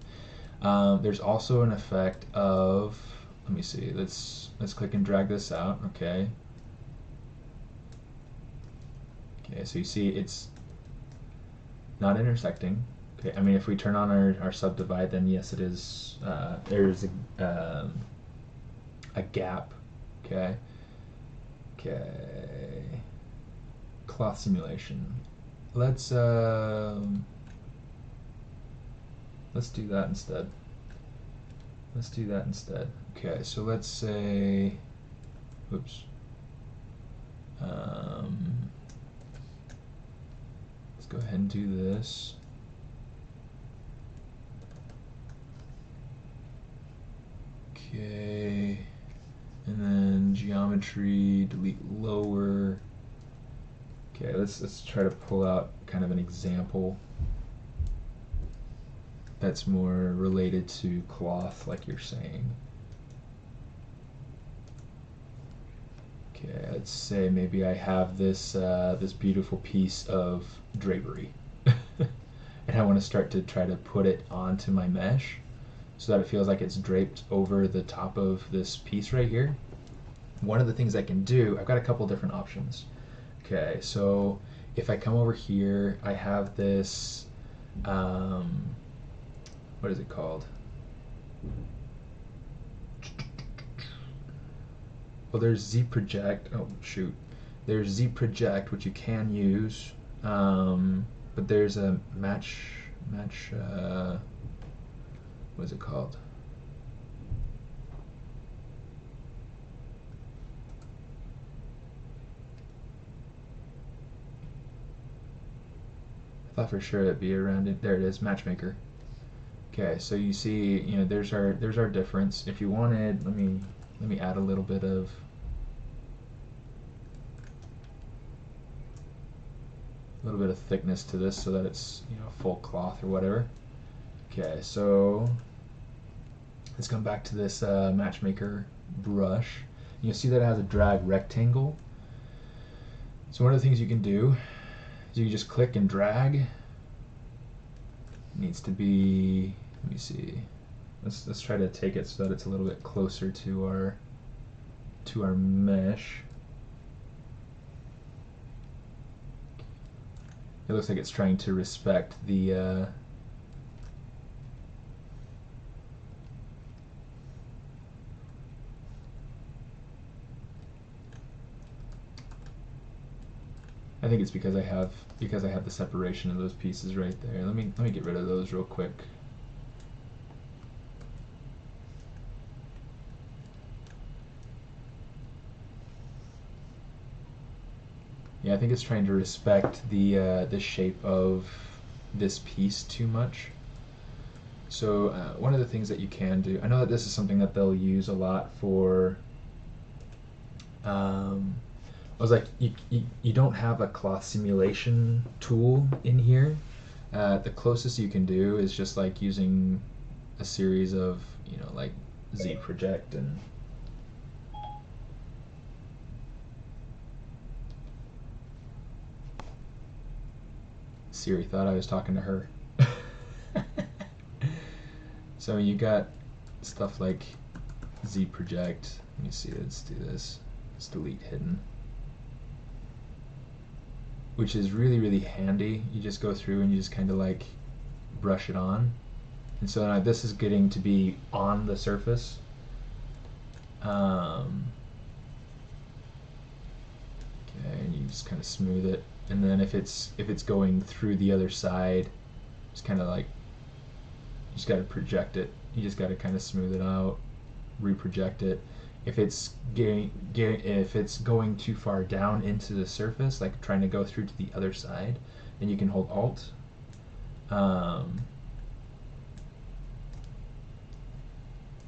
There's also an effect of, let me see, let's click and drag this out. Okay, so you see it's not intersecting. Okay, I mean, if we turn on our subdivide, then yes, it is. There's a gap. Okay. Cloth simulation. Let's do that instead. Okay, so let's say, oops. Let's go ahead and do this. Okay, and then geometry, delete lower. Okay, let's try to pull out kind of an example that's more related to cloth, like you're saying. Okay, let's say maybe I have this this beautiful piece of drapery, and I want to start to try to put it onto my mesh so that it feels like it's draped over the top of this piece right here. One of the things I can do, I've got a couple different options. Okay, so if I come over here, I have this, what is it called? Well, there's ZProject. Oh shoot, there's ZProject, which you can use, but there's a match. What is it called? I thought for sure it'd be around it. There it is, Matchmaker. Okay, so you see, there's our difference. If you wanted, let me add a little bit of thickness to this so that it's full cloth or whatever. Okay, so let's come back to this Matchmaker brush. You'll see that it has a drag rectangle. So one of the things you can do is you can just click and drag. It needs to be, let me see. Let's try to take it so that it's a little bit closer to our mesh. It looks like it's trying to respect the I think it's because I have the separation of those pieces right there. Let me get rid of those real quick. Yeah, I think it's trying to respect the shape of this piece too much. So one of the things that you can do, I know that this is something that they'll use a lot for, I was like, you don't have a cloth simulation tool in here. The closest you can do is just like using a series of, you know, like ZProject and Siri thought I was talking to her. So you got stuff like ZProject. Let me see, let's do this. Let's delete hidden. Which is really, really handy. You just go through and you just kind of like brush it on. And so now this is getting to be on the surface. Okay, and you just kind of smooth it. And then if it's going through the other side, just kind of like, you just got to project it. You just got to kind of smooth it out, reproject it. If it's if it's going too far down into the surface, like trying to go through to the other side, then you can hold Alt.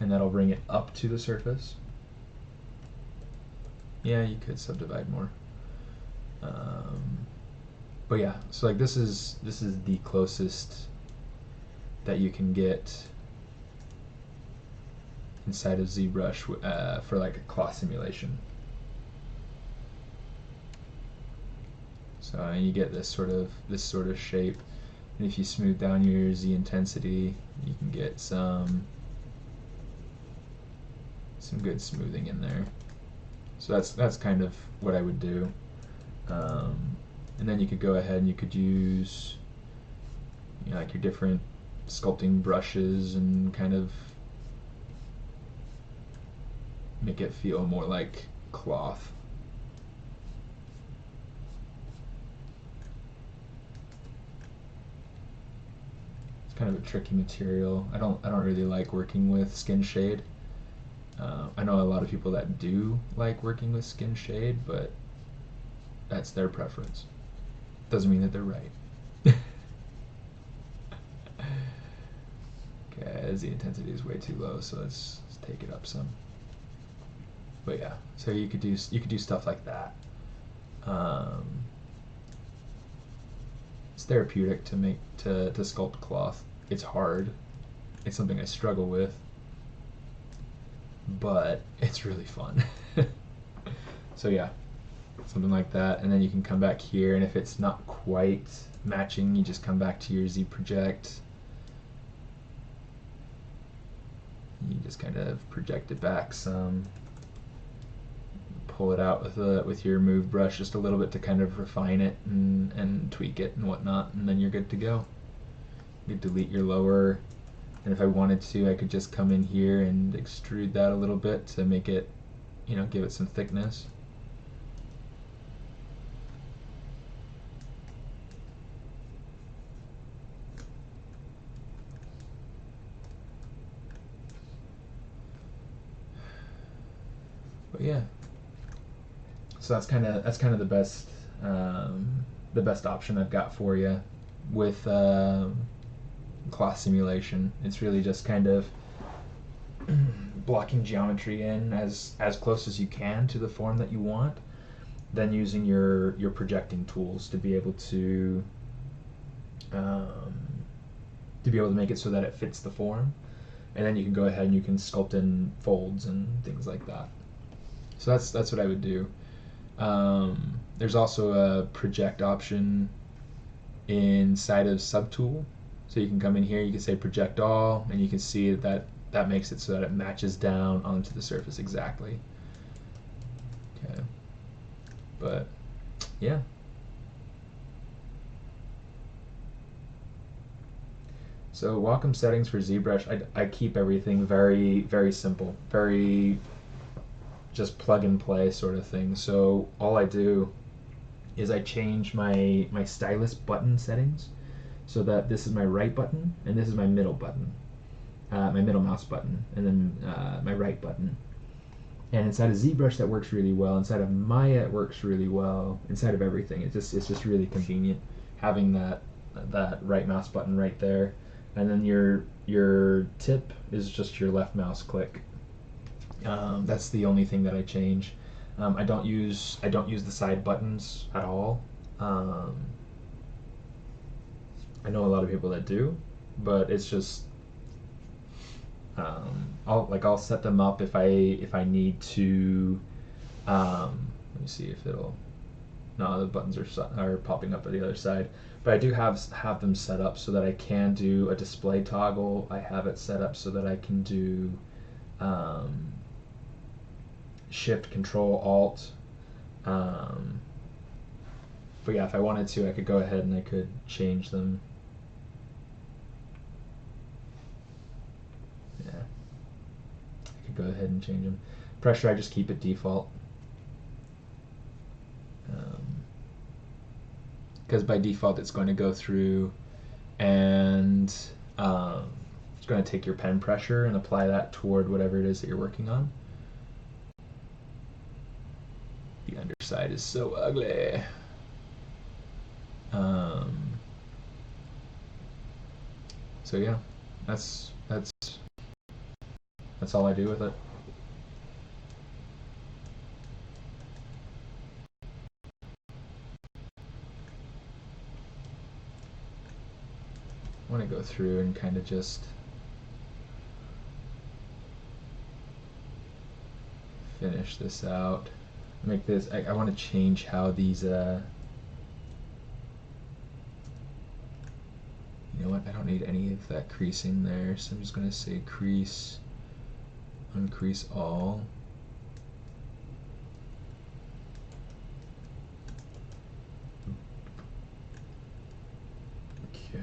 And that'll bring it up to the surface. Yeah, you could subdivide more. But yeah, so like this is the closest that you can get inside of ZBrush for like a cloth simulation. So you get this sort of shape, and if you smooth down your Z intensity, you can get some good smoothing in there. So that's kind of what I would do. And then you could go ahead and you could use, you know, like your different sculpting brushes and kind of make it feel more like cloth. It's kind of a tricky material. I don't really like working with skin shade. I know a lot of people that do like working with skin shade, but that's their preference. Doesn't mean that they're right. Okay, the intensity is way too low, so let's take it up some. But yeah, so you could do stuff like that. It's therapeutic to sculpt cloth. It's hard. It's something I struggle with, but it's really fun. So yeah, something like that, and then you can come back here, and if it's not quite matching, you just come back to your ZProject. You just kind of project it back some, pull it out with your move brush just a little bit to kind of refine it and tweak it and whatnot, and then you're good to go. You delete your lower, and if I wanted to, I could just come in here and extrude that a little bit to make it, you know, give it some thickness. But yeah, so that's kind of the best option I've got for you with cloth simulation. It's really just kind of blocking geometry in as close as you can to the form that you want, then using your projecting tools to be able to make it so that it fits the form, and then you can go ahead and you can sculpt in folds and things like that. So that's what I would do. There's also a project option inside of subtool, so you can come in here, you can say project all, and you can see that makes it so that it matches down onto the surface exactly. Okay, but yeah. So Wacom settings for ZBrush, I keep everything very, very simple, very just plug and play sort of thing. So all I do is I change my stylus button settings so that this is my right button and this is my middle button, my middle mouse button, and then my right button. And inside of ZBrush that works really well. Inside of Maya it works really well. Inside of everything, it's just really convenient having that right mouse button right there, and then your your tip is just your left mouse click. That's the only thing that I change. I don't use the side buttons at all. I know a lot of people that do, but it's just I'll set them up if I need to. Let me see if it'll. No, the buttons are popping up at the other side. But I do have them set up so that I can do a display toggle. I have it set up so that I can do Shift, Control, Alt. But yeah, if I wanted to, I could go ahead and I could change them. Yeah, I could go ahead and change them. Pressure, I just keep it default. Because by default it's going to go through and it's going to take your pen pressure and apply that toward whatever it is that you're working on. The underside is so ugly. So yeah, that's all I do with it. I want to go through and kind of just finish this out. Make this. I want to change how these. You know what? I don't need any of that creasing there, so I'm just going to say crease, uncrease all. Okay.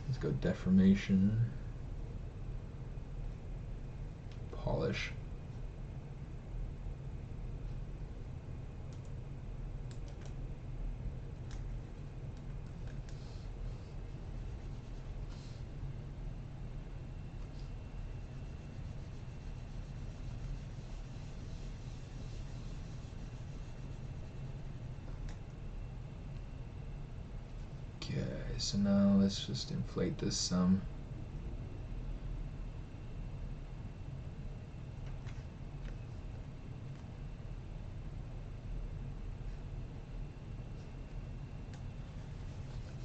Let's go deformation, polish. Okay, so now let's just inflate this some.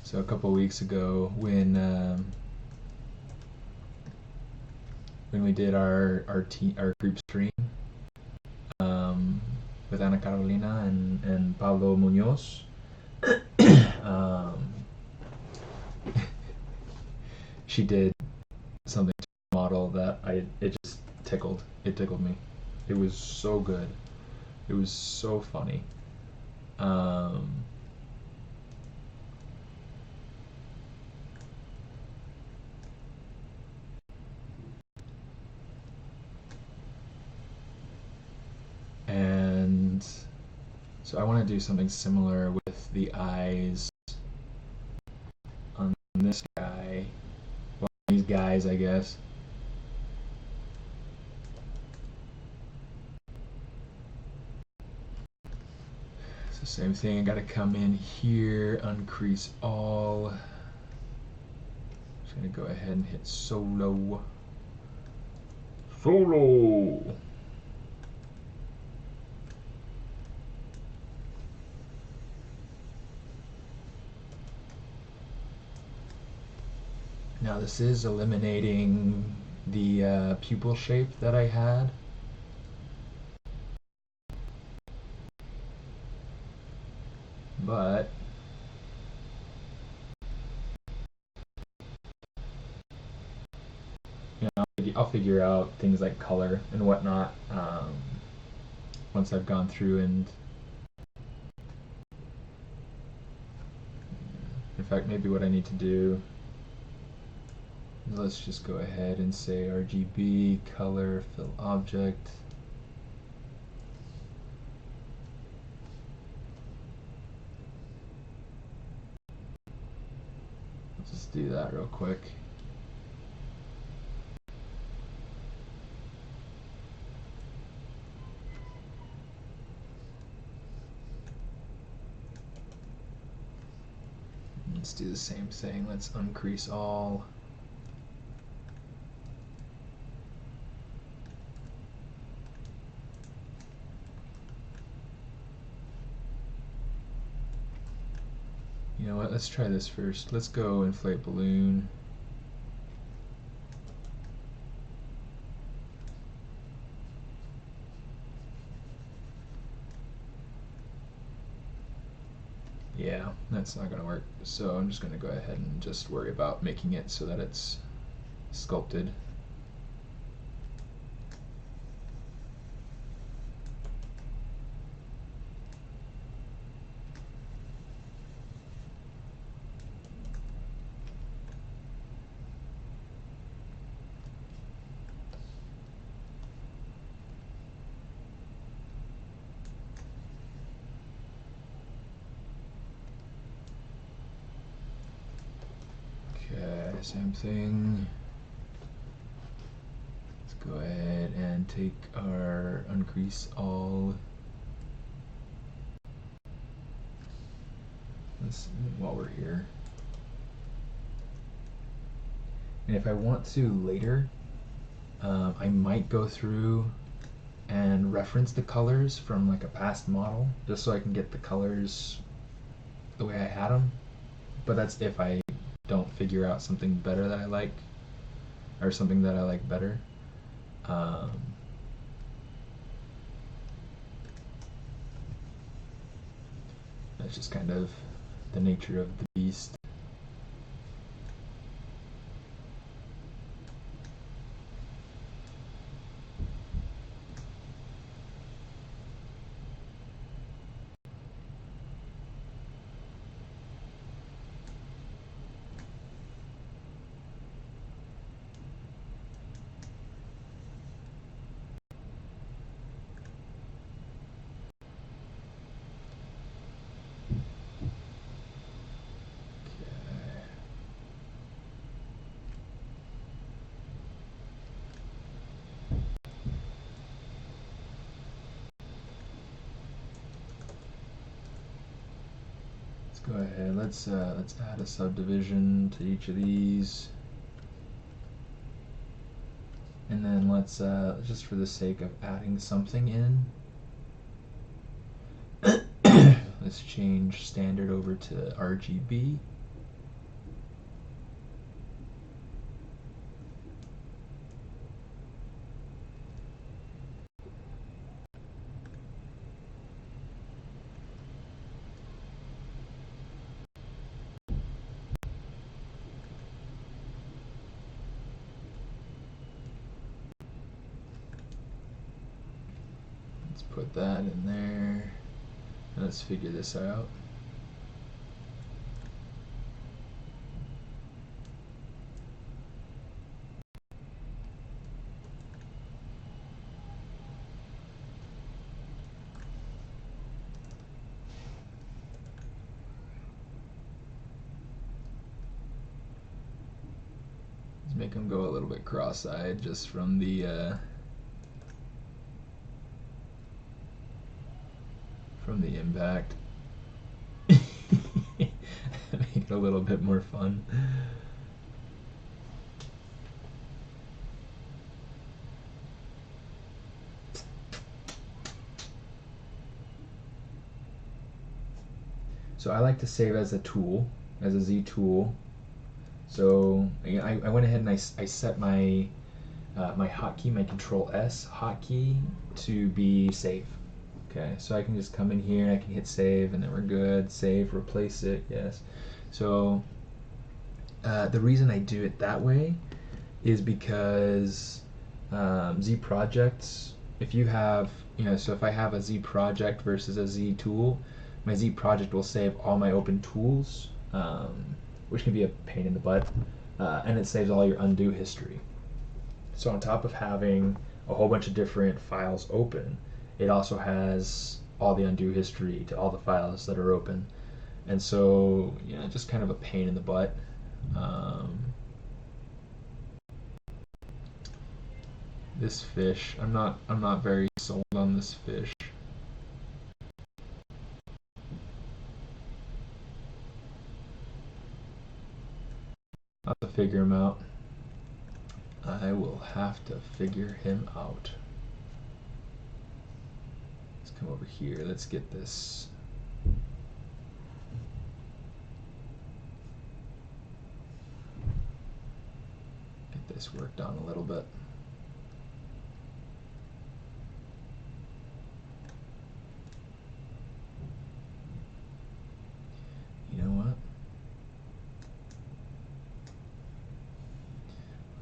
So a couple weeks ago, when we did our group stream with Ana Carolina and Pablo Munoz, she did something to the model that it just tickled me. It was so good. It was so funny. And so I want to do something similar with the eyes on this guy. Well, these guys, I guess. It's the same thing. I got to come in here, uncrease all. Just going to go ahead and hit solo. Solo! Now this is eliminating the pupil shape that I had. But you know, I'll figure out things like color and whatnot once I've gone through and in fact maybe what I need to do, let's just go ahead and say RGB, color, fill object. Let's just do that real quick. Let's do the same thing. Let's uncrease all. You know what, let's try this first. Let's go inflate balloon. Yeah, that's not going to work. So I'm just going to go ahead and just worry about making it so that it's sculpted. Okay, same thing. Let's go ahead and take our uncrease all. Let's, while we're here. And if I want to later, I might go through and reference the colors from like a past model, just so I can get the colors the way I had them. But that's if I don't figure out something better that I like, or something that I like better. That's just kind of the nature of the beast. Go ahead. Let's add a subdivision to each of these, and then let's just for the sake of adding something in, let's change standard over to RGB. Put that in there. Let's figure this out. Let's make them go a little bit cross-eyed just from the impact. Make it a little bit more fun. So I like to save as a tool, as a Z tool. So I went ahead and I set my my hotkey, my Control S hotkey, to be save. Okay, so I can just come in here and I can hit save, and then we're good. Save, replace it, yes. So the reason I do it that way is because Z projects, if you have, so if I have a Z project versus a Z tool, my Z project will save all my open tools, which can be a pain in the butt, and it saves all your undo history. So on top of having a whole bunch of different files open, it also has all the undo history to all the files that are open. And so, yeah, just kind of a pain in the butt. This fish, I'm not very sold on this fish. I'll have to figure him out. I will have to figure him out. Let's come over here. Let's get this. Get this worked on a little bit. You know what?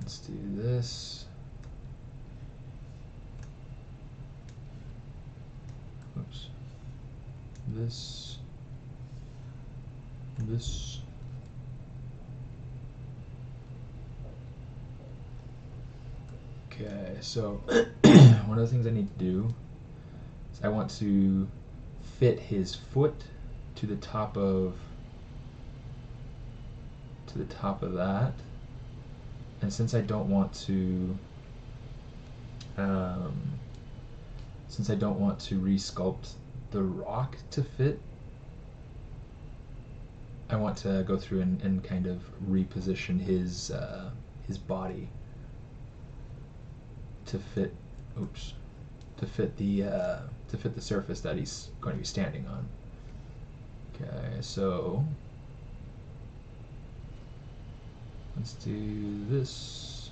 Let's do this. Oops. This. Okay, so one of the things I need to do is I want to fit his foot to the top of that, and since I don't want to resculpt the rock to fit, I want to go through and kind of reposition his body to fit the surface that he's going to be standing on. Okay, so let's do this.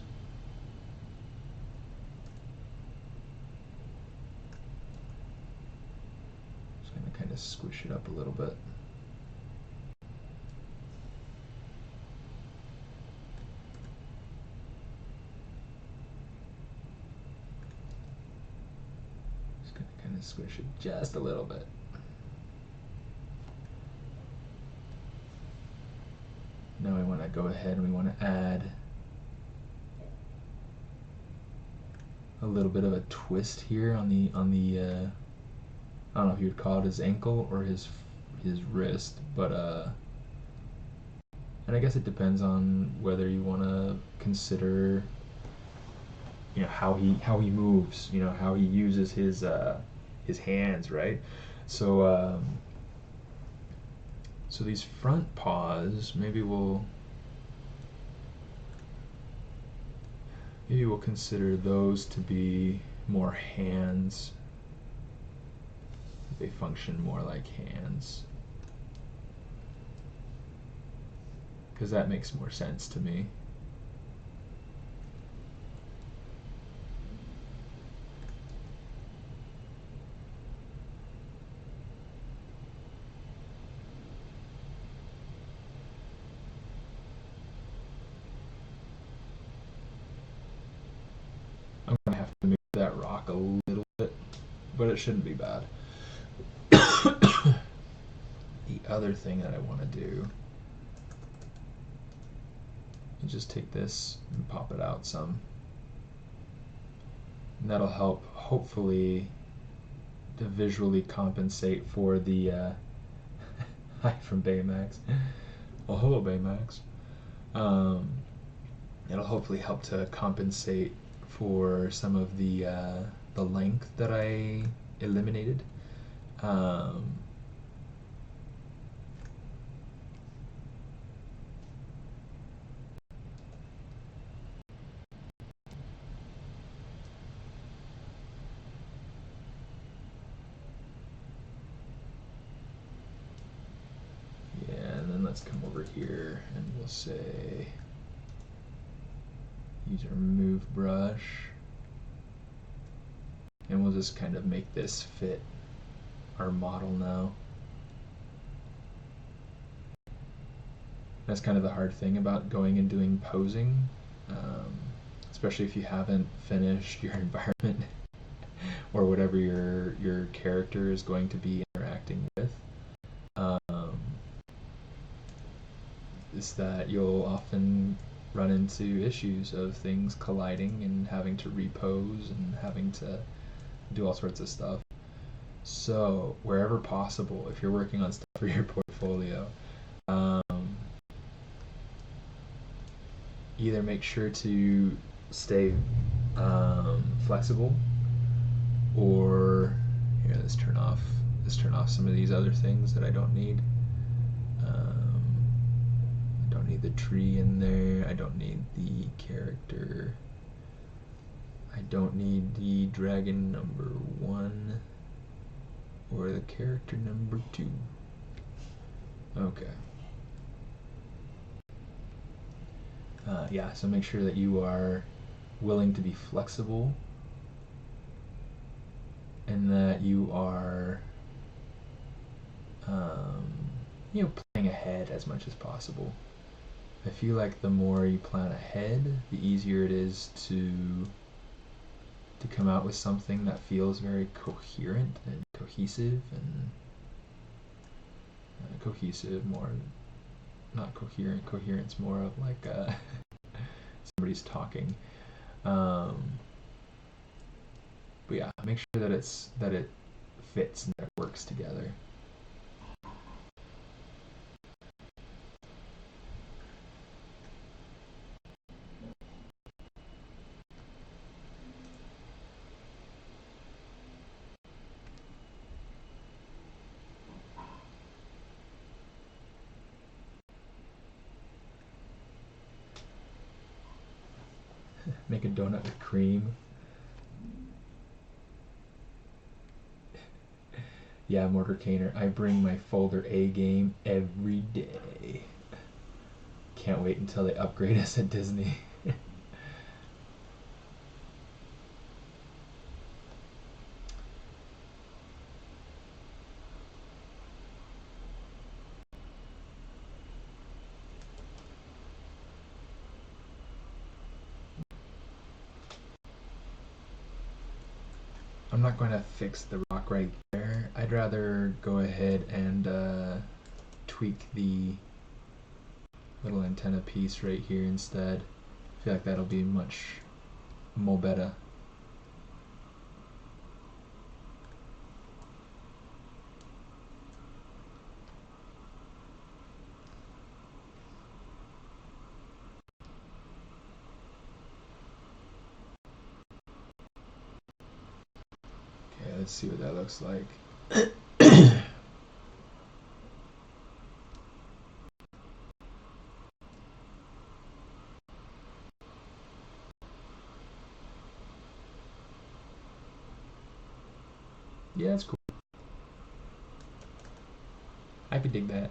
Just going to kind of squish it up a little bit. Just going to kind of squish it just a little bit. Now we want to go ahead and we want to add a little bit of a twist here on the I don't know if you would call it his ankle or his wrist, but and I guess it depends on whether you want to consider, you know, how he moves, you know, how he uses his hands, right? So so these front paws, maybe we'll consider those to be more hands. They function more like hands, because that makes more sense to me. I'm gonna have to move that rock a little bit, but it shouldn't be bad. The other thing that I want to do is just take this and pop it out some. And that'll help, hopefully, to visually compensate for the hi from Baymax. Well, hello Baymax. It'll hopefully help to compensate for some of the length that I eliminated. Let's come over here and we'll say use our remove brush, and we'll just kind of make this fit our model now. That's kind of the hard thing about going and doing posing, especially if you haven't finished your environment or whatever your character is going to be interacting with. Is that you'll often run into issues of things colliding and having to repose and having to do all sorts of stuff. So wherever possible, if you're working on stuff for your portfolio, either make sure to stay flexible, or here, let's turn off some of these other things that I don't need. need the tree in there. I don't need the character. I don't need the dragon number 1 or the character number 2. Okay. Yeah, so make sure that you are willing to be flexible and that you are you know, planning ahead as much as possible. I feel like the more you plan ahead, the easier it is to come out with something that feels very coherent and cohesive and cohesive, more not coherent. Coherence more of like somebody's talking. But yeah, make sure that it fits and that it works together. Make a donut with cream. Yeah, Mortar Caner. I bring my folder A game every day. Can't wait until they upgrade us at Disney. I'm not going to fix the rock right there. I'd rather go ahead and tweak the little antenna piece right here instead. I feel like that'll be much more better. Okay, let's see what that looks like. Yeah, that's cool. I could dig that.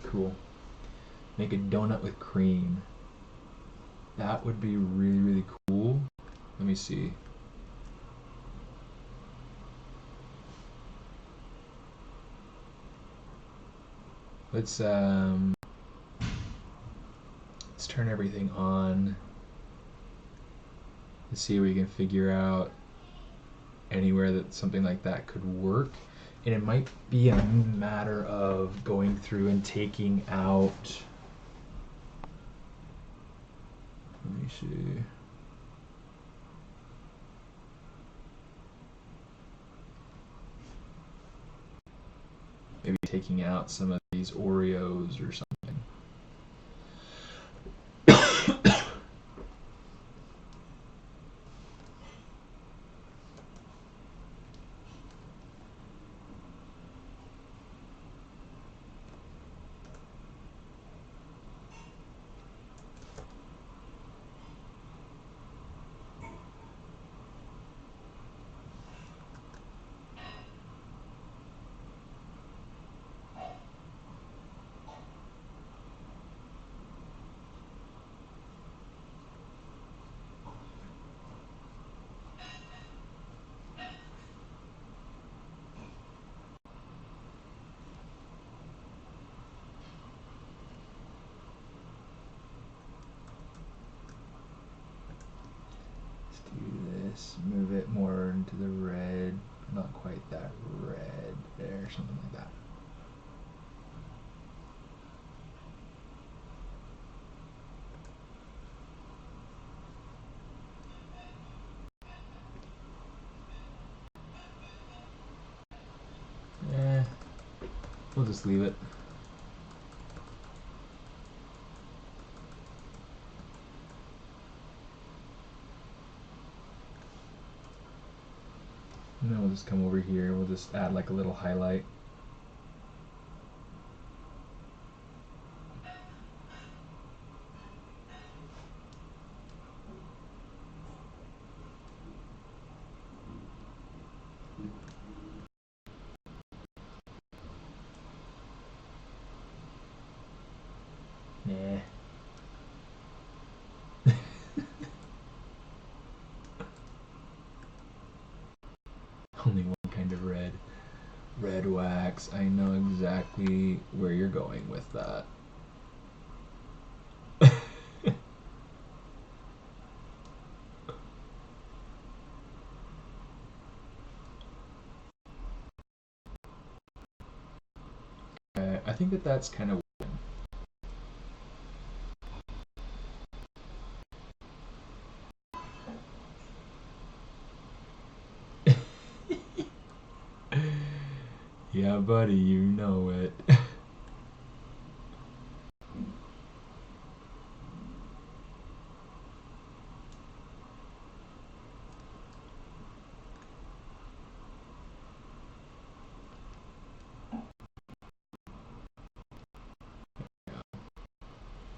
Cool. Make a donut with cream. That would be really, really cool. Let me see. Let's turn everything on. Let's see if we can figure out anywhere that something like that could work. And it might be a matter of going through and taking out. Let me see. Maybe taking out some of these Oreos or something. Move it more into the red, not quite that red there, something like that. We'll just leave it. And then we'll just come over here, we'll just add like a little highlight. Nah. Only one kind of red. Red wax. I know exactly where you're going with that. I think that that's kind of yeah, buddy, you know it.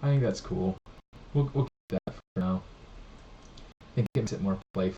I think that's cool. We'll keep that for now. I think it makes it more playful.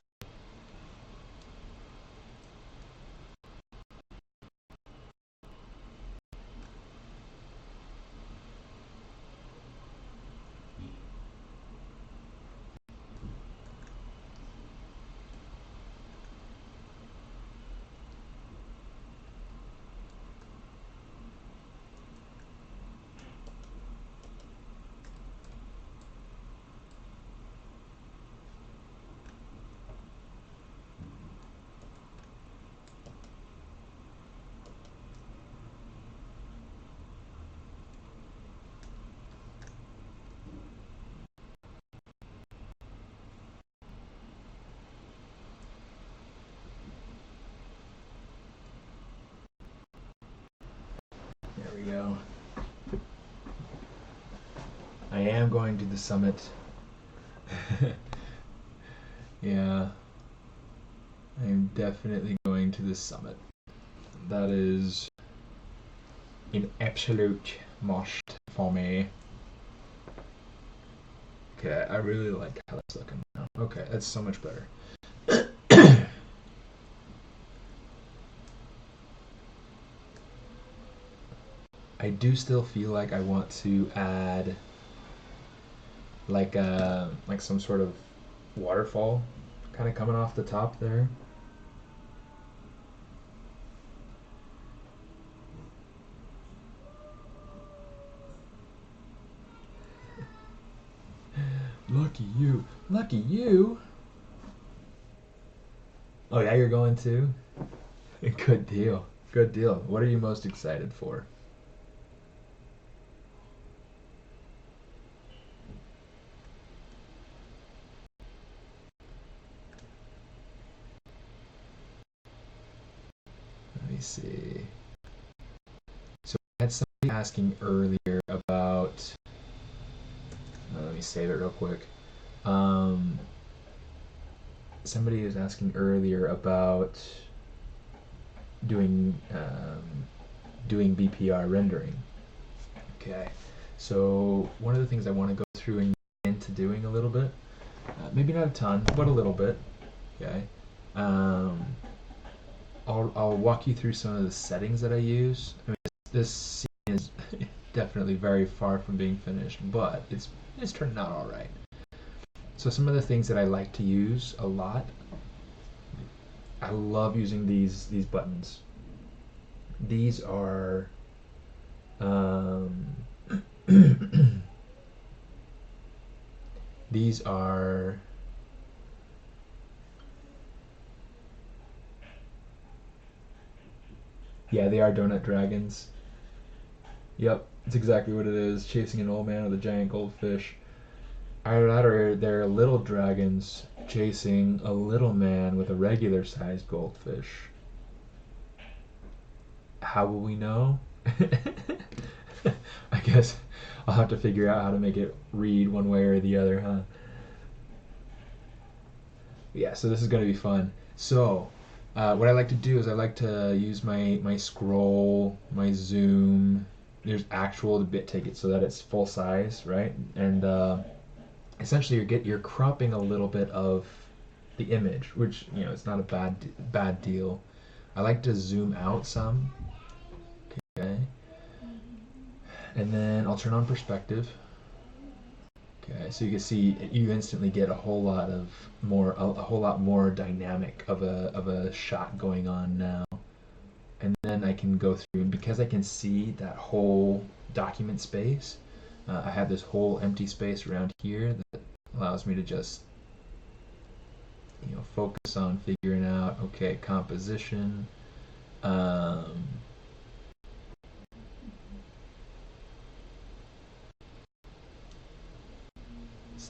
There we go. I am going to the summit. Yeah. I am definitely going to the summit. That is an absolute must for me. Okay, I really like how that's looking now. Okay, that's so much better. I do still feel like I want to add like some sort of waterfall kind of coming off the top there. Lucky you. Lucky you. Oh yeah, you're going too? Good deal. Good deal. What are you most excited for? Let me see. So I had somebody asking earlier about let me save it real quick. Somebody was asking earlier about doing BPR rendering. Okay, so one of the things I want to go through and get into doing a little bit, maybe not a ton, but a little bit. Okay, I'll walk you through some of the settings that I use. I mean, this scene is definitely very far from being finished, but it's turning out all right. So some of the things that I like to use a lot, I love using these buttons. These are these are yeah, they are donut dragons. Yep, it's exactly what it is. Chasing an old man with a giant goldfish. Either they're little dragons chasing a little man with a regular sized goldfish. How will we know? I guess I'll have to figure out how to make it read one way or the other, huh? Yeah, so this is going to be fun. So, What I like to do is I like to use my scroll, my zoom. There's actual to bit take it so that it's full size, right? And essentially you're cropping a little bit of the image, which it's not a bad deal. I like to zoom out some, okay, and then I'll turn on perspective. Okay, so you can see you instantly get a whole lot more dynamic of a shot going on now. And then I can go through, and because I can see that whole document space, I have this whole empty space around here that allows me to just focus on figuring out, okay, composition. Let's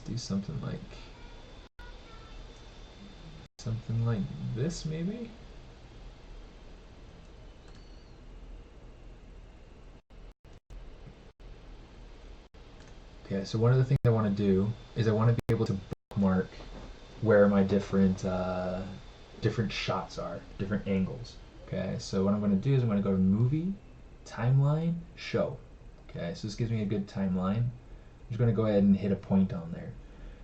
do something like this, maybe. Okay, so one of the things I want to do is I want to be able to bookmark where my different shots are, different angles. Okay, so what I'm going to do is I'm going to go to Movie, Timeline, Show. Okay, so this gives me a good timeline. I'm just going to go ahead and hit a point on there.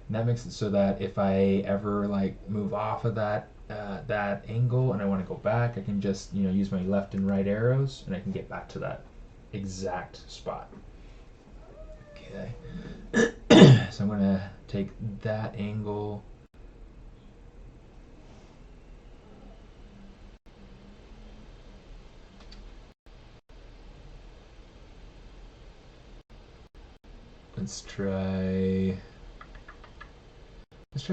And that makes it so that if I ever move off of that angle and I want to go back, I can just use my left and right arrows and I can get back to that exact spot. Okay. So I'm going to take that angle. Let's try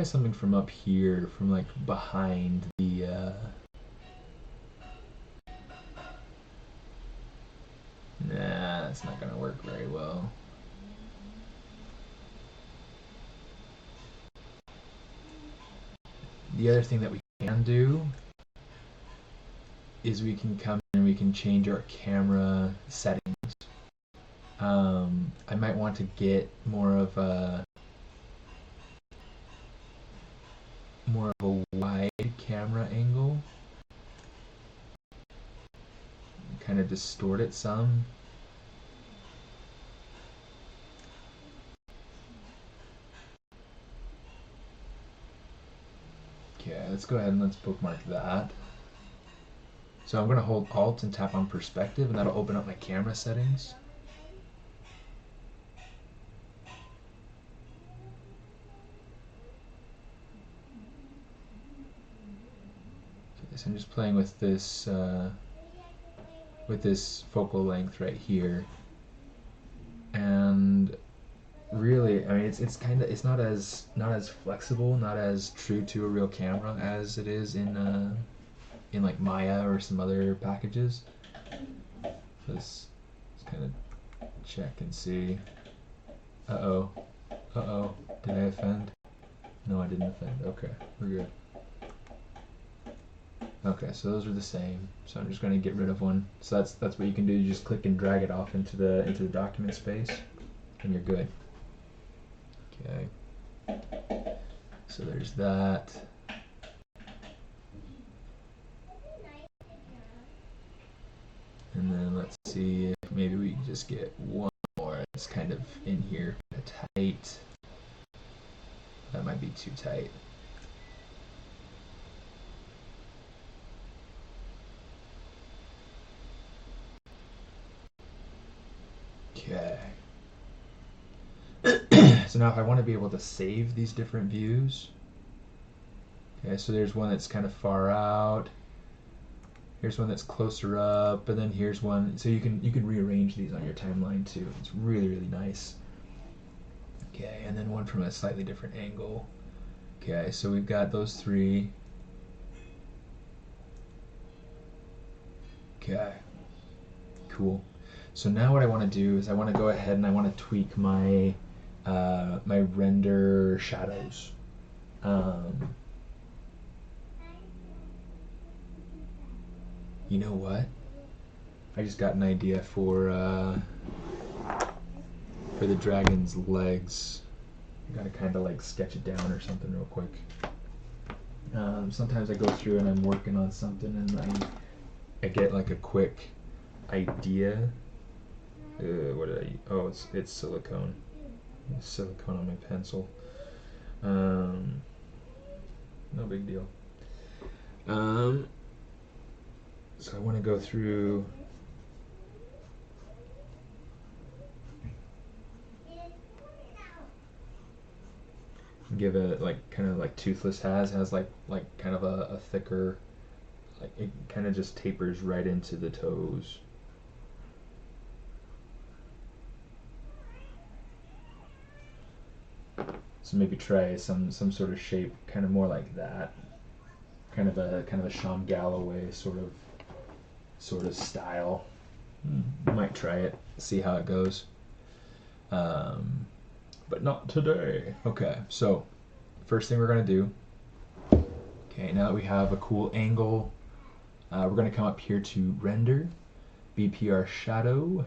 something from up here, from behind the nah, that's not gonna work very well. The other thing that we can do is we can come in and we can change our camera settings. I might want to get more of a wide camera angle, kind of distort it some. Okay, let's go ahead and let's bookmark that. So I'm going to hold Alt and tap on perspective, and that'll open up my camera settings. Okay, so I'm just playing with this focal length right here, and really, I mean, it's not as flexible, not as true to a real camera as it is in like Maya or some other packages. Let's kind of check and see. Uh-oh. Did I offend? No, I didn't offend. Okay, we're good. Okay, so those are the same. So I'm just going to get rid of one. So that's what you can do. You just click and drag it off into the document space, and you're good. Okay. So there's that. And then let's see if maybe we can just get one more. It's kind of in here, kind of tight. That might be too tight. Okay. So now if I want to be able to save these different views, okay, so there's one that's kind of far out. Here's one that's closer up, and then here's one. So you can rearrange these on your timeline too. It's really, really nice. Okay, and then one from a slightly different angle. Okay, so we've got those three. Okay, cool. So now what I want to do is I want to go ahead and I want to tweak my my render shadows. You know what? I just got an idea for the dragon's legs. I gotta kind of sketch it down or something real quick. Sometimes I go through and I'm working on something and I get like a quick idea. What did I use? Oh, it's silicone. Silicone on my pencil. No big deal. So I want to go through. Give it like kind of like Toothless has like kind of a thicker, like it kind of just tapers right into the toes. So maybe try some sort of shape, kind of more like that, kind of a Sean Galloway sort of style. Might try it, see how it goes. But not today. Okay, so first thing we're gonna do. Okay, now that we have a cool angle, we're gonna come up here to render, BPR shadow,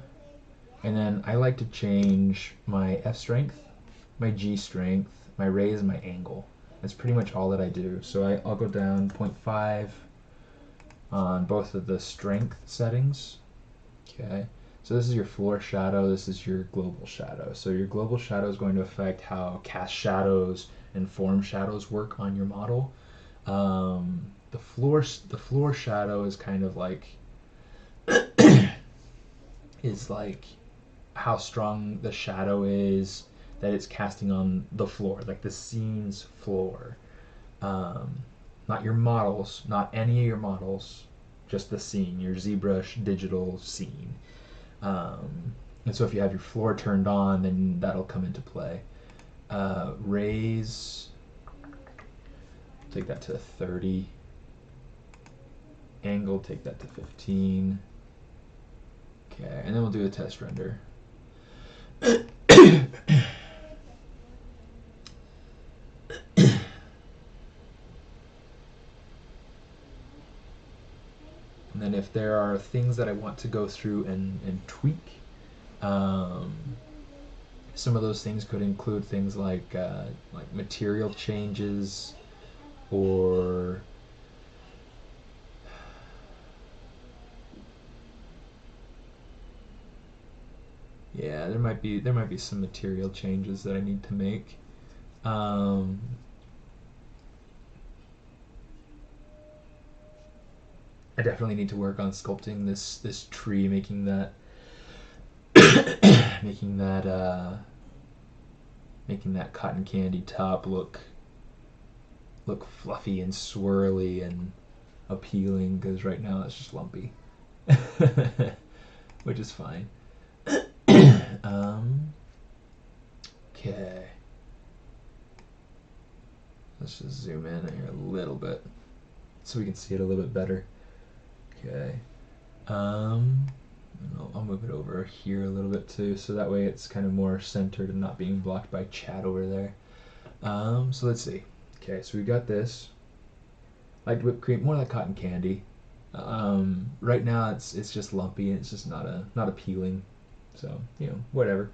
and then I like to change my F strength, my G strength, my raise, and my angle. That's pretty much all that I do. So I'll go down 0.5 on both of the strength settings. Okay, so this is your floor shadow, this is your global shadow. So your global shadow is going to affect how cast shadows and form shadows work on your model. The floor shadow is kind of like is like how strong the shadow is that it's casting on the floor, like the scene's floor. Not your models, not any of your models, just the scene, your ZBrush digital scene. And so if you have your floor turned on, then that'll come into play. Raise, take that to 30. Angle, take that to 15. Okay, and then we'll do a test render. And then if there are things that I want to go through and tweak, some of those things could include things like material changes, or yeah, there might be some material changes that I need to make. I definitely need to work on sculpting this tree, making that making that cotton candy top look fluffy and swirly and appealing, because right now it's just lumpy. Which is fine. Okay. Let's just zoom in here a little bit so we can see it a little bit better. Okay. I'll move it over here a little bit too, so that way it's kind of more centered and not being blocked by chat over there. So let's see. Okay, so we got this. Like whipped cream, more like cotton candy. Right now it's just lumpy and it's just not appealing. So, you know, whatever.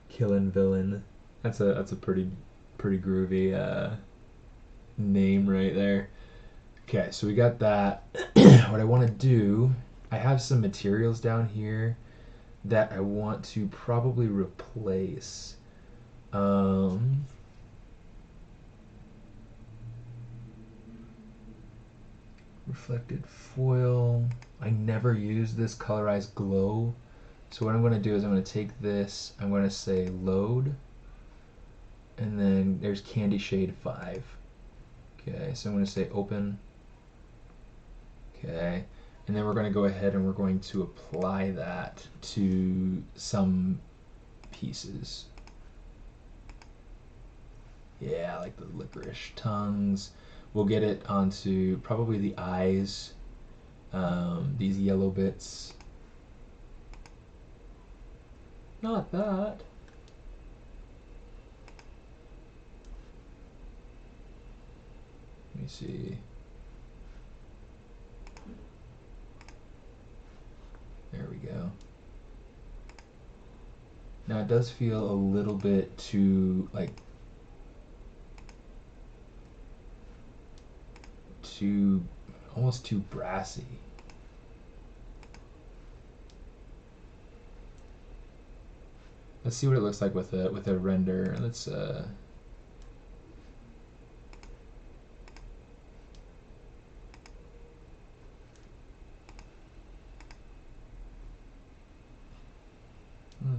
Killin' Villain. That's a pretty groovy name right there. Okay, so we got that. What I want to do, I have some materials down here that I want to probably replace. Reflected foil. I never use this colorized glow. So what I'm going to do is I'm going to take this, I'm going to say load, and then there's Candy Shade 5. Okay, so I'm going to say open. Okay, and then we're going to go ahead and we're going to apply that to some pieces. Yeah, like the licorice tongues. We'll get it onto probably the eyes, these yellow bits. Not that. Let me see. There we go. Now it does feel a little bit too, like, almost too brassy. Let's see what it looks like with a render. Let's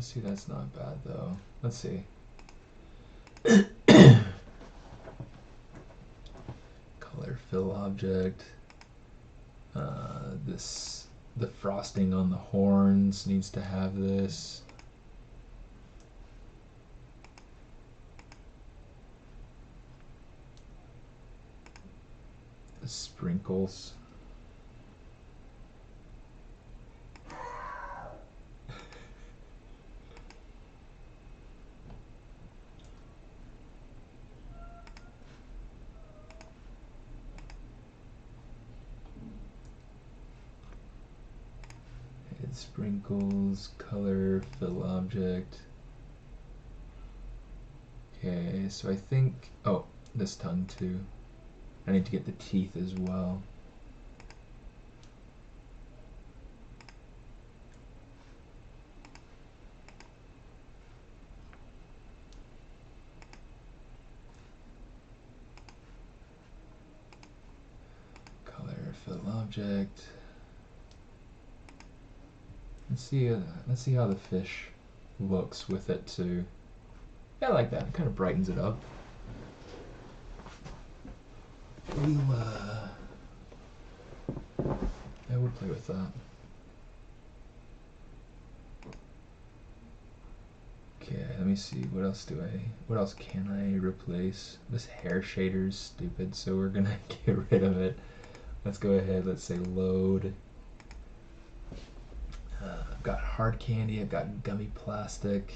see, that's not bad though. Let's see. Color fill object. The frosting on the horns needs to have this. The sprinkles. Sprinkles, color, fill object. Okay, so I think, oh, this tongue too. I need to get the teeth as well. Color, fill object. Let's see how the fish looks with it too. Yeah, I like that. It kind of brightens it up. I would play with that. Okay, let me see. What else can I replace? This hair shader's stupid, so we're gonna get rid of it. Let's go ahead. Let's say load. I've got hard candy, I've got gummy plastic,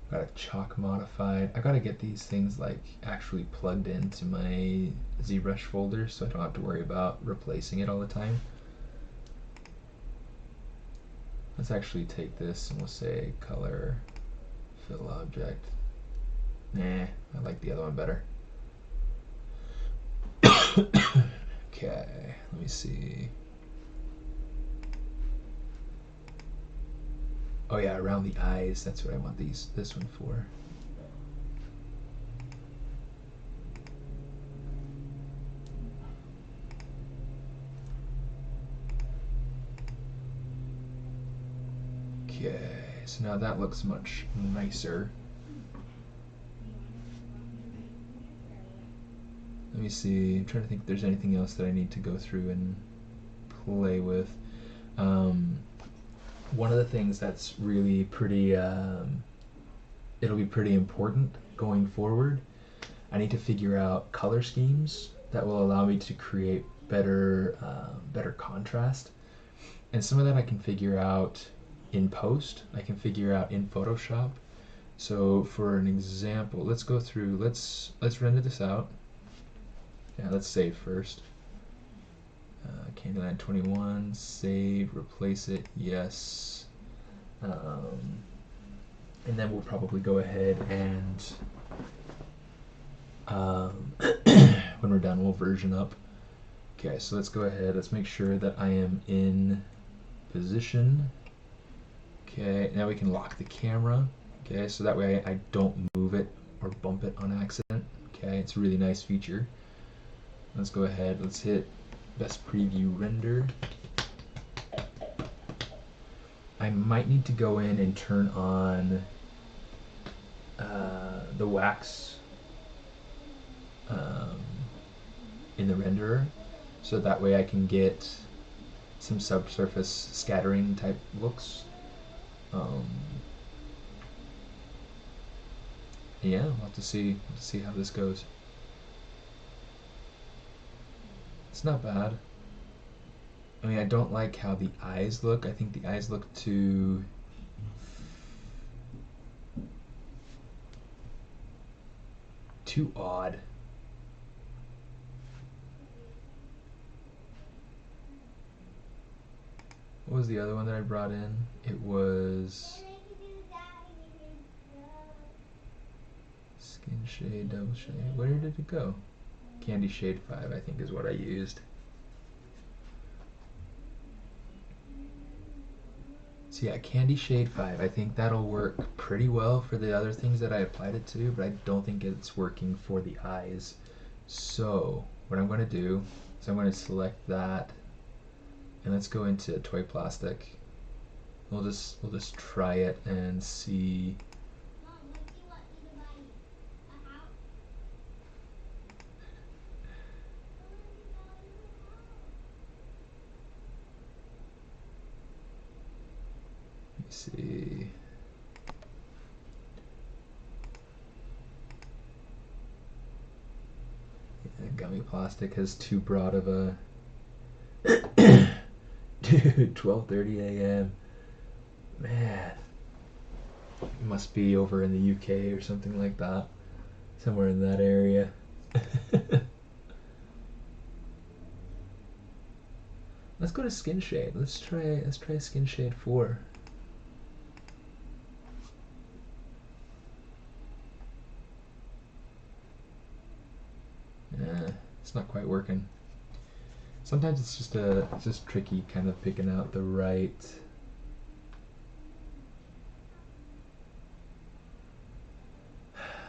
I've got a chalk modified. I gotta get these things like actually plugged into my ZBrush folder so I don't have to worry about replacing it all the time. Let's actually take this and we'll say color fill object. Nah, I like the other one better. Okay, let me see. Oh yeah, around the eyes. That's what I want this one for. Okay, so now that looks much nicer. Let me see. I'm trying to think if there's anything else that I need to go through and play with. One of the things that's really pretty, it'll be pretty important going forward. I need to figure out color schemes that will allow me to create better contrast. And some of that I can figure out in post. I can figure out in Photoshop. So for an example, let's go through, let's render this out. Yeah, let's save first. Candyland 21, save, replace it, yes. And then we'll probably go ahead and when we're done, we'll version up. Okay, so let's go ahead, let's make sure that I am in position. Okay, now we can lock the camera. Okay, so that way I don't move it or bump it on accident. Okay, it's a really nice feature. Let's go ahead, let's hit best preview render. I might need to go in and turn on the wax in the renderer, so that way I can get some subsurface scattering type looks. Yeah, we'll have to see how this goes. It's not bad. I mean, I don't like how the eyes look. I think the eyes look too odd. What was the other one that I brought in? It was Skin shade, double shade. Where did it go? Candy shade 5, I think, is what I used. So yeah, Candy shade 5. I think that'll work pretty well for the other things that I applied it to, but I don't think it's working for the eyes. So what I'm going to do is I'm going to select that, and let's go into toy plastic. We'll just try it and see. Let me see. Yeah, gummy plastic has too broad of a dude. 12:30 a.m. Man, it must be over in the UK or something like that, somewhere in that area. Let's go to skin shade. Let's try skin shade 4. It's not quite working. Sometimes it's just tricky kind of picking out the right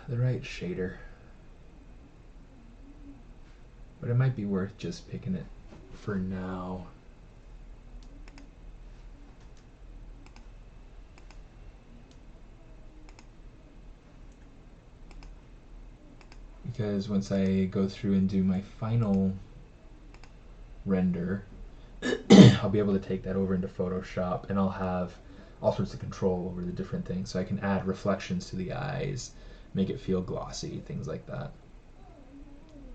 shader. But it might be worth just picking it for now. Because once I go through and do my final render, I'll be able to take that over into Photoshop, and I'll have all sorts of control over the different things. So I can add reflections to the eyes, make it feel glossy, things like that.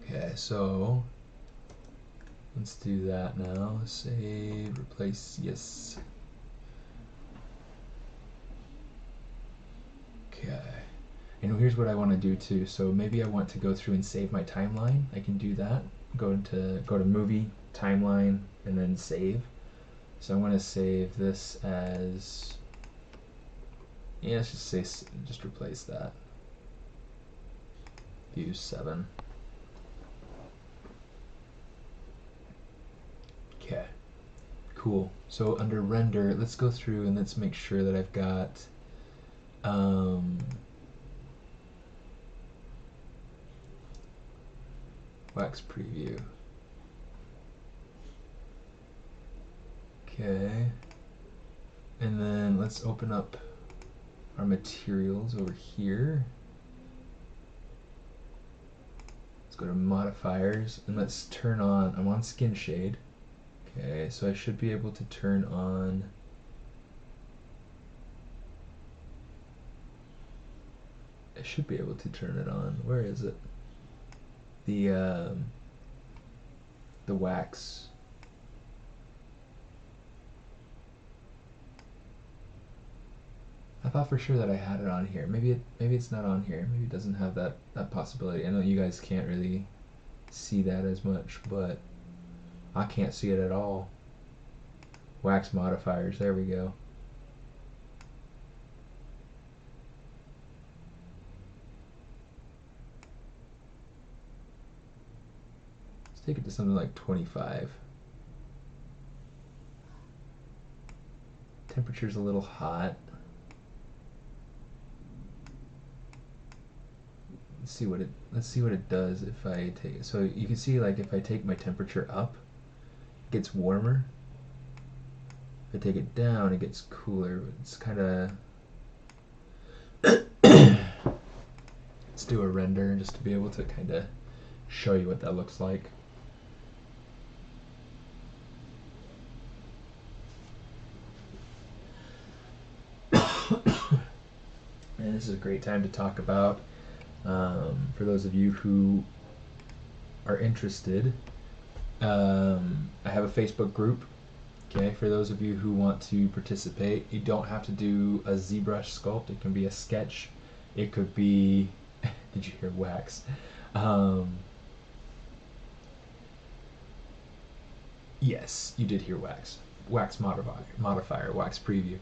Okay, so let's do that now. Save, replace, yes. Okay. And here's what I want to do too. So maybe I want to go through and save my timeline. I can do that. Go to movie, timeline, and then save. So I'm going to save this as, yeah, let's just replace that. View 7. Okay, cool. So under render, let's go through and let's make sure that I've got wax preview. Okay, and then let's open up our materials over here. Let's go to modifiers and let's turn on, I'm on skin shade. Okay, so I should be able to turn on it on. Where is it? The wax. I thought for sure that I had it on here. Maybe it's not on here. Maybe it doesn't have that possibility. I know you guys can't really see that as much, but I can't see it at all. Wax modifiers, there we go. Let's take it to something like 25. Temperature's a little hot. Let's see what it does if I take it. So you can see, like, if I take my temperature up, it gets warmer. If I take it down, it gets cooler. It's kind of let's do a render just to be able to kind of show you what that looks like. And this is a great time to talk about, for those of you who are interested, I have a Facebook group. Okay, for those of you who want to participate, you don't have to do a ZBrush sculpt. It can be a sketch. It could be, did you hear wax? Yes, you did hear wax. Wax modifier, wax preview.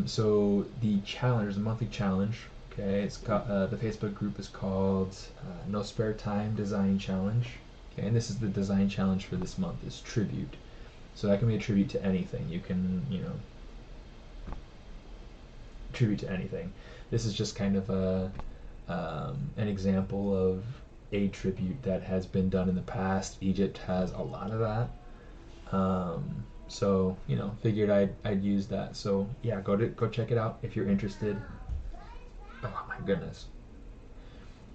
So the challenge, there's a monthly challenge. Okay, it's got, the Facebook group is called No Spare Time Design Challenge. Okay, and this is the design challenge for this month, is tribute. So that can be a tribute to anything. You can, you know, tribute to anything. This is just kind of an example of a tribute that has been done in the past. Egypt has a lot of that. So, you know, figured I'd use that. So yeah, go check it out if you're interested. Oh my goodness.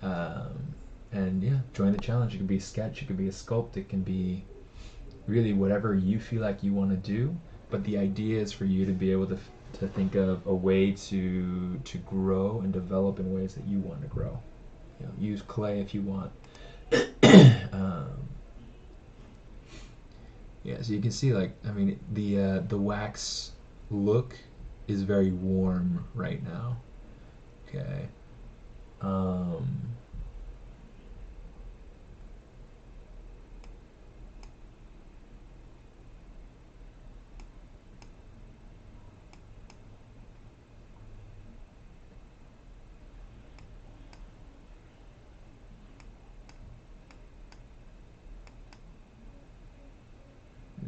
And yeah, join the challenge. It could be a sketch, it could be a sculpt, it can be really whatever you feel like you want to do. But the idea is for you to be able to think of a way to grow and develop in ways that you want to grow. You know, use clay if you want. Yeah, so you can see, like, I mean, the wax look is very warm right now. Okay.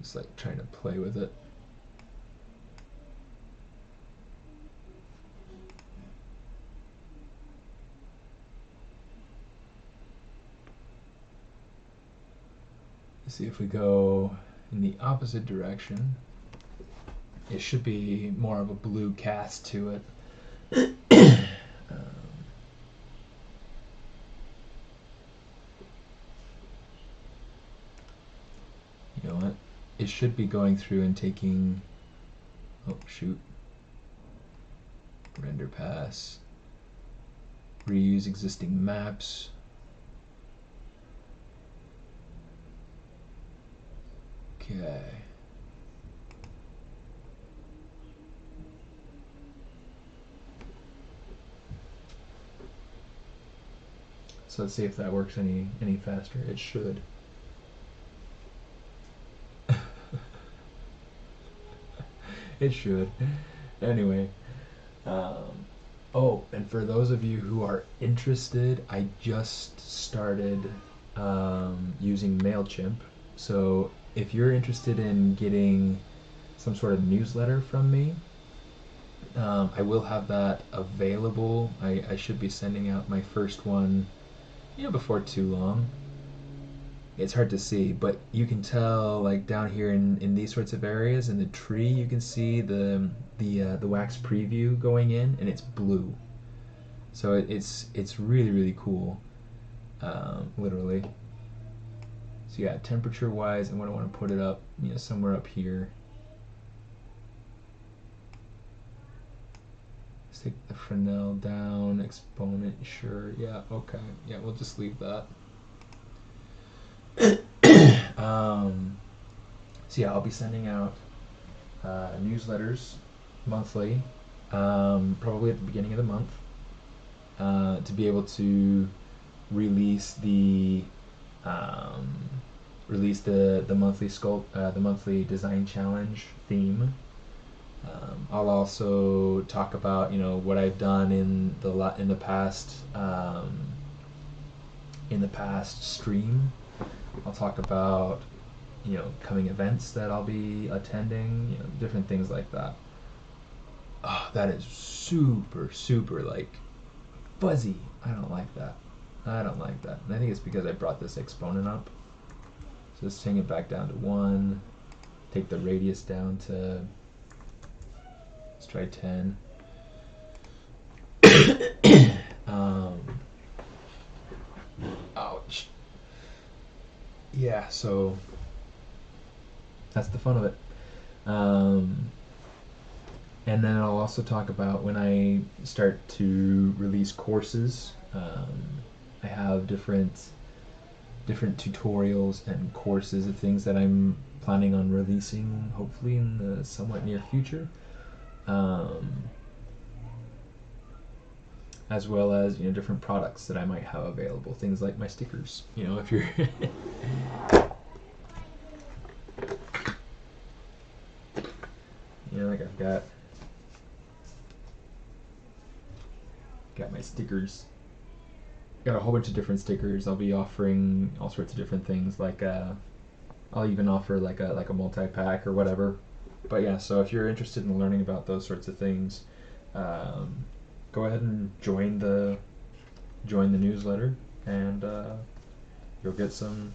Just like trying to play with it. Let's see if we go in the opposite direction. It should be more of a blue cast to it. You know what? It should be going through and taking, oh shoot, render pass, reuse existing maps. Okay. So let's see if that works any faster. It should. It should. Anyway. Oh, and for those of you who are interested, I just started using MailChimp. So if you're interested in getting some sort of newsletter from me, I will have that available. I should be sending out my first one, you know, before too long. It's hard to see, but you can tell, like down here in these sorts of areas in the tree, you can see the wax preview going in, and it's blue. So it's really cool, literally. So yeah, temperature wise, I want to put it up, you know, somewhere up here. Let's take the Fresnel down, exponent, sure, yeah, okay, yeah, we'll just leave that. So yeah, I'll be sending out newsletters monthly, probably at the beginning of the month, to be able to release the monthly design challenge theme. I'll also talk about, you know, what I've done in the past stream. I'll talk about, you know, coming events that I'll be attending, you know, different things like that. Oh, that is super like fuzzy. I don't like that. And I think it's because I brought this exponent up. So let's bring it back down to 1. Take the radius down to, let's try 10. Ouch. Yeah, so that's the fun of it. And then I'll also talk about when I start to release courses. I have different tutorials and courses of things that I'm planning on releasing, hopefully in the somewhat near future. As well as, you know, different products that I might have available, things like my stickers. You know, if you're you know, like I've got Got my stickers. Got a whole bunch of different stickers. I'll be offering all sorts of different things, like I'll even offer like a multi-pack or whatever. But yeah, so if you're interested in learning about those sorts of things, go ahead and join the newsletter, and you'll get some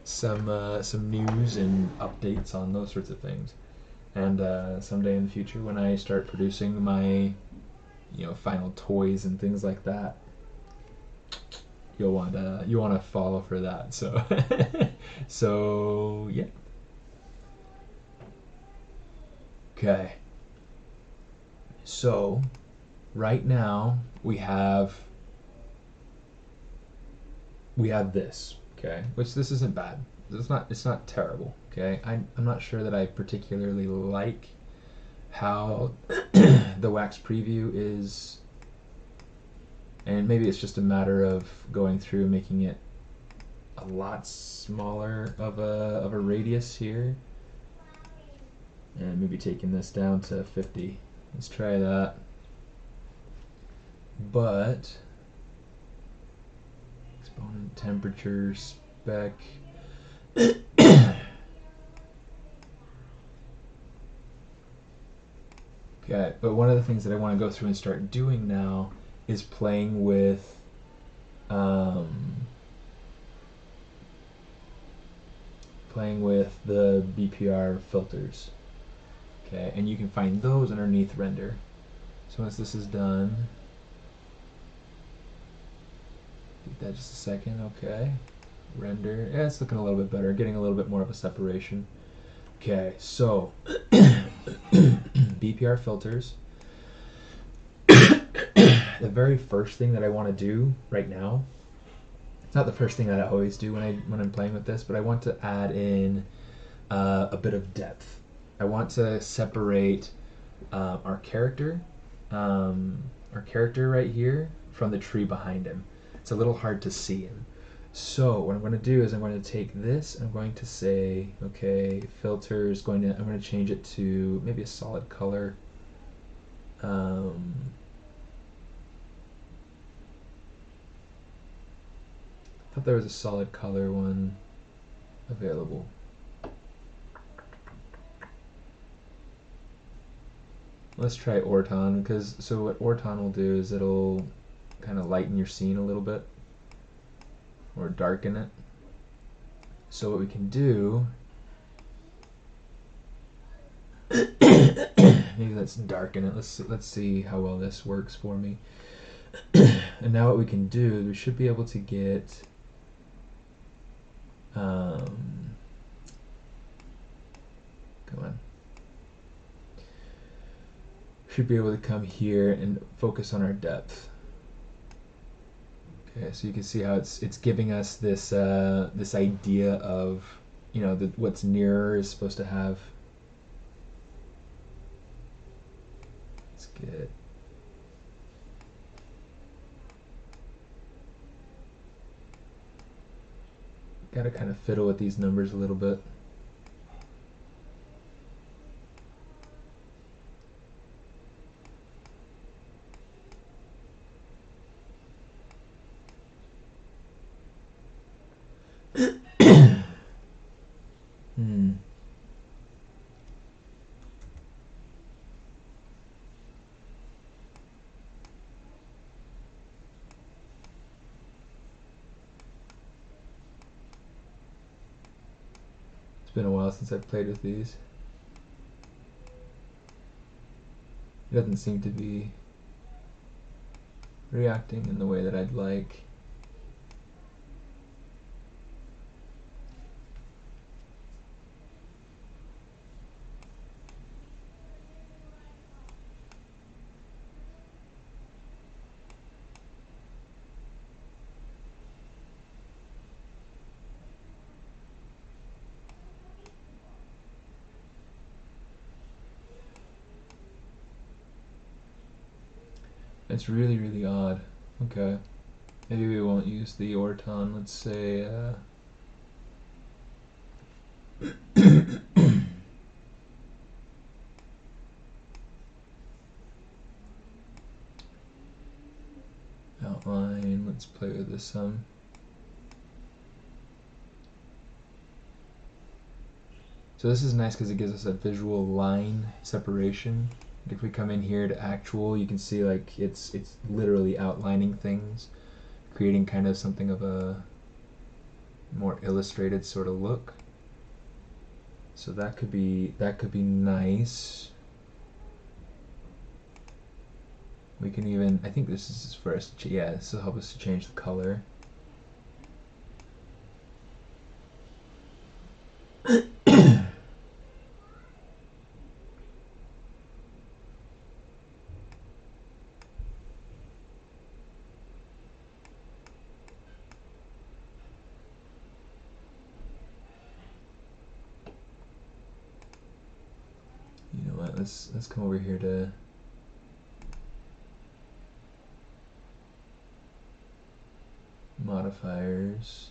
news and updates on those sorts of things. And someday in the future, when I start producing my final toys and things like that, you'll want to follow for that. So so yeah. Okay. So right now we have this, okay, which this isn't bad. It's not terrible, okay. I'm not sure that I particularly like how the wax preview is, and maybe it's just a matter of going through and making it a lot smaller of a radius here, and maybe taking this down to 50. Let's try that. But exponent, temperature, spec. Okay, but one of the things that I want to go through and start doing now is playing with the BPR filters. Okay, and you can find those underneath render. So once this is done, give that just a second. Okay, render. Yeah, it's looking a little bit better, getting a little bit more of a separation. Okay, so BPR filters. The very first thing that I want to do right now, it's not the first thing that I always do when I'm playing with this, but I want to add in a bit of depth. I want to separate our character right here from the tree behind him. It's a little hard to see him. So what I'm going to do is I'm going to take this and I'm going to say, okay, filters, I'm going to change it to maybe a solid color. I thought there was a solid color one available. Let's try Orton, because so what Orton will do is it'll kind of lighten your scene a little bit, or darken it. So what we can do, maybe let's darken it. Let's see how well this works for me. And now what we can do, we should be able to get come on. Should be able to come here and focus on our depth. Okay, so you can see how it's giving us this this idea of, you know, that what's nearer is supposed to have. Let's get. Gotta kind of fiddle with these numbers a little bit. It's been a while since I've played with these. It doesn't seem to be reacting in the way that I'd like. It's really, really odd. Okay. Maybe we won't use the Orton. Let's say, outline. Let's play with this some. So this is nice because it gives us a visual line separation. If we come in here to actual, you can see like it's literally outlining things, creating kind of something of a more illustrated sort of look. So that could be nice. We can even, I think this is for us, yeah, this will help us to change the color. You know what, let's come over here to modifiers.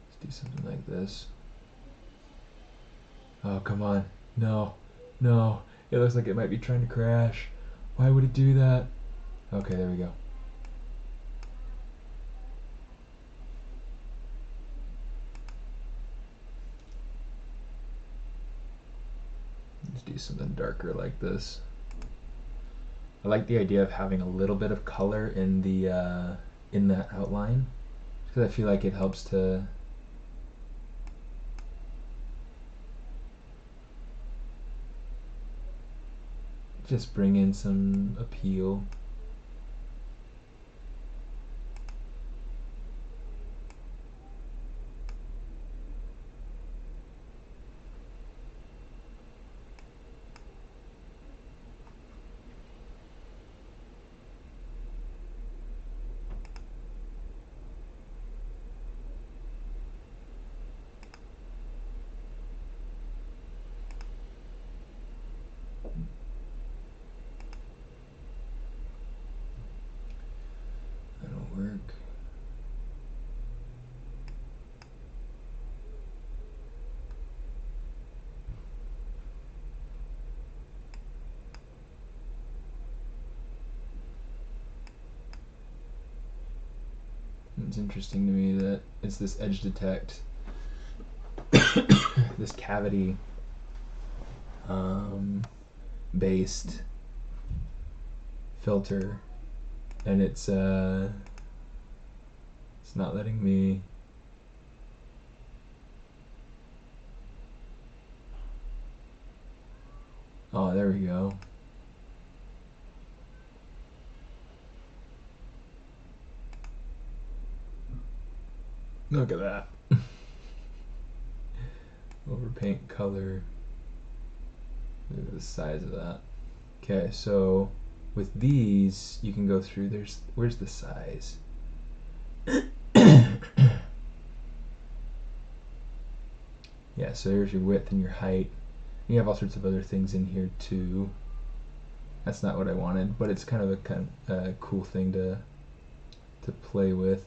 Let's do something like this. Oh, come on. No. No. It looks like it might be trying to crash. Why would it do that? Okay, there we go. Let's do something darker like this. I like the idea of having a little bit of color in the in that outline, because I feel like it helps to just bring in some appeal. That'll work. It's interesting to me that it's this edge detect, this cavity based filter, and it's not letting me. Oh, there we go. Look at that. Overpaint color. Look at the size of that. Okay, so with these, you can go through. Where's the size? Yeah, so here's your width and your height. You have all sorts of other things in here too. That's not what I wanted, but it's kind of a cool thing to play with.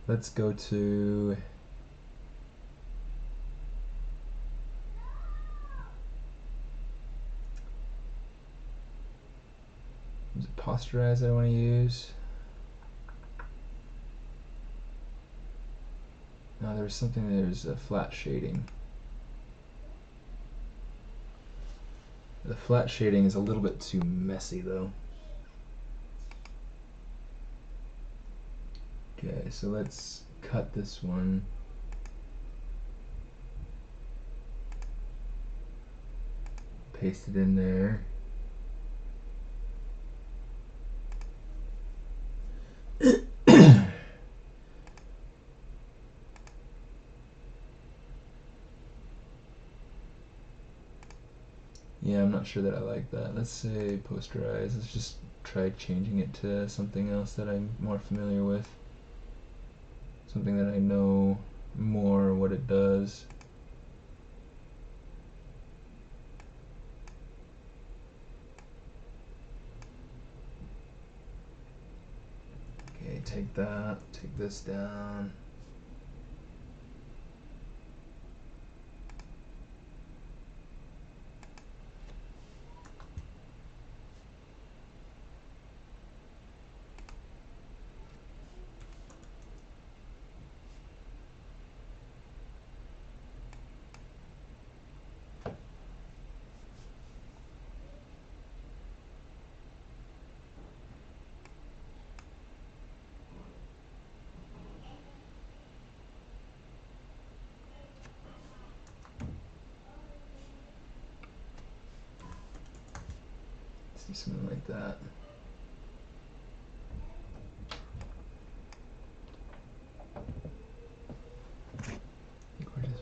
Let's go to is it posterize that I want to use? No, there's a flat shading. The flat shading is a little bit too messy though. Okay, so let's cut this one. Paste it in there. Yeah, I'm not sure that I like that. Let's say posterize. Let's just try changing it to something else that I'm more familiar with. Something that I know more what it does. Okay, take that, take this down. Something like that. Gorgeous.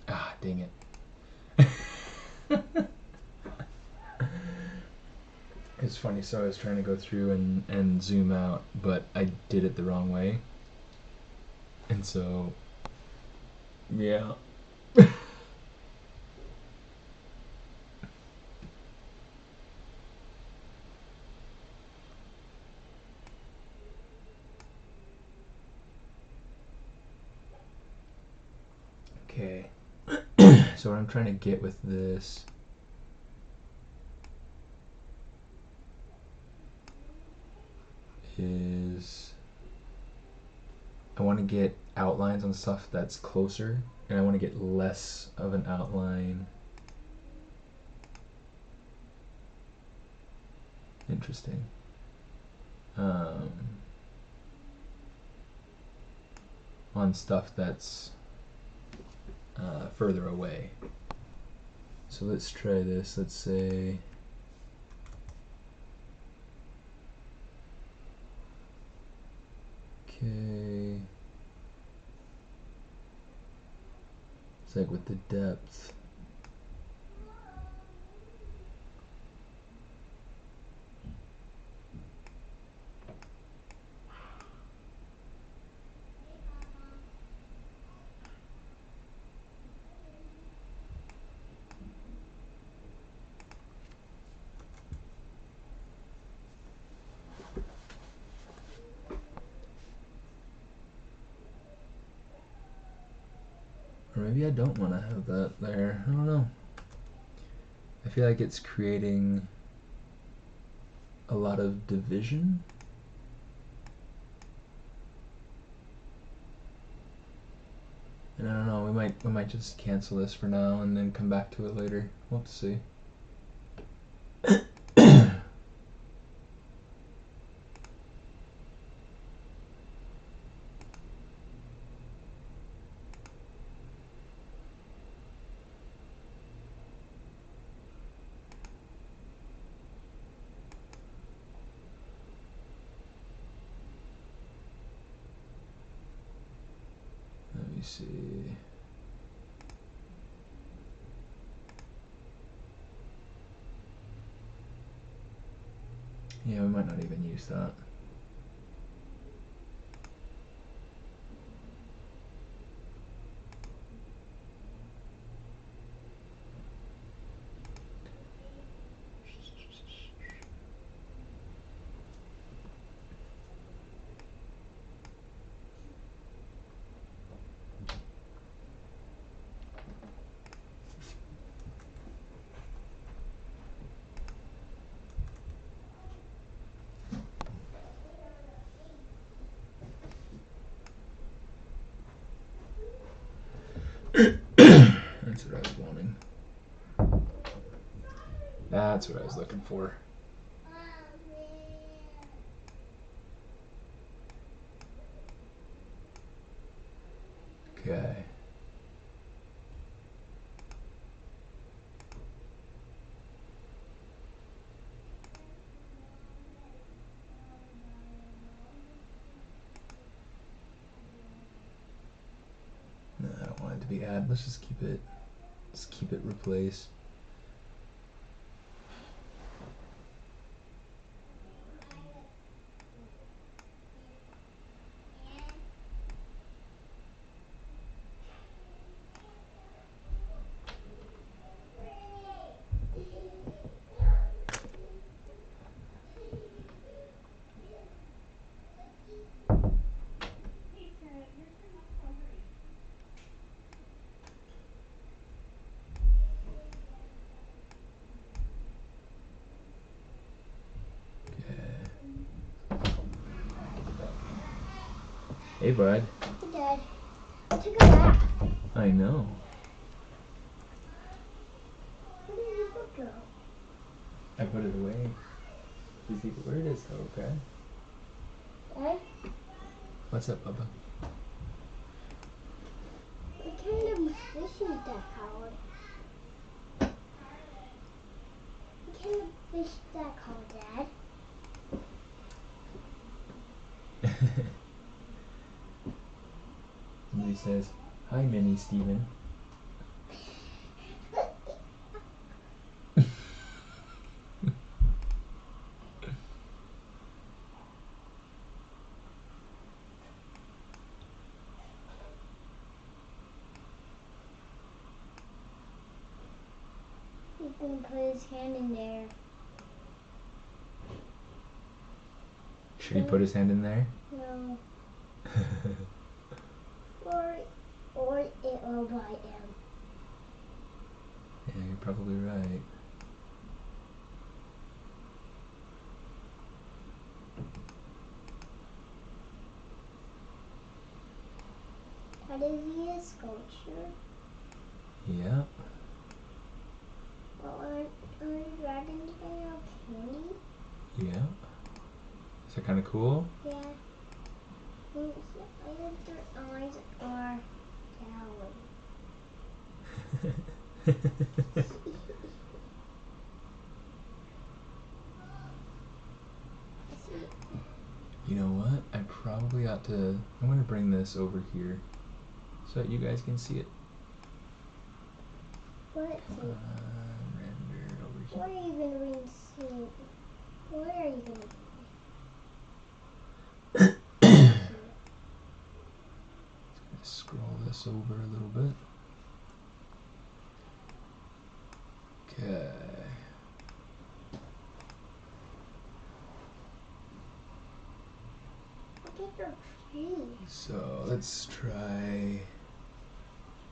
Ah, dang it. It's funny, so I was trying to go through and zoom out, but I did it the wrong way. And so, yeah. Okay. So what I'm trying to get with this is I want to get outlines on stuff that's closer, and I want to get less of an outline. Interesting. On stuff that's further away. So let's try this. Let's say okay. It's like with the depth. Or maybe I don't want to have that there. I don't know. I feel like it's creating a lot of division. And I don't know, we might just cancel this for now and then come back to it later. We'll have to see. Let me see. Yeah, we might not even use that. That's what I was wanting. That's what I was looking for. Okay. No, I don't want it to be add. Let's just keep it replace. Hey, bud. Hey, Dad. I took a bath. I know. Where did your book go? I put it away. You see where it is, though, okay? Dad, What's up, Bubba? what kind of fish is that, Howard? What kind of fish is that called, Dad? Somebody says, "Hi, Minnie Steven." He's gonna put his hand in there. Should he put his hand in there? No. Or it will bite him. Yeah, you're probably right. How does he a sculpture? Yeah. Well, aren't dragons gonna have candy? Yeah. Is that kind of cool? Yeah. I think their eyes are yellow. You know what? I probably ought to... I'm going to bring this over here so that you guys can see it. What? Render it over What here. are you gonna bring to see? What are you gonna Scroll this over a little bit. Okay. Look at their teeth. So let's try...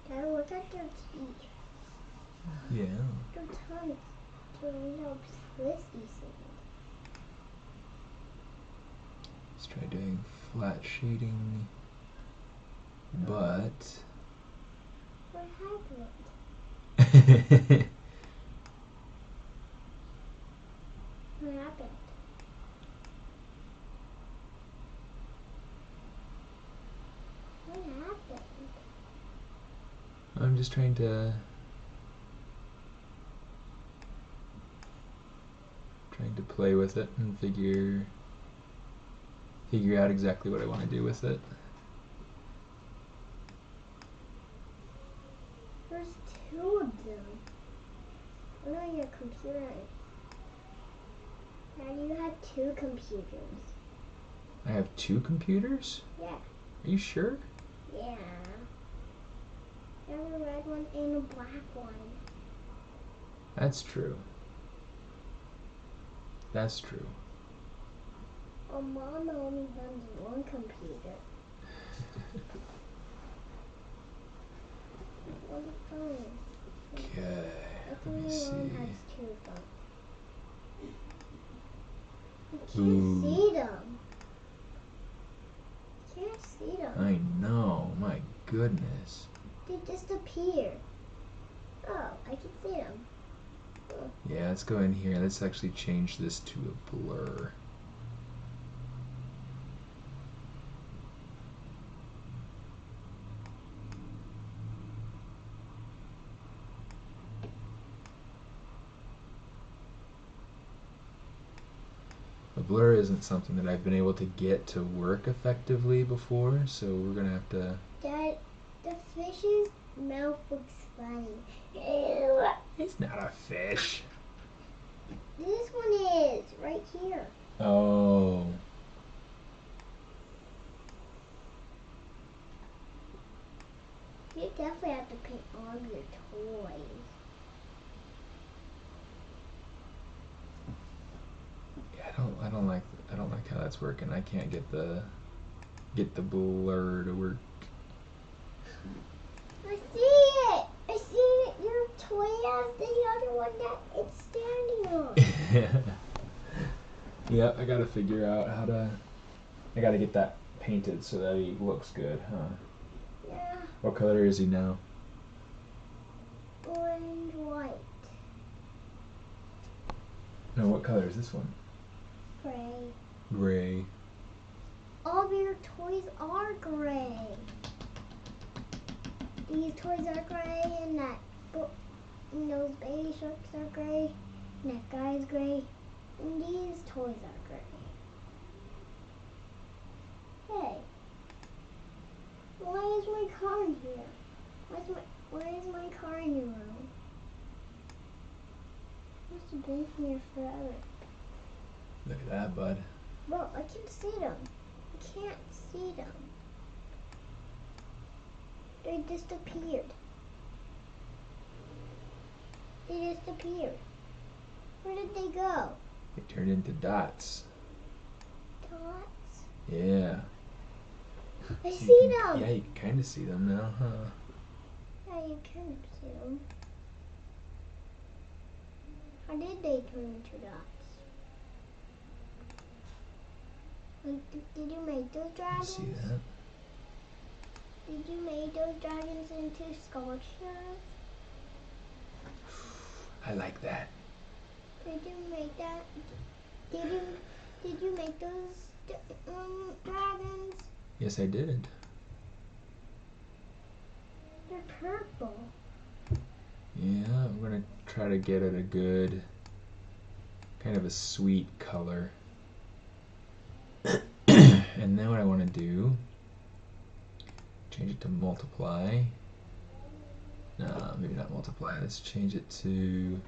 Dad, look at their teeth. Yeah. Their tongues. Their little twisty things. Let's try doing flat shading. But... What happened? What happened? What happened? I'm just trying to play with it and figure out exactly what I want to do with it. There's two of them. One on your computer. Dad, you had two computers. I have two computers? Yeah. Are you sure? Yeah. There's a red one and a black one. That's true. That's true. Well, Mom only has one computer. One phone. Okay. I Let me think see. Mom has two phones. You can't Ooh. see them. You can't see them. I know. My goodness. They disappear. Oh, I can see them. Yeah, let's go in here. Let's actually change this to a blur. A blur isn't something that I've been able to get to work effectively before, so we're gonna have to... Dad, the fish's mouth looks funny. Ew. It's not a fish. This one is, right here. Oh. You definitely have to paint all of your toys. Yeah, I don't like how that's working. I can't get the blur to work. I see it! I see it! Your toy has the other one that it's standing on. Yeah, I gotta figure out how to... I gotta get that painted so that he looks good, huh? Yeah. What color is he now? Orange, white, No, what color is this one? gray. Gray. All of your toys are gray. These toys are gray, and and those baby sharks are gray, and that guy's gray, and these toys are gray. Hey, why is my car in here? Why is my car in your room? Must have been from here forever. Look at that, bud. Well, I can see them. I can't see them. They disappeared. They disappeared. Where did they go? They turned into dots. Dots? Yeah. I see them. Yeah, you can kind of see them now, huh? Yeah, you can see them. How did they turn into dots? Did you make those I dragons? see that. Did you make those dragons into sculptures? I like that. Did you make that? Did you make those dragons? Yes, I did. They're purple. Yeah, I'm gonna try to get it a good, kind of a sweet color. And then what I want to do, change it to multiply. No, maybe not multiply. Let's change it to,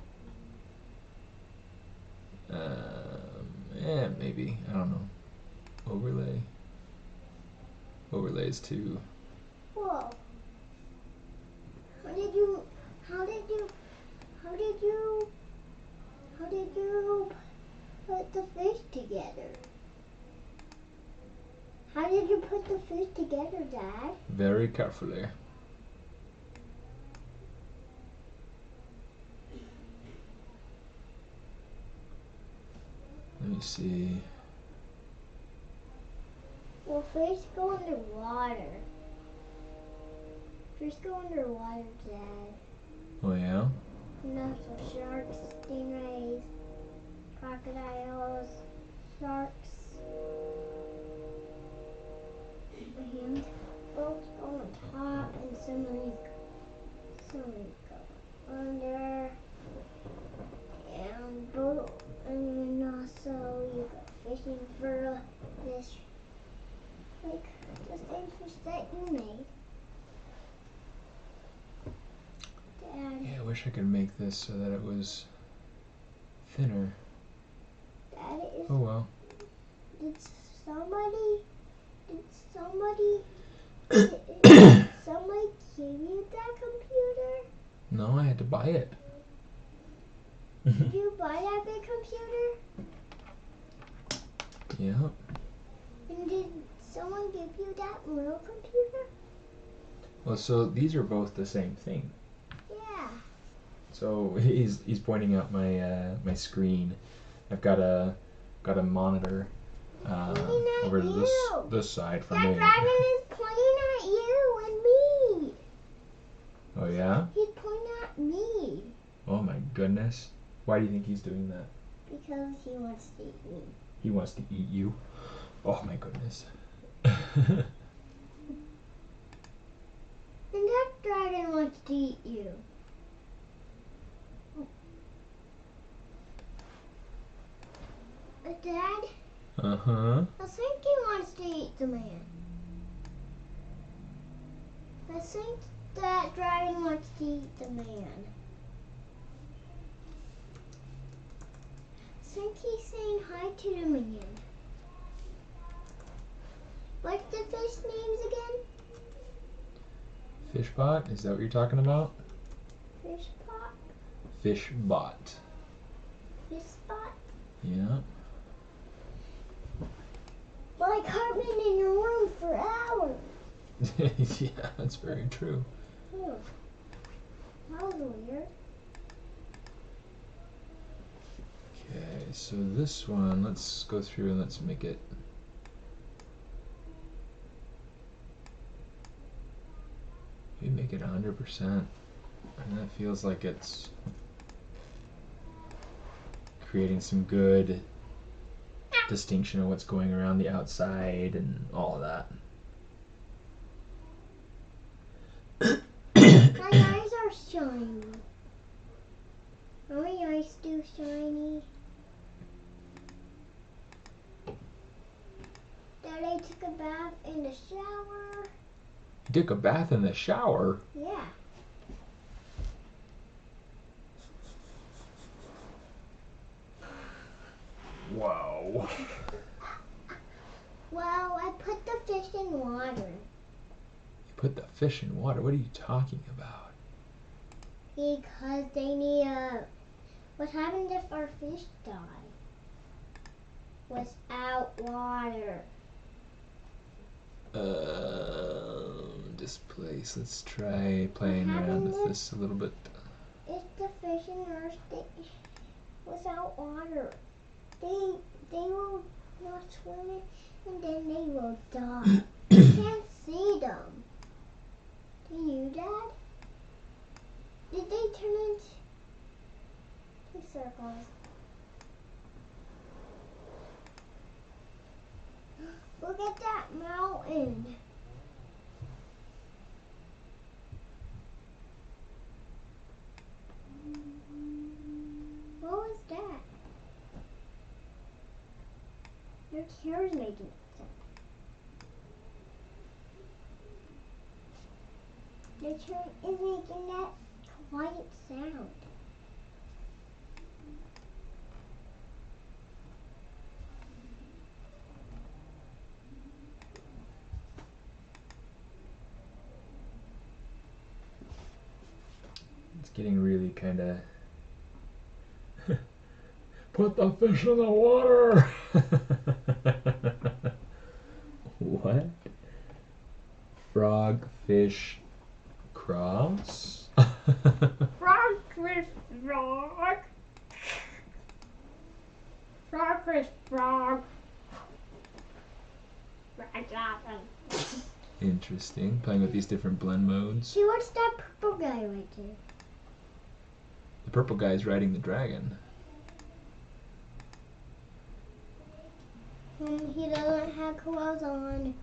maybe, I don't know. Overlay. Overlay is too. Whoa. How did you put the fish together? How did you put the fish together, Dad? Very carefully. Let me see. Well, fish go underwater. Fish go underwater, Dad. Oh yeah? And also sharks, stingrays, crocodiles, sharks. And boats go on top, and submarines go under. And then also you go fishing for a fish, like the same fish that you made. Dad. Yeah, I wish I could make this so that it was thinner. Dad, Oh well. Did somebody give you that computer? No, I had to buy it. Did you buy that big computer? Yeah. And did someone give you that little computer? Well, so these are both the same thing. Yeah. So he's pointing out my my screen. I've got a monitor over this side for that me. That dragon is pointing at you and me. Oh yeah? He's pointing at me. Oh my goodness. Why do you think he's doing that? Because he wants to eat me. He wants to eat you? Oh my goodness. And that dragon wants to eat you. Dad? Uh-huh. I think he wants to eat the man. I think that dragon wants to eat the man. I think he's saying hi to the man. What's the fish names again? Fishbot? Is that what you're talking about? Fish pot? Fishbot. Fish spot? Yeah. Like I've been in your room for hours. Yeah, that's very true. Oh, that was weird. Okay, so this one, let's go through and let's make it We make it 100%. And that feels like it's creating some good distinction of what's going around the outside and all of that. My eyes are shiny. Are my eyes still shiny? Dad, I took a bath in the shower. You took a bath in the shower? Yeah. Wow. Well, I put the fish in water. You put the fish in water? What are you talking about? Because they need a... What happens if our fish die? Without water. Displace. Let's try playing around with this a little bit. If the fish in our state without water, they will not swim and then they will die. You can't see them. Do you, Dad? Did they turn into circles? Look at that mountain. What was that? Your chair is making sound. Your chair is making that quiet sound. It's getting really kind of... Put the fish in the water! What? Frog, fish, cross? Frog, fish, frog. Frog, fish, frog. Interesting. Playing with these different blend modes. See, what's that purple guy right there? The purple guy's riding the dragon. He doesn't have clothes on.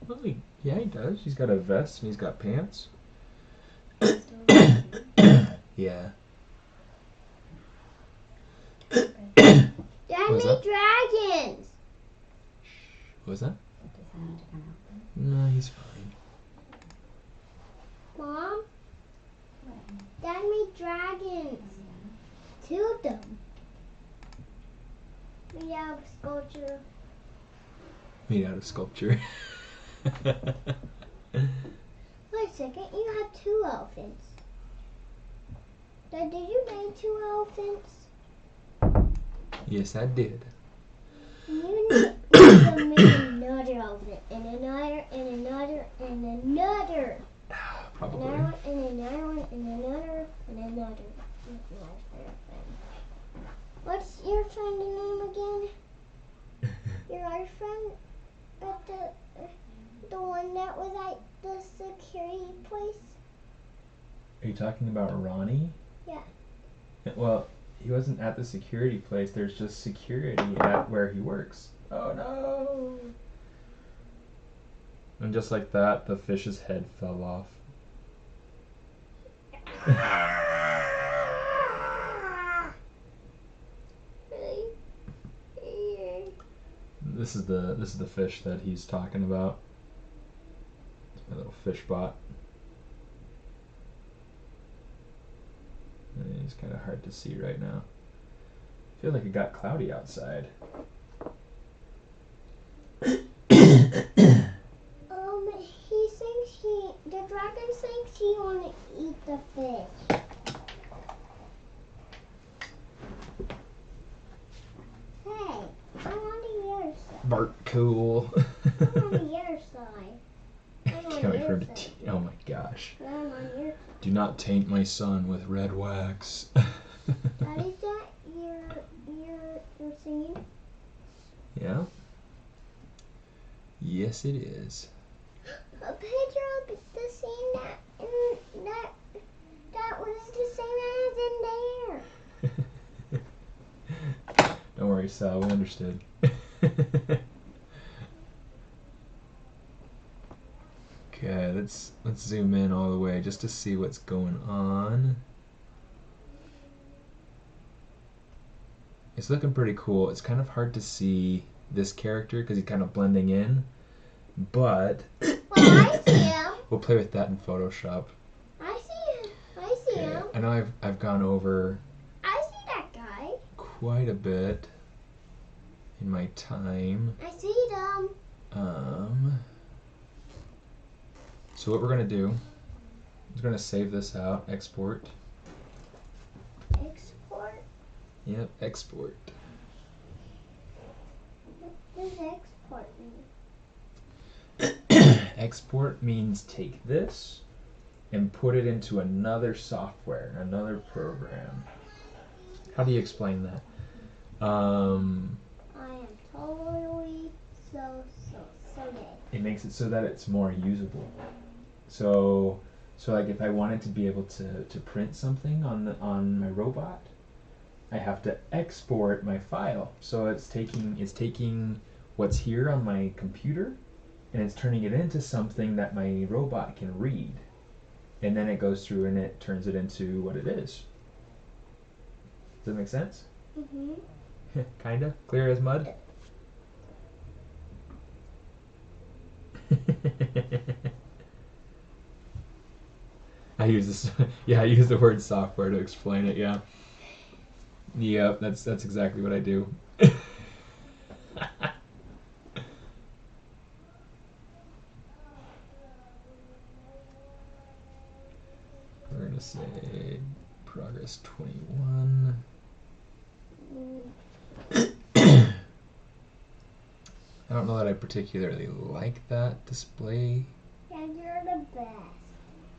Well, yeah, he does. He's got a vest and he's got pants. Yeah. Dad What was made that? dragons. What was that? No, he's fine. Mom, Dad made dragons. 2 of them. Made out of sculpture. Made out of sculpture. Wait a second, you have 2 elephants. Dad, did you make 2 elephants? Yes, I did. You need to make another elephant, and another, and another, and another. Probably. Another one, and another one, and another, and another. What's your friend's name again? Your other friend? At the one that was at the security place? Are you talking about Ronnie? Yeah. Well, he wasn't at the security place. There's just security at where he works. Oh no! And just like that, the fish's head fell off. This is the fish that he's talking about. It's my little fish bot. And it's kind of hard to see right now. I feel like it got cloudy outside. He thinks the dragon thinks he want to eat the fish. Hey, I'm on the other side. Bart, cool. I'm on the other side. I'm on Coming the from other the side. oh my gosh. I'm on your Do not taint my son with red wax. That is that your singing? Yeah? Yes, it is. A picture of the saw. We understood. Okay, let's zoom in all the way just to see what's going on. It's looking pretty cool. It's kind of hard to see this character because he's kind of blending in, but Well, I see him. we'll play with that in Photoshop. I see him. I know I've gone over I see that guy. quite a bit in my time. I see them. So what we're gonna do is we're gonna save this out, export. Export? Yep, export. What does export mean? Export means take this and put it into another software, another program. How do you explain that? I am totally so dead. It makes it so that it's more usable. So like if I wanted to be able to print something on my robot, I have to export my file. So it's taking what's here on my computer and it's turning it into something that my robot can read. And then it goes through and it turns it into what it is. Does that make sense? Mm-hmm. Kinda? Clear as mud? I use the word software to explain it, yeah. Yep, that's exactly what I do. We're gonna say progress 21. I don't know that I particularly like that display. Yeah, you're the best.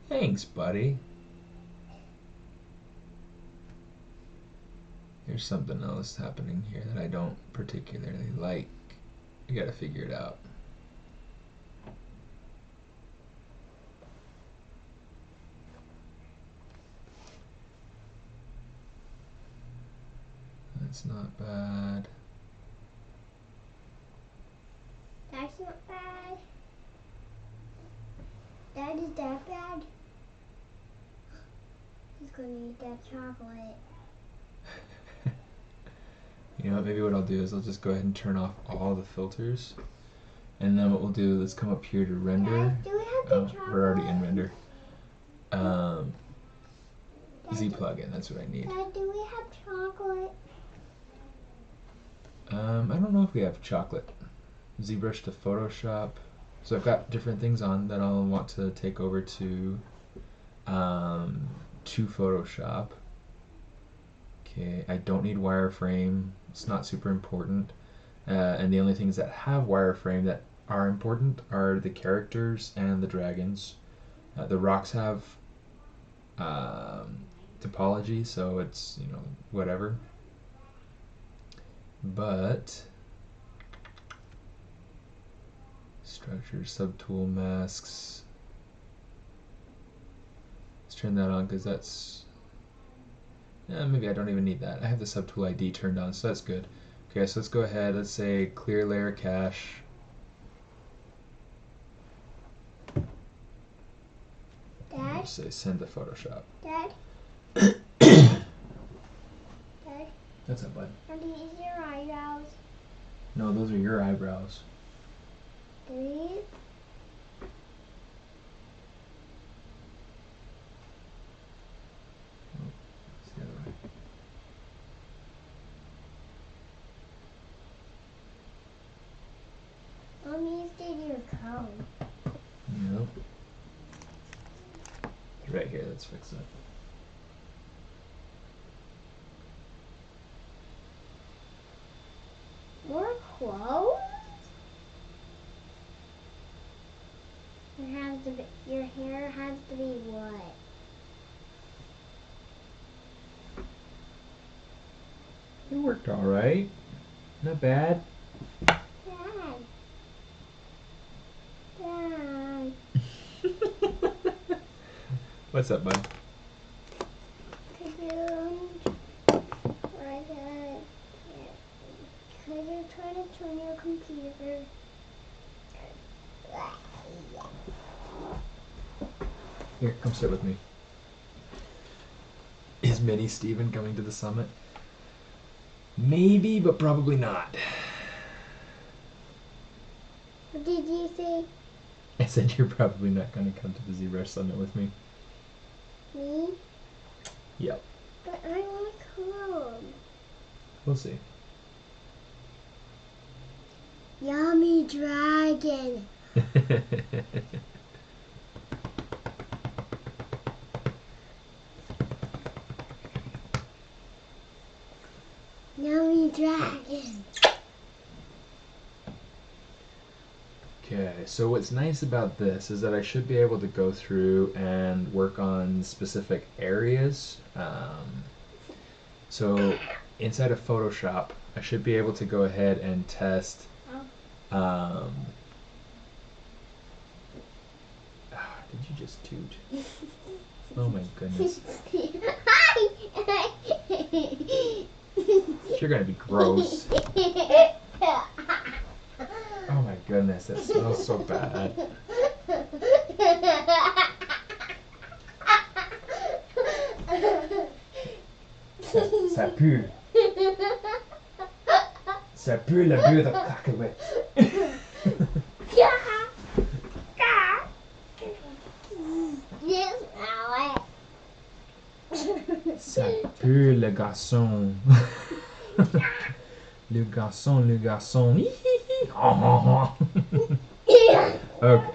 Thanks, buddy. There's something else happening here that I don't particularly like. I gotta figure it out. That's not bad. That's not bad. That is that bad. He's gonna eat that chocolate. You know what, maybe what I'll do is I'll just go ahead and turn off all the filters. And then what we'll do, let's come up here to render. Dad, do we have the chocolate? We're already in render. Z plugin, that's what I need. Dad, do we have chocolate? I don't know if we have chocolate. ZBrush to Photoshop. So I've got different things on that I'll want to take over to Photoshop. Okay, I don't need wireframe. It's not super important. And the only things that have wireframe that are important are the characters and the dragons. The rocks have topology, so it's, you know, whatever. But structure, subtool, masks. Let's turn that on because that's maybe I don't even need that. I have the subtool ID turned on, so that's good. Okay, so let's go ahead. Let's say clear layer cache. Dad? Let's say send to Photoshop. Dad? Dad? What's up, bud? Are these your eyebrows? No, those are your eyebrows. These? It's the other way. Mommy's did your comb. Nope. Right here, let's fix it. More clothes? Your hair has to be what? It worked all right. Not bad. Dad. Dad. What's up, bud? Could you write that? on your computer. Here, come sit with me. Is Mini Steven coming to the summit? Maybe, but probably not. What did you say? I said you're probably not going to come to the ZBrush summit with me. Me? Yep. But I want to come. We'll see. Yummy dragon. Yummy dragon. Okay, so what's nice about this is that I should be able to go through and work on specific areas. So inside of Photoshop, I should be able to go ahead and test. Did you just toot? Oh my goodness. You're gonna be gross. Oh my goodness, that smells so bad. Ça pue. Ça pue le beurre de cacahuète. Ça pue le garçon. Le garçon, le garçon. Okay.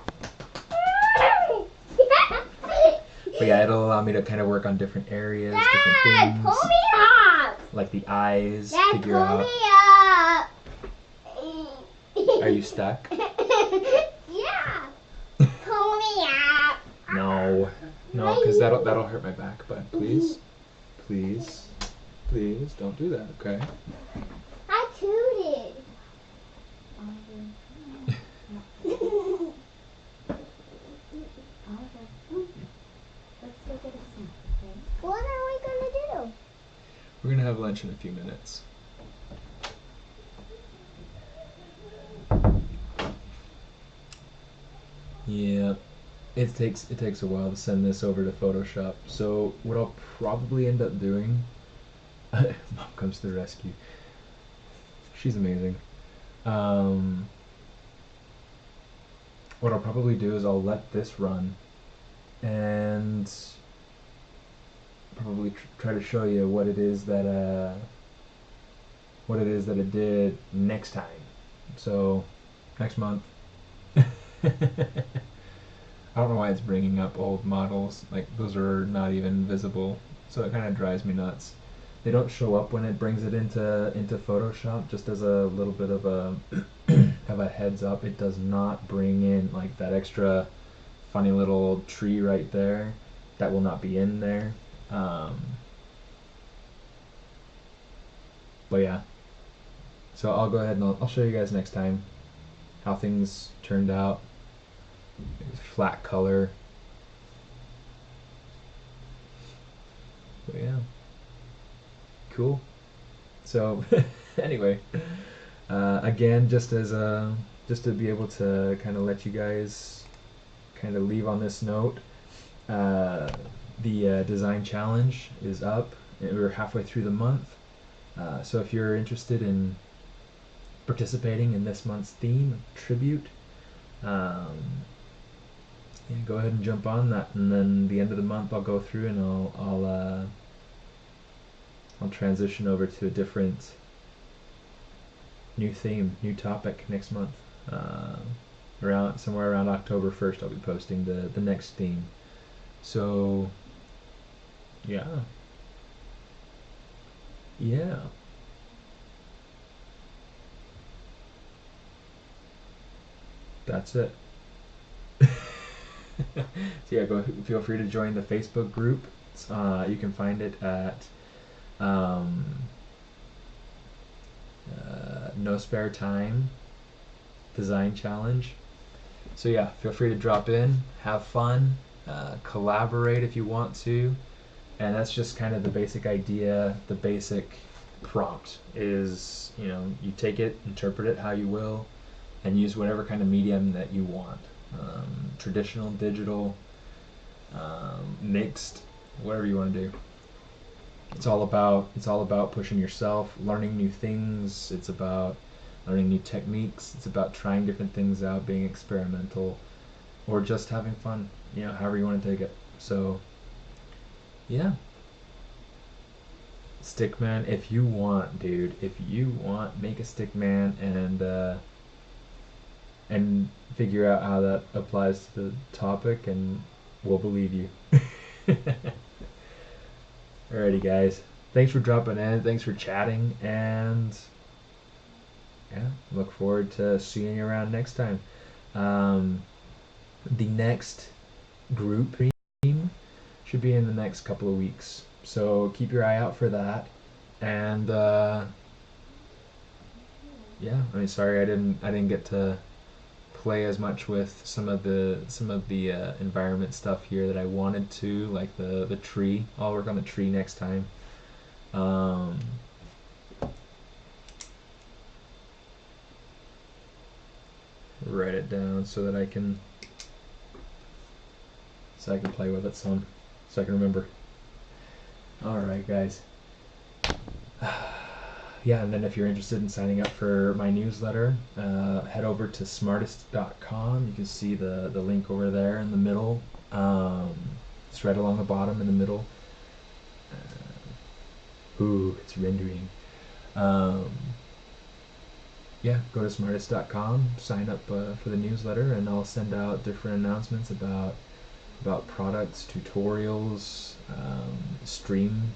But yeah, it'll allow me to kind of work on different areas, different things. Pull me up. Like the eyes, Dad, figure pull out. me up. Are you stuck? Yeah. Pull me up. No. No, because that'll hurt my back, bud. Please. Please. Please don't do that, okay? I tooted. What are we gonna do? We're gonna have lunch in a few minutes. Yeah. It takes a while to send this over to Photoshop. So what I'll probably end up doing Mom comes to the rescue. She's amazing. What I'll probably do is I'll let this run and probably try to show you what it is that it did next time. So next month. I don't know why it's bringing up old models. Like, those are not even visible, so it kind of drives me nuts. They don't show up when it brings it into Photoshop. Just as a little bit of a of a heads up, it does not bring in like that extra funny little tree right there. That will not be in there. But yeah, so I'll go ahead and I'll show you guys next time how things turned out. Flat color. But yeah, cool. So anyway, again, just to be able to kind of let you guys kind of leave on this note, the design challenge is up. We're halfway through the month, so if you're interested in participating in this month's theme, tribute, yeah, go ahead and jump on that, and then the end of the month I'll go through and I'll transition over to a different new theme, new topic next month. Somewhere around October 1st I'll be posting the next theme. So yeah. That's it. So yeah, feel free to join the Facebook group. You can find it at No Spare Time Design Challenge. So yeah, feel free to drop in, have fun, collaborate if you want to, and that's just kind of the basic idea, the basic prompt is, you know, you take it, interpret it how you will, and use whatever kind of medium that you want. Traditional, digital, mixed, whatever you want to do. It's all about pushing yourself, learning new things. It's about learning new techniques. It's about trying different things out, being experimental, or just having fun. You know, however you want to take it. So, yeah. Stickman, if you want, dude, if you want, make a stickman and figure out how that applies to the topic, and we'll believe you. Alrighty, guys. Thanks for dropping in. Thanks for chatting, and yeah, look forward to seeing you around next time. The next group theme should be in the next couple of weeks, so keep your eye out for that. And yeah, I mean, sorry I didn't get to play as much with some of the environment stuff here that I wanted to, like the tree. I'll work on the tree next time. Write it down so that I can play with it some, so I can remember. All right, guys. Yeah, and then if you're interested in signing up for my newsletter, head over to SMARRTIST.com. You can see the link over there in the middle. It's right along the bottom in the middle. Ooh, it's rendering. Yeah, go to SMARRTIST.com, sign up for the newsletter, and I'll send out different announcements about products, tutorials, stream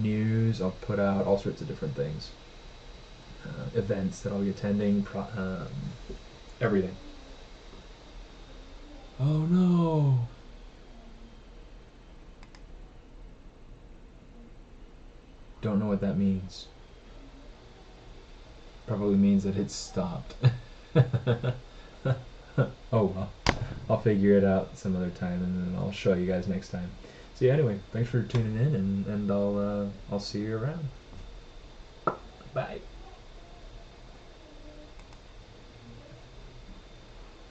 news. I'll put out all sorts of different things, events that I'll be attending, everything. Oh no! Don't know what that means. Probably means that it's stopped. Oh well, I'll figure it out some other time, and then I'll show you guys next time. So yeah, anyway, thanks for tuning in, and I'll see you around. Bye.